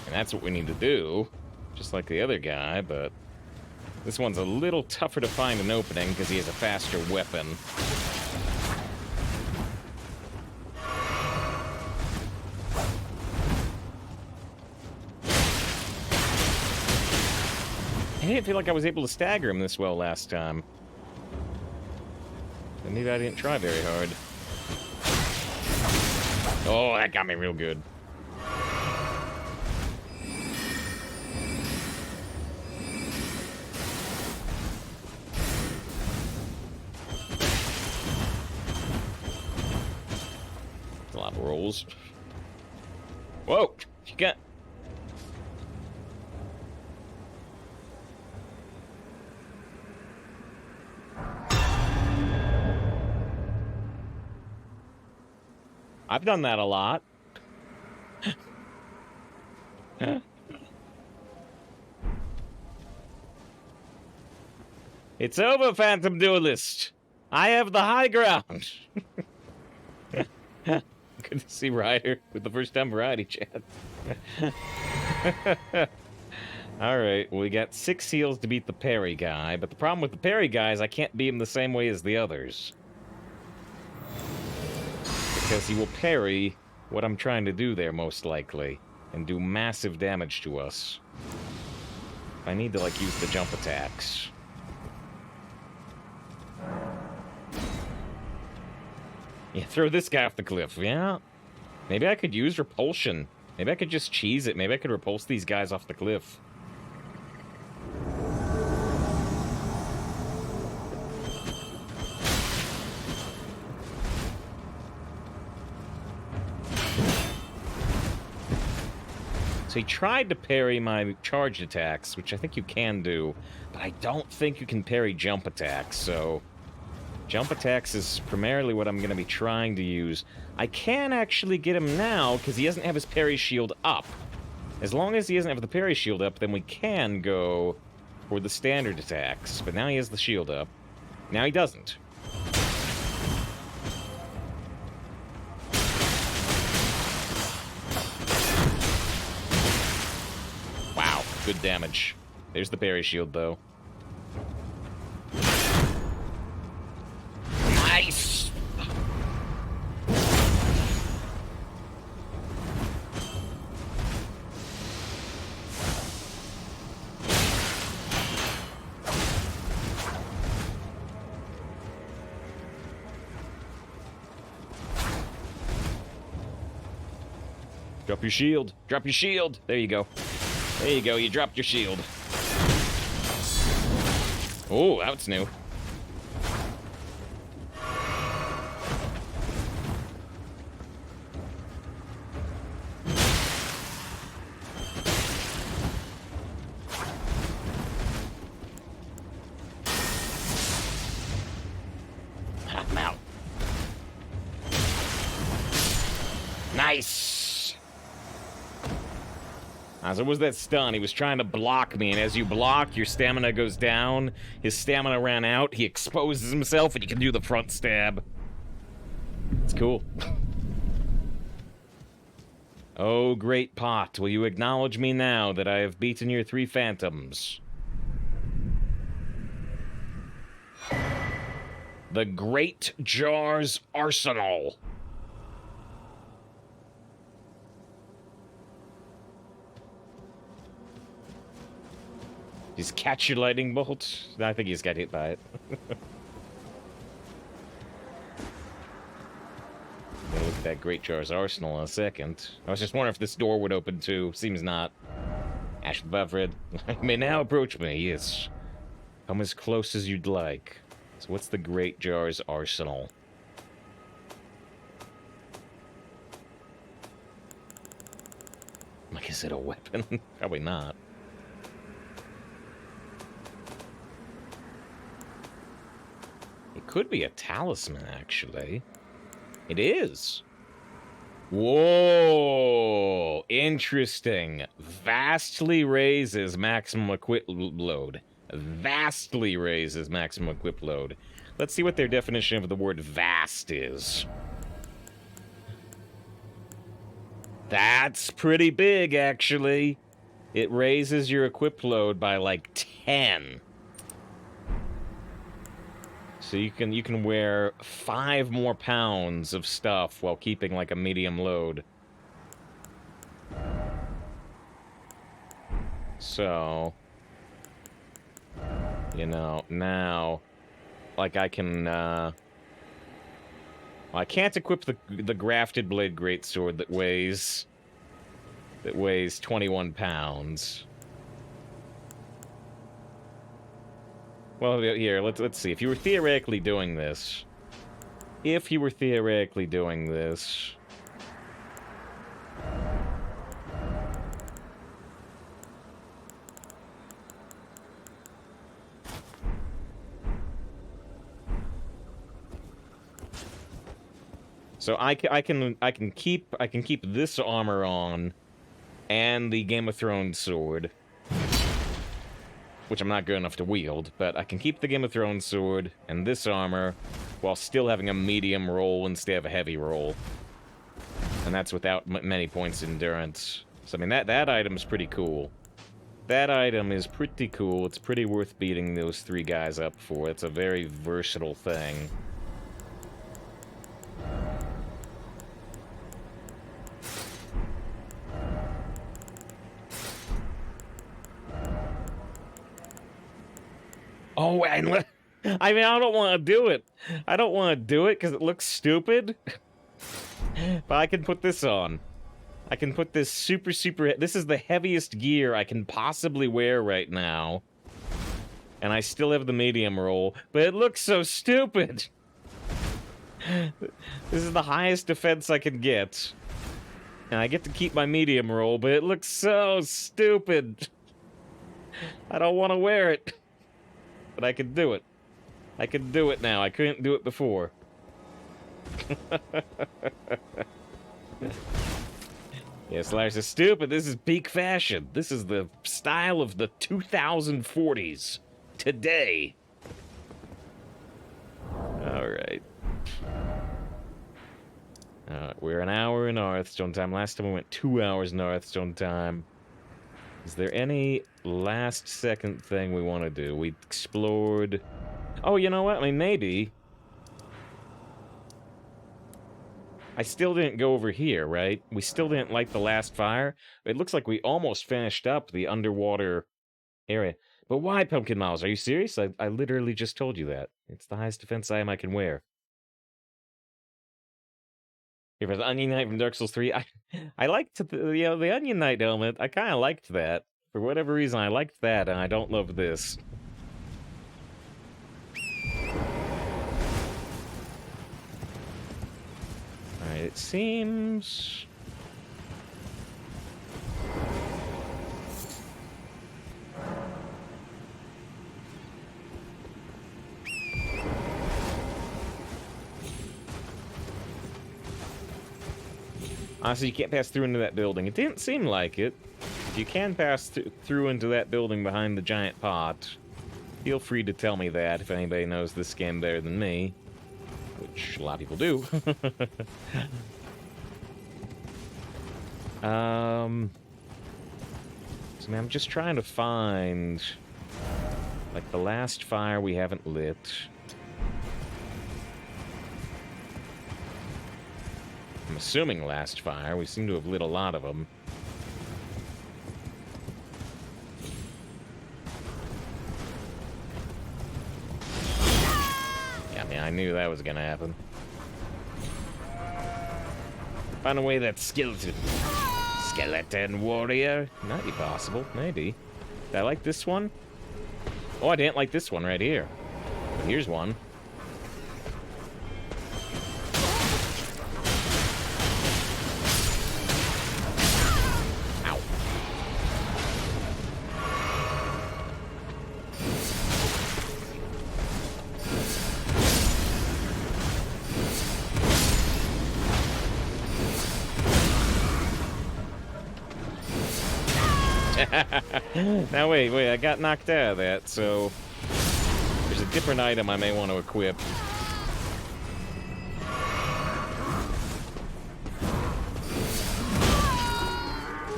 And that's what we need to do, just like the other guy, but this one's a little tougher to find an opening because he has a faster weapon. I didn't feel like I was able to stagger him this well last time. But maybe I didn't try very hard. Oh, that got me real good. A lot of rolls. Whoa! You got... I've done that a lot. It's over, Phantom Duelist. I have the high ground. Good to see Ryder with the first time variety chat. Alright, well, we got 6 heals to beat the parry guy, but the problem with the parry guy is I can't beat him the same way as the others. Because he will parry what I'm trying to do there, most likely, and do massive damage to us. I need to, like, use the jump attacks. Yeah, throw this guy off the cliff, yeah. Maybe I could use repulsion. Maybe I could just cheese it. Maybe I could repulse these guys off the cliff. So he tried to parry my charged attacks, which I think you can do, but I don't think you can parry jump attacks, so... Jump attacks is primarily what I'm going to be trying to use. I can actually get him now, because he doesn't have his parry shield up. As long as he doesn't have the parry shield up, then we can go for the standard attacks. But now he has the shield up. Now he doesn't. Wow, good damage. There's the parry shield, though. Nice! Drop your shield. Drop your shield. There you go. There you go. You dropped your shield. Oh, that's new. I'm out. Nice. So was that stun? He was trying to block me, and as you block, your stamina goes down. His stamina ran out. He exposes himself, and he can do the front stab. It's cool. Oh, great pot. Will you acknowledge me now that I have beaten your 3 phantoms? The Great Jar's Arsenal. Just catch your lightning bolt. I think he's got hit by it. Gonna look at that Great Jar's arsenal in a second. I was just wondering if this door would open too. Seems not. Ash Buffred, you may now approach me, yes. Come as close as you'd like. So what's the Great Jar's arsenal? Like, is it a weapon? Probably not. It could be a talisman, actually. It is. Whoa! Interesting. Vastly raises maximum equip load. Vastly raises maximum equip load. Let's see what their definition of the word vast is. That's pretty big, actually. It raises your equip load by like 10. So you can wear 5 more pounds of stuff while keeping like a medium load. So, you know, now, like I can, well, I can't equip the grafted blade greatsword that weighs 21 pounds. Well, here, let's see. If you were theoretically doing this... So I can keep this armor on and the Game of Thrones sword, which I'm not good enough to wield, but I can keep the Game of Thrones sword and this armor while still having a medium roll instead of a heavy roll. And that's without many points of endurance. So, I mean, that item's pretty cool. That item is pretty cool. It's pretty worth beating those 3 guys up for. It's a very versatile thing. Oh, and I mean, I don't want to do it. I don't want to do it because it looks stupid. But I can put this on. I can put this super... This is the heaviest gear I can possibly wear right now. And I still have the medium roll, but it looks so stupid. This is the highest defense I can get. And I get to keep my medium roll, but it looks so stupid. I don't want to wear it. But I can do it. I can do it now. I couldn't do it before. Yes, Lars is stupid. This is peak fashion. This is the style of the 2040s. Today. Alright. We're an hour in Hearthstone time. Last time we went 2 hours in Hearthstone time. Is there any last second thing we want to do? We explored... Oh, you know what? I mean, maybe. I still didn't go over here, right? We still didn't light the last fire. It looks like we almost finished up the underwater area. But why, Pumpkin Miles? Are you serious? I literally just told you that. It's the highest defense item I can wear. Here for the Onion Knight from Dark Souls 3. I liked the Onion Knight helmet. I kind of liked that. For whatever reason, I liked that, and I don't love this. Alright, it seems... Honestly, you can't pass through into that building. It didn't seem like it. If you can pass through into that building behind the giant pot, feel free to tell me that if anybody knows this game better than me. Which a lot of people do. So, I mean, I'm just trying to find, like, the last fire we haven't lit. I'm assuming last fire. We seem to have lit a lot of them. knew that was gonna happen. Find away that skeleton warrior. Might be possible, maybe. Did I like this one? Oh, I didn't like this one right here. But here's one. Ow. Now wait, I got knocked out of that, so there's a different item I may want to equip.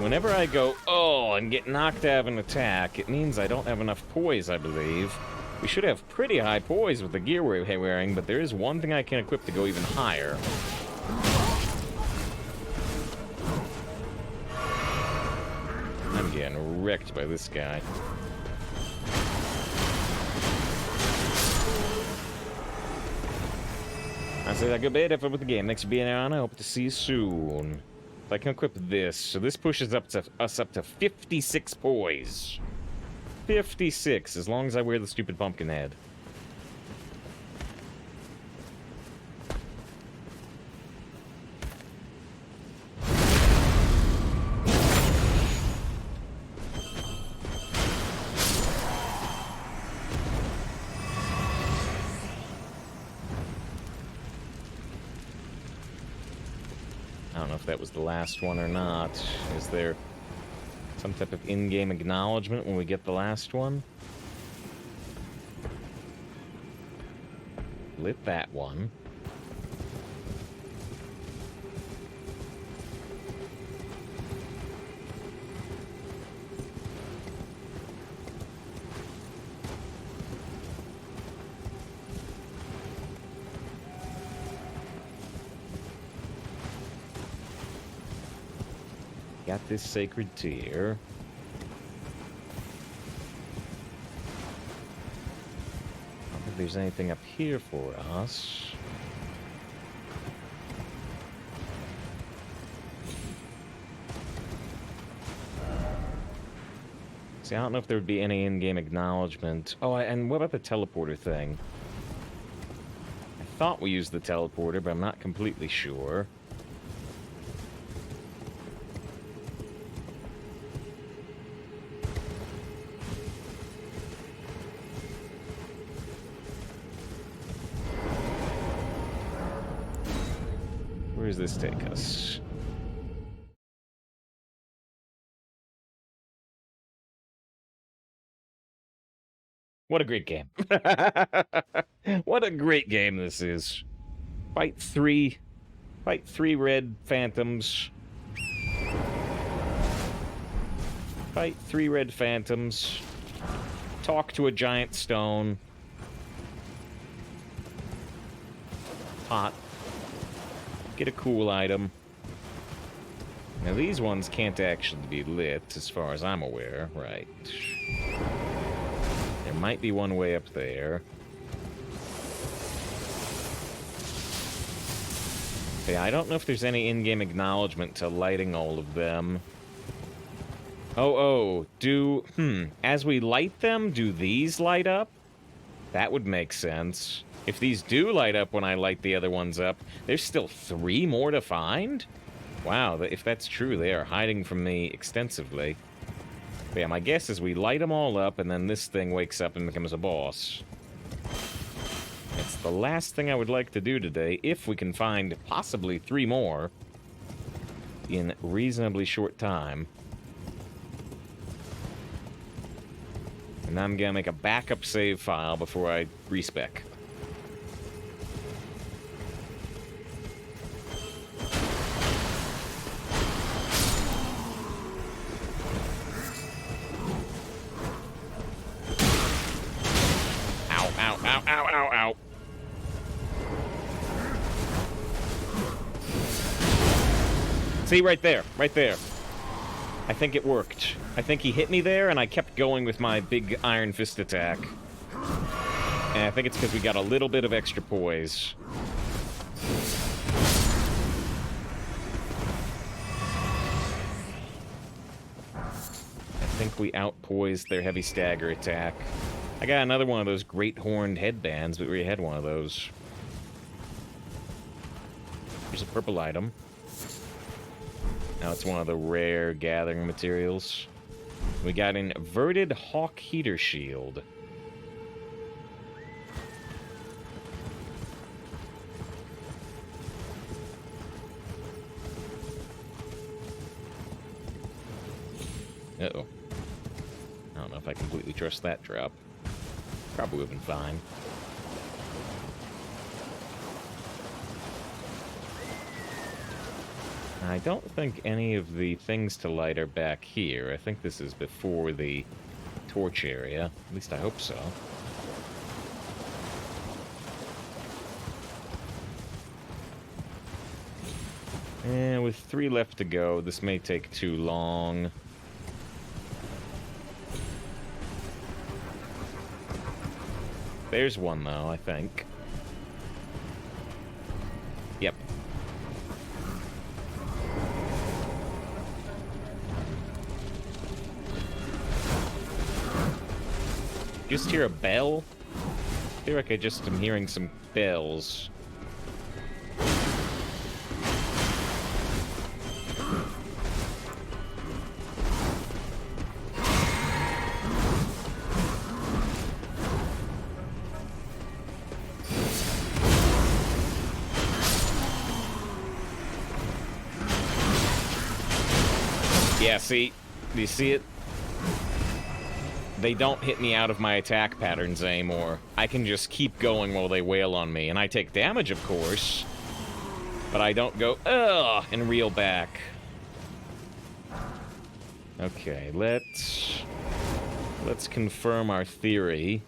Whenever I go, oh, and get knocked out of an attack, it means I don't have enough poise, I believe. We should have pretty high poise with the gear we're wearing, but there is one thing I can equip to go even higher. I'm getting wrecked by this guy. I say that goodbye, have fun with the game. Thanks for being on. I hope to see you soon. If I can equip this, so this pushes us up to 56 poise. 56, as long as I wear the stupid pumpkin head. I don't know if that was the last one or not. Is there some type of in-game acknowledgement when we get the last one? Lit that one. Got this sacred tear. I don't think there's anything up here for us. See, I don't know if there would be any in-game acknowledgement. Oh, and what about the teleporter thing? I thought we used the teleporter, but I'm not completely sure. Where does this take us? What a great game. What a great game this is. Fight three red phantoms. Fight 3 red phantoms. Talk to a giant stone. Hot. Get a cool item. Now these ones can't actually be lit, as far as I'm aware. Right. There might be one way up there. Yeah, I don't know if there's any in-game acknowledgement to lighting all of them. As we light them, do these light up? That would make sense. If these do light up when I light the other ones up, there's still 3 more to find? Wow, if that's true, they are hiding from me extensively. But yeah, my guess is we light them all up, and then this thing wakes up and becomes a boss. It's the last thing I would like to do today, if we can find possibly 3 more in reasonably short time. And I'm gonna make a backup save file before I respec. Ow, ow, ow, ow, ow, ow. See, right there, right there. I think it worked. I think he hit me there, and I kept going with my big Iron Fist attack. And I think it's because we got a little bit of extra poise. I think we outpoised their heavy stagger attack. I got another one of those great horned headbands, but we already had one of those. Here's a purple item. Now it's one of the rare gathering materials. We got an inverted hawk heater shield. Uh-oh. I don't know if I completely trust that drop. Probably would have been fine. I don't think any of the things to light are back here. I think this is before the torch area. At least I hope so. And with 3 left to go, this may take too long. There's one, though, I think. Yep. Just hear a bell? I feel like I just am hearing some bells. Yeah, see? Do you see it? They don't hit me out of my attack patterns anymore. I can just keep going while they wail on me. And I take damage, of course. But I don't go, ugh, and reel back. Okay, let's confirm our theory.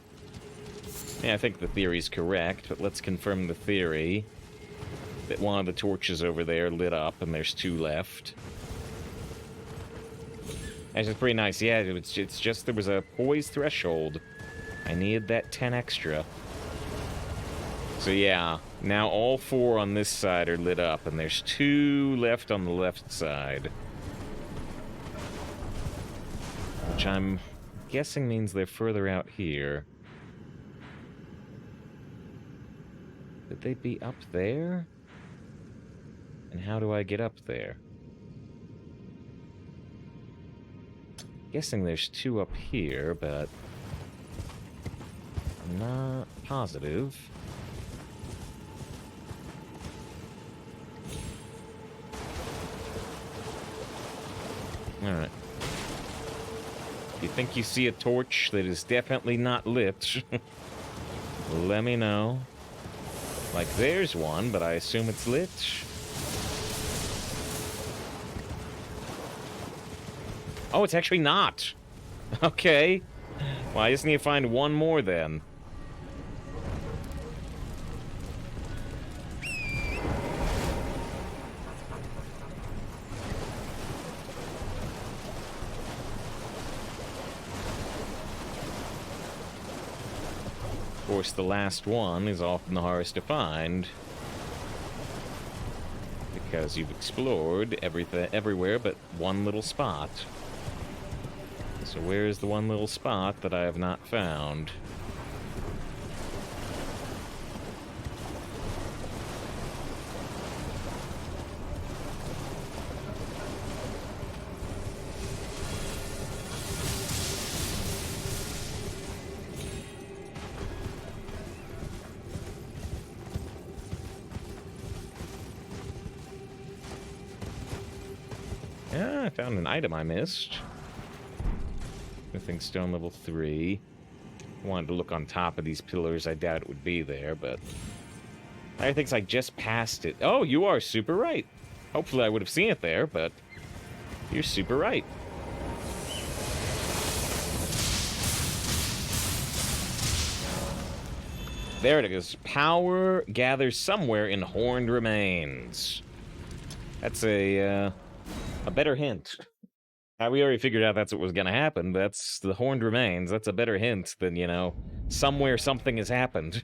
Yeah, I think the theory's correct, but let's confirm the theory that one of the torches over there lit up and there's 2 left. That's just pretty nice. Yeah, it's just there was a poise threshold. I needed that 10 extra. So yeah, now all 4 on this side are lit up, and there's 2 left on the left side. Which I'm guessing means they're further out here. Could they be up there? And how do I get up there? Guessing there's 2 up here, but I'm not positive. Alright. If you think you see a torch that is definitely not lit, let me know. Like, there's one, but I assume it's lit. Oh, it's actually not. Okay. Well, I just need to find one more then. Of course, the last one is often the hardest to find. Because you've explored everywhere but one little spot. So where is the one little spot that I have not found? Yeah, I found an item I missed. Smithing stone level 3. Wanted to look on top of these pillars. I doubt it would be there, but I think I just passed it. Oh, you are super right. Hopefully I would have seen it there, but you're super right. There it is. Power gathers somewhere in horned remains. That's a better hint. We already figured out that's what was going to happen. That's the horned remains. That's a better hint than, you know, somewhere something has happened.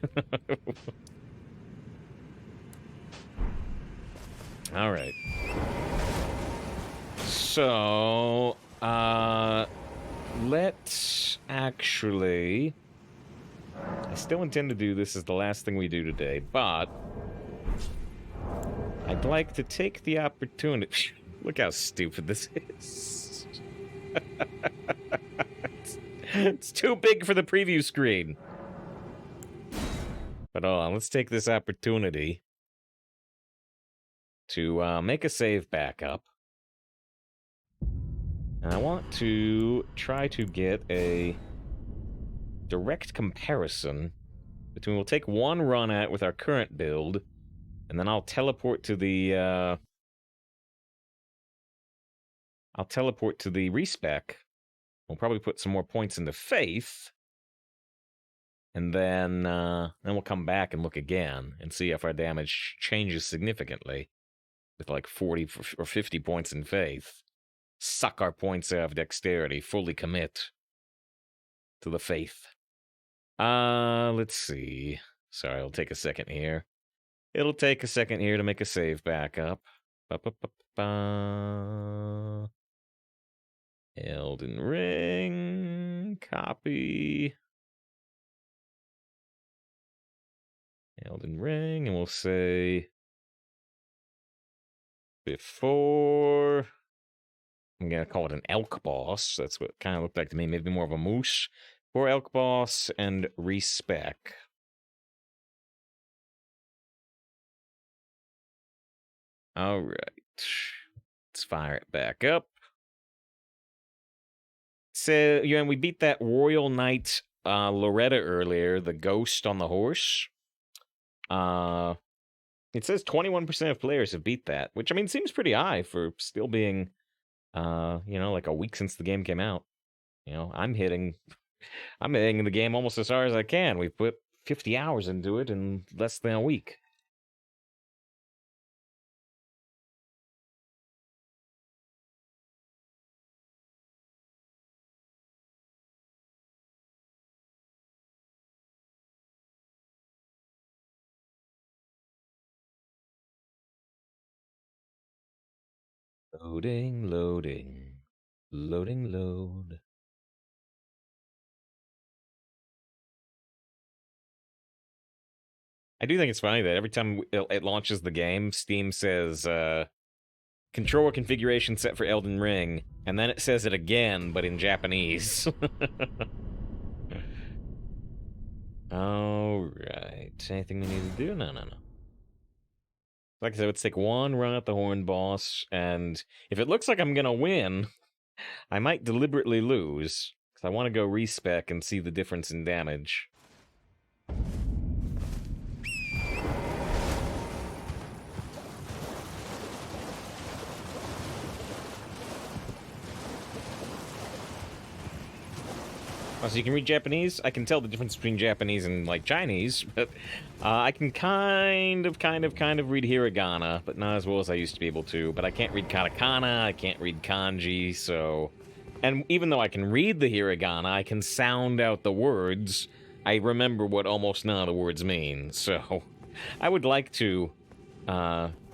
All right. So, let's actually... I still intend to do this as the last thing we do today, but I'd like to take the opportunity... Look how stupid this is. It's too big for the preview screen. But hold on, let's take this opportunity to make a save backup. And I want to try to get a direct comparison between... We'll take one run at with our current build, and then I'll teleport to the respec. We'll probably put some more points into Faith, and then we'll come back and look again and see if our damage changes significantly with like 40 or 50 points in Faith. Suck our points out of dexterity, fully commit to the Faith. Let's see. Sorry, it'll take a second here. It'll take a second here to make a save backup. Ba-ba-ba-ba. Elden Ring. Copy. Elden Ring, and we'll say... Before... I'm gonna call it an elk boss. That's what it kind of looked like to me. Maybe more of a moose. For elk boss and respec. All right. Let's fire it back up. So, we beat that Royal Knight Loretta earlier, the ghost on the horse. It says 21% of players have beat that, which, I mean, seems pretty high for still being, like a week since the game came out. I'm hitting the game almost as hard as I can. We've put 50 hours into it in less than a week. Loading, loading, loading, load. I do think it's funny that every time it launches the game, Steam says, controller configuration set for Elden Ring, and then it says it again, but in Japanese. Alright. Anything we need to do? No. Like I said, let's take one run at the Horn Boss, and if it looks like I'm gonna win, I might deliberately lose, because I want to go respec and see the difference in damage. So you can read Japanese? I can tell the difference between Japanese and, like, Chinese, but I can kind of read hiragana, but not as well as I used to be able to. But I can't read katakana, I can't read kanji, so... And even though I can read the hiragana, I can sound out the words. I remember what almost none of the words mean, so... I would like to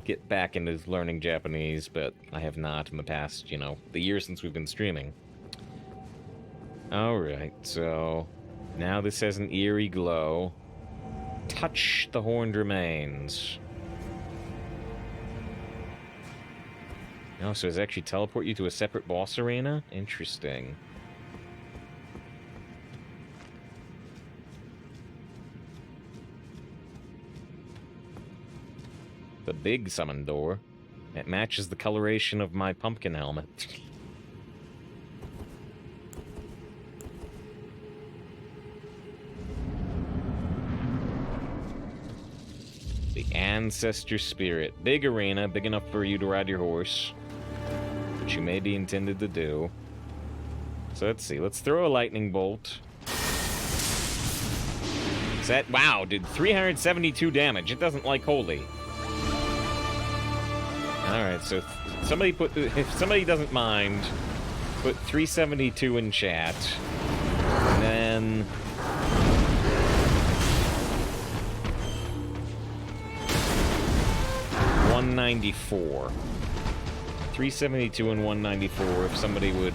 get back into learning Japanese, but I have not in the past, the year since we've been streaming. Alright, so now this has an eerie glow. Touch the horned remains. Oh, so does it actually teleport you to a separate boss arena? Interesting. The big summon door. It matches the coloration of my pumpkin helmet. The Ancestor Spirit. Big arena, big enough for you to ride your horse. Which you may be intended to do. So let's see. Let's throw a lightning bolt. Is that... Wow, did 372 damage. It doesn't like holy. Alright, so somebody put... If somebody doesn't mind, put 372 in chat. And then... 194. 372 and 194, if somebody would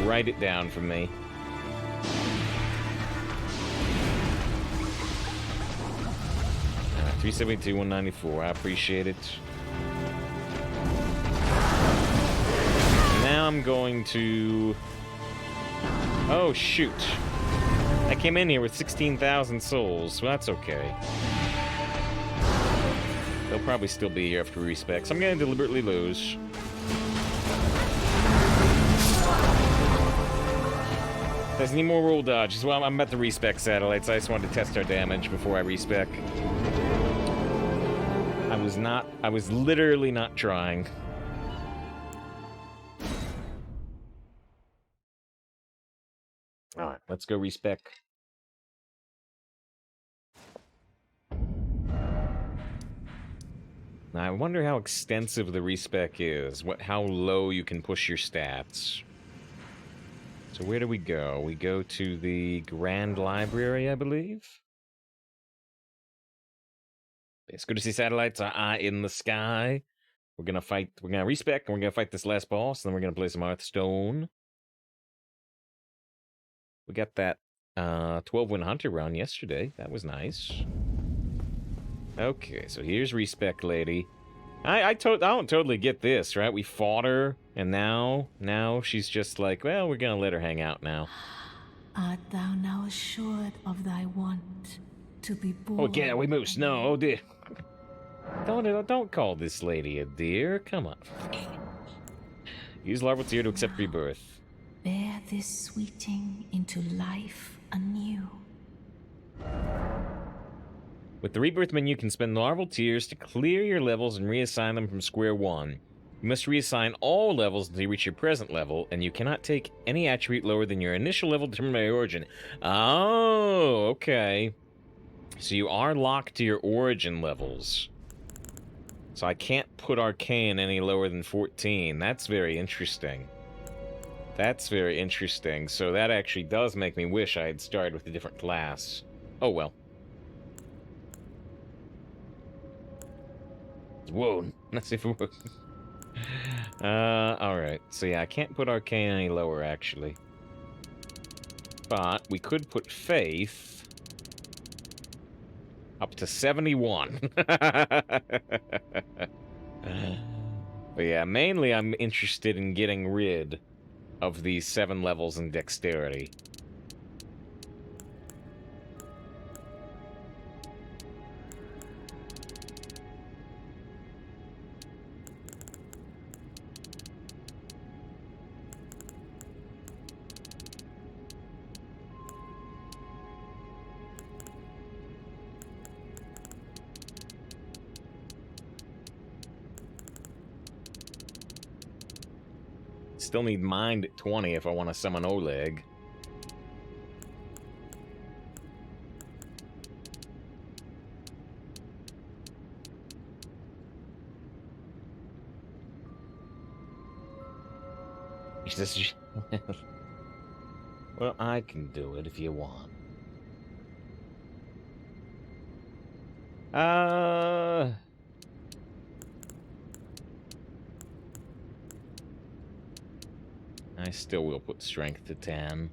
write it down for me. Alright, 372, 194. I appreciate it. Now I'm going to... Oh, shoot. I came in here with 16,000 souls, so that's okay. They'll probably still be here after respec, so I'm gonna deliberately lose. There's any more roll dodges? Well, I'm about to respec satellites. I just wanted to test our damage before I respec. I was literally not trying. Alright, let's go respec. Now, I wonder how extensive the respec is. How low you can push your stats. So where do we go? We go to the Grand Library, I believe. It's good to see satellites are in the sky. We're gonna respec, and we're gonna fight this last boss, and then we're gonna play some Hearthstone. We got that 12-win Hunter run yesterday. That was nice. Okay, so here's respec lady. I don't totally get this, right? We fought her, and now she's just like, well, we're gonna let her hang out now. Art thou now assured of thy want to be born? Oh yeah, we moose. No, oh dear. Don't call this lady a dear. Come on. Use larval tear to accept rebirth. Bear this sweeting into life anew. With the rebirth menu, you can spend larval tears to clear your levels and reassign them from square one. You must reassign all levels until you reach your present level, and you cannot take any attribute lower than your initial level determined by your origin. Oh, okay. So you are locked to your origin levels. So I can't put Arcane any lower than 14. That's very interesting. That's very interesting. So that actually does make me wish I had started with a different class. Oh well. Whoa, let's see if it works. Alright. So yeah, I can't put Arcane any lower, actually. But we could put Faith up to 71. But yeah, mainly I'm interested in getting rid of these 7 levels in Dexterity. Still need Mind at 20 if I want to summon Oleg. Well, I can do it if you want. I still will put strength to 10.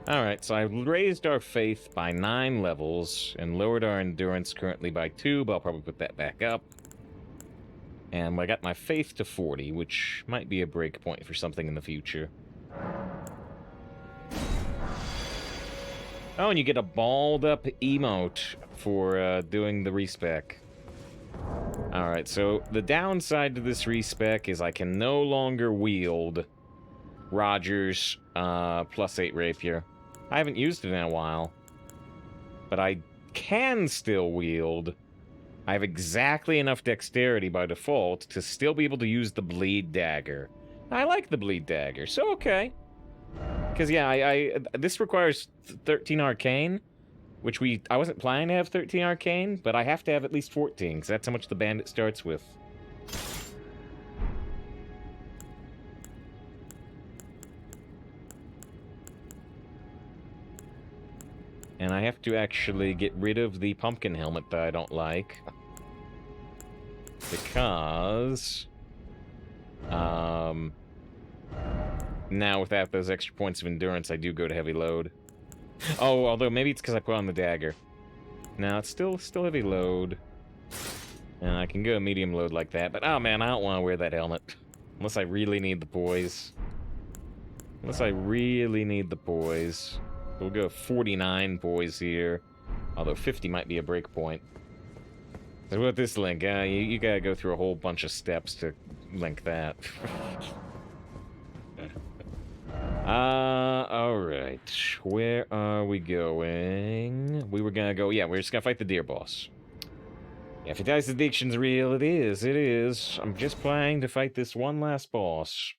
Alright, so I raised our faith by 9 levels and lowered our endurance currently by 2, but I'll probably put that back up. And I got my faith to 40, which might be a break point for something in the future. Oh, and you get a balled up emote for doing the respec. Alright, so the downside to this respec is I can no longer wield Roger's +8 rapier. I haven't used it in a while, but I can still wield. I have exactly enough dexterity by default to still be able to use the bleed dagger. I like the bleed dagger, so okay. Because yeah, this requires 13 arcane, which I wasn't planning to have 13 arcane, but I have to have at least 14, because that's how much the bandit starts with. And I have to actually get rid of the pumpkin helmet that I don't like. Because... now without those extra points of endurance, I do go to heavy load. Oh, although maybe it's because I put on the dagger. No, it's still heavy load. And I can go medium load like that, but oh man, I don't want to wear that helmet. Unless I really need the poise. Unless I really need the poise. We'll go 49 poise here. Although 50 might be a break point. So with this link, you gotta go through a whole bunch of steps to link that. Alright. Where are we going? We were gonna go, yeah, we're just gonna fight the deer boss. Yeah, if Dice Addiction's real, it is, it is. I'm just planning to fight this one last boss.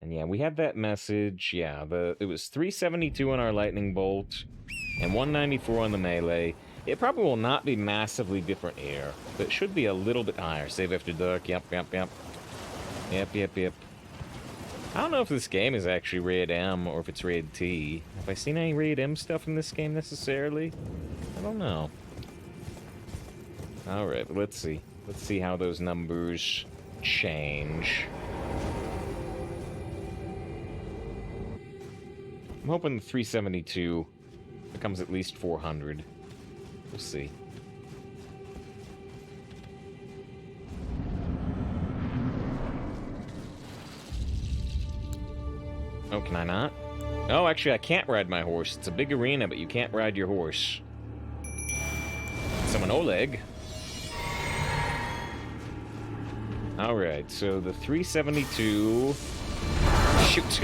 And yeah, we had that message, yeah, it was 372 on our lightning bolt, and 194 on the melee. It probably will not be massively different here, but it should be a little bit higher. Save after dark, yep. Yep. I don't know if this game is actually rated M or if it's rated T. Have I seen any rated M stuff in this game necessarily? I don't know. Alright, but let's see. Let's see how those numbers change. I'm hoping the 372 becomes at least 400. We'll see. Oh, can I not? Oh, actually, I can't ride my horse. It's a big arena, but you can't ride your horse. Summon Oleg. Alright, so the 372... Shoot!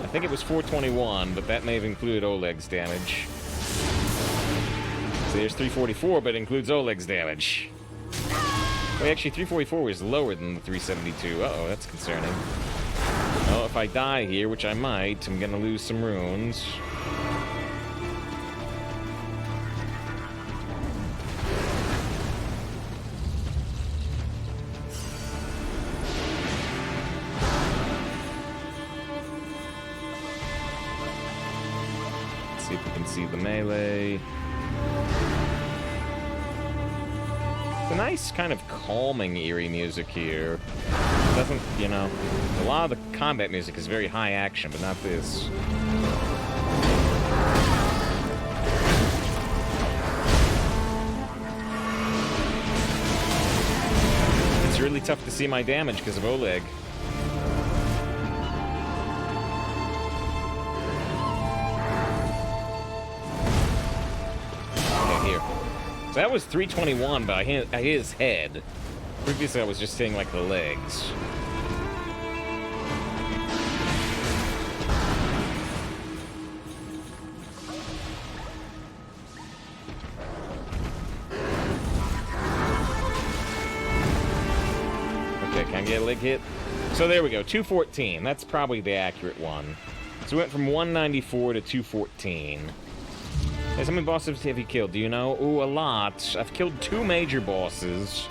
I think it was 421, but that may have included Oleg's damage. So there's 344, but it includes Oleg's damage. Wait, actually, 344 was lower than the 372. Uh-oh, that's concerning. Oh, if I die here, which I might, I'm gonna lose some runes. Let's see if we can see the melee. It's a nice kind of calming, eerie music here. It doesn't, you know, a lot of the combat music is very high action, but not this. It's really tough to see my damage because of Oleg. So that was 321, but I hit his head. Previously, I was just hitting, like, the legs. Okay, can I get a leg hit? So there we go, 214. That's probably the accurate one. So we went from 194 to 214. Hey, how many bosses have you killed? Do you know? Ooh, a lot. I've killed 2 major bosses.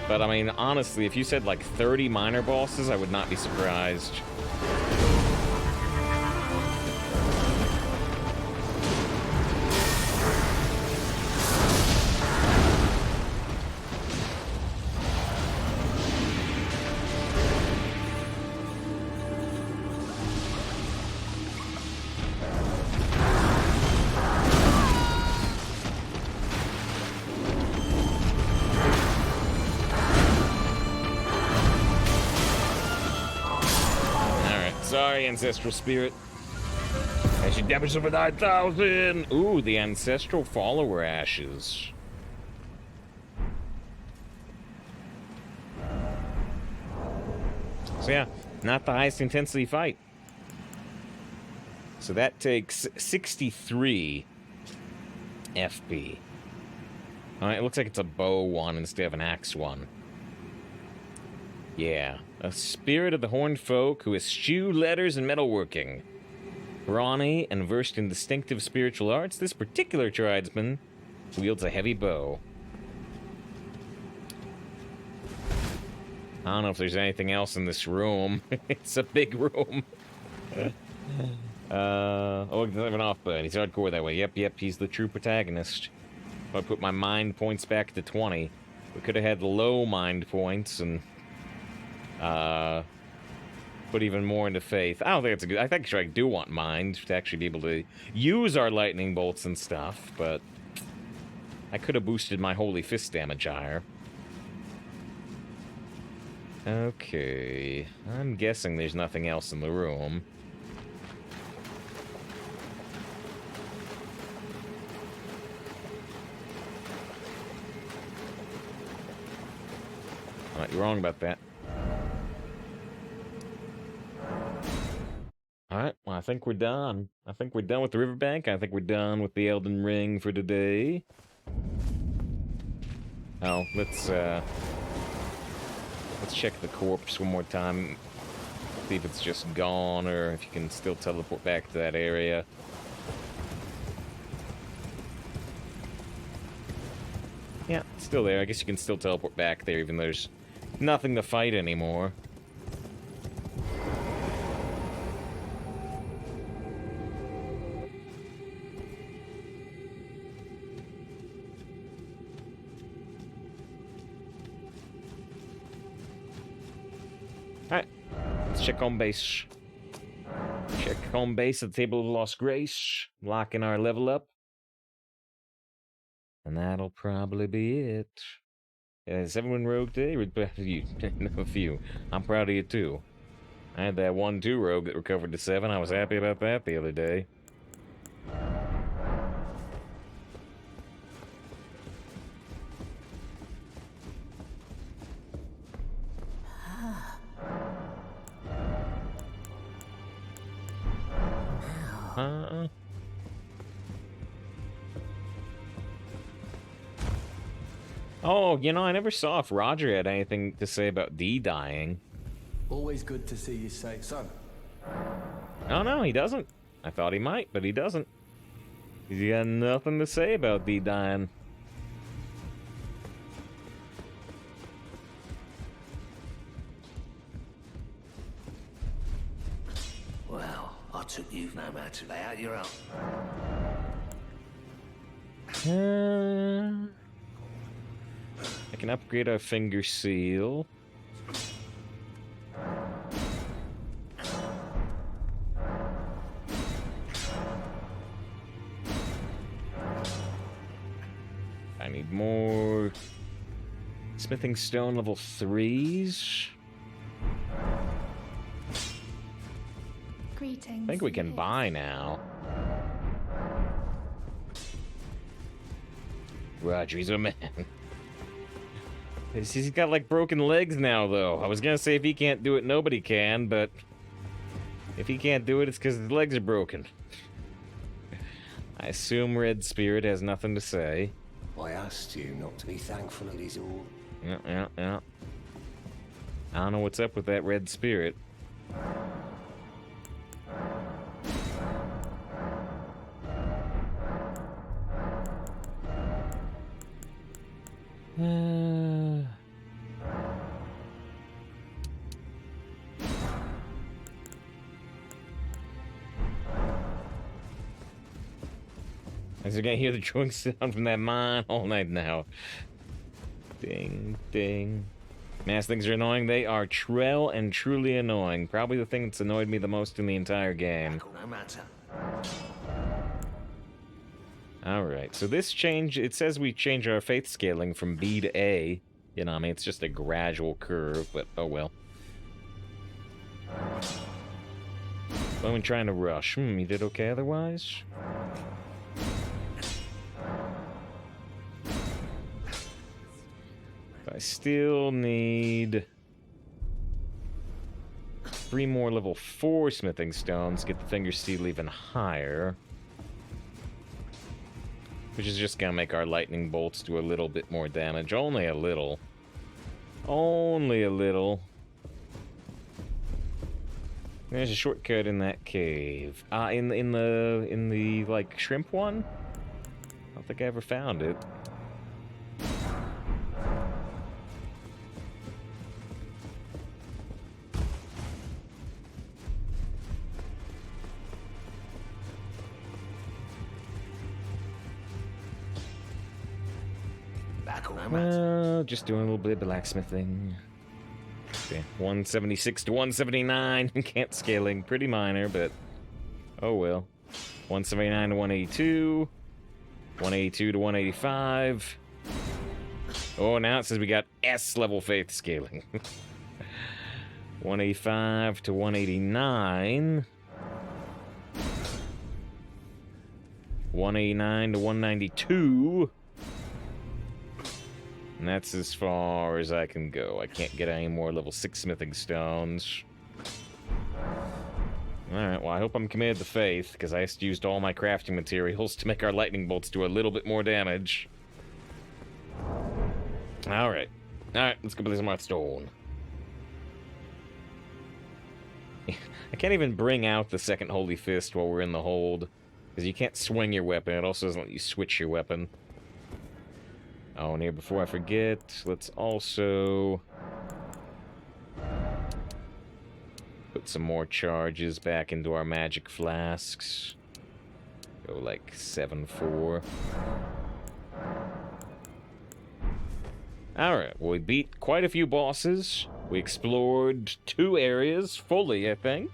But, I mean, honestly, if you said, like, 30 minor bosses, I would not be surprised. Sorry, Ancestral Spirit. I should damage over 9,000! Ooh, the Ancestral Follower Ashes. So yeah, not the highest intensity fight. So that takes 63 FP. Alright, it looks like it's a bow one instead of an axe one. Yeah. A spirit of the horned folk who eschew letters and metalworking. Brawny and versed in distinctive spiritual arts, this particular tribesman wields a heavy bow. I don't know if there's anything else in this room. It's a big room. Oh, he doesn't have an off button. He's hardcore that way. Yep, he's the true protagonist. If I put my mind points back to 20, we could have had low mind points and, put even more into faith. I don't think it's a good... I think I do want mind to actually be able to use our lightning bolts and stuff, but I could have boosted my holy fist damage higher. Okay, I'm guessing there's nothing else in the room. I might be wrong about that. Alright, well, I think we're done. I think we're done with the riverbank. I think we're done with the Elden Ring for today. Oh, let's check the corpse one more time. See if it's just gone, or if you can still teleport back to that area. Yeah, it's still there. I guess you can still teleport back there, even though there's nothing to fight anymore. Alright, let's check home base. Check home base at the Table of Lost Grace. Lock in our level up. And that'll probably be it. Is everyone rogue today? You, a few. I'm proud of you too. I had that 1-2 rogue that recovered to 7. I was happy about that the other day. Oh, you know, I never saw if Roger had anything to say about Dee dying. Always good to see you safe, son. Oh, no, he doesn't. I thought he might, but he doesn't. He's got nothing to say about Dee dying. Well, I took you no man to lay out your Uh, own. I can upgrade our finger seal. I need more smithing stone level 3s. Greetings. I think we can buy now. Roger, he's a man. He's got like broken legs now, though. I was gonna say if he can't do it, nobody can, but if he can't do it, it's because his legs are broken. I assume Red Spirit has nothing to say. I asked you not to be thankful it is all. Yeah. I don't know what's up with that Red Spirit. As you're gonna hear the drilling sound from that mine all night now. Ding, ding. Man, things are annoying. They are trell and truly annoying. Probably the thing that's annoyed me the most in the entire game. No matter. Alright, so this change, it says we change our faith scaling from B to A. You know, I mean, it's just a gradual curve, but oh well. Bowman trying to rush. You did okay otherwise? I still need 3 more level 4 smithing stones, get the finger seal even higher. Which is just gonna make our lightning bolts do a little bit more damage. Only a little. Only a little. There's a shortcut in that cave. In the like shrimp one? I don't think I ever found it. mechanical, no matter. Just doing a little bit of blacksmithing. Okay, 176 to 179. Can't scaling. Pretty minor, but oh well. 179 to 182. 182 to 185. Oh, now it says we got S level faith scaling. 185 to 189. 189 to 192. And that's as far as I can go. I can't get any more level 6 smithing stones. Alright, well, I hope I'm committed to faith, because I just used all my crafting materials to make our lightning bolts do a little bit more damage. Alright. Alright, let's go play some Hearthstone. I can't even bring out the second Holy Fist while we're in the hold, because you can't swing your weapon. It also doesn't let you switch your weapon. Oh, and here, before I forget, let's also put some more charges back into our magic flasks. Go like 7-4. Alright, well, we beat quite a few bosses. We explored 2 areas fully, I think.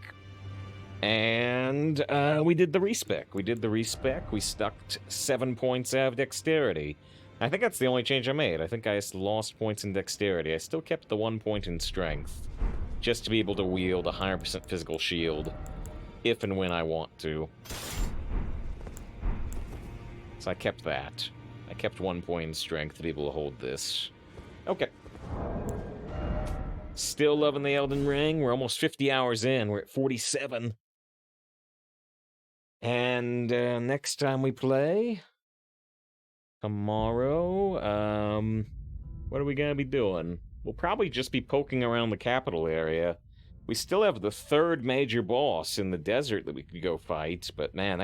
And we did the respec. We stuck 7 points out of dexterity. I think that's the only change I made. I think I just lost points in dexterity. I still kept the 1 point in strength, just to be able to wield a 100% physical shield, if and when I want to. So I kept that. I kept 1 point in strength to be able to hold this. Okay. Still loving the Elden Ring. We're almost 50 hours in. We're at 47. And next time we play, tomorrow, what are we gonna be doing? We'll probably just be poking around the capital area. We still have the 3rd major boss in the desert that we could go fight, but man,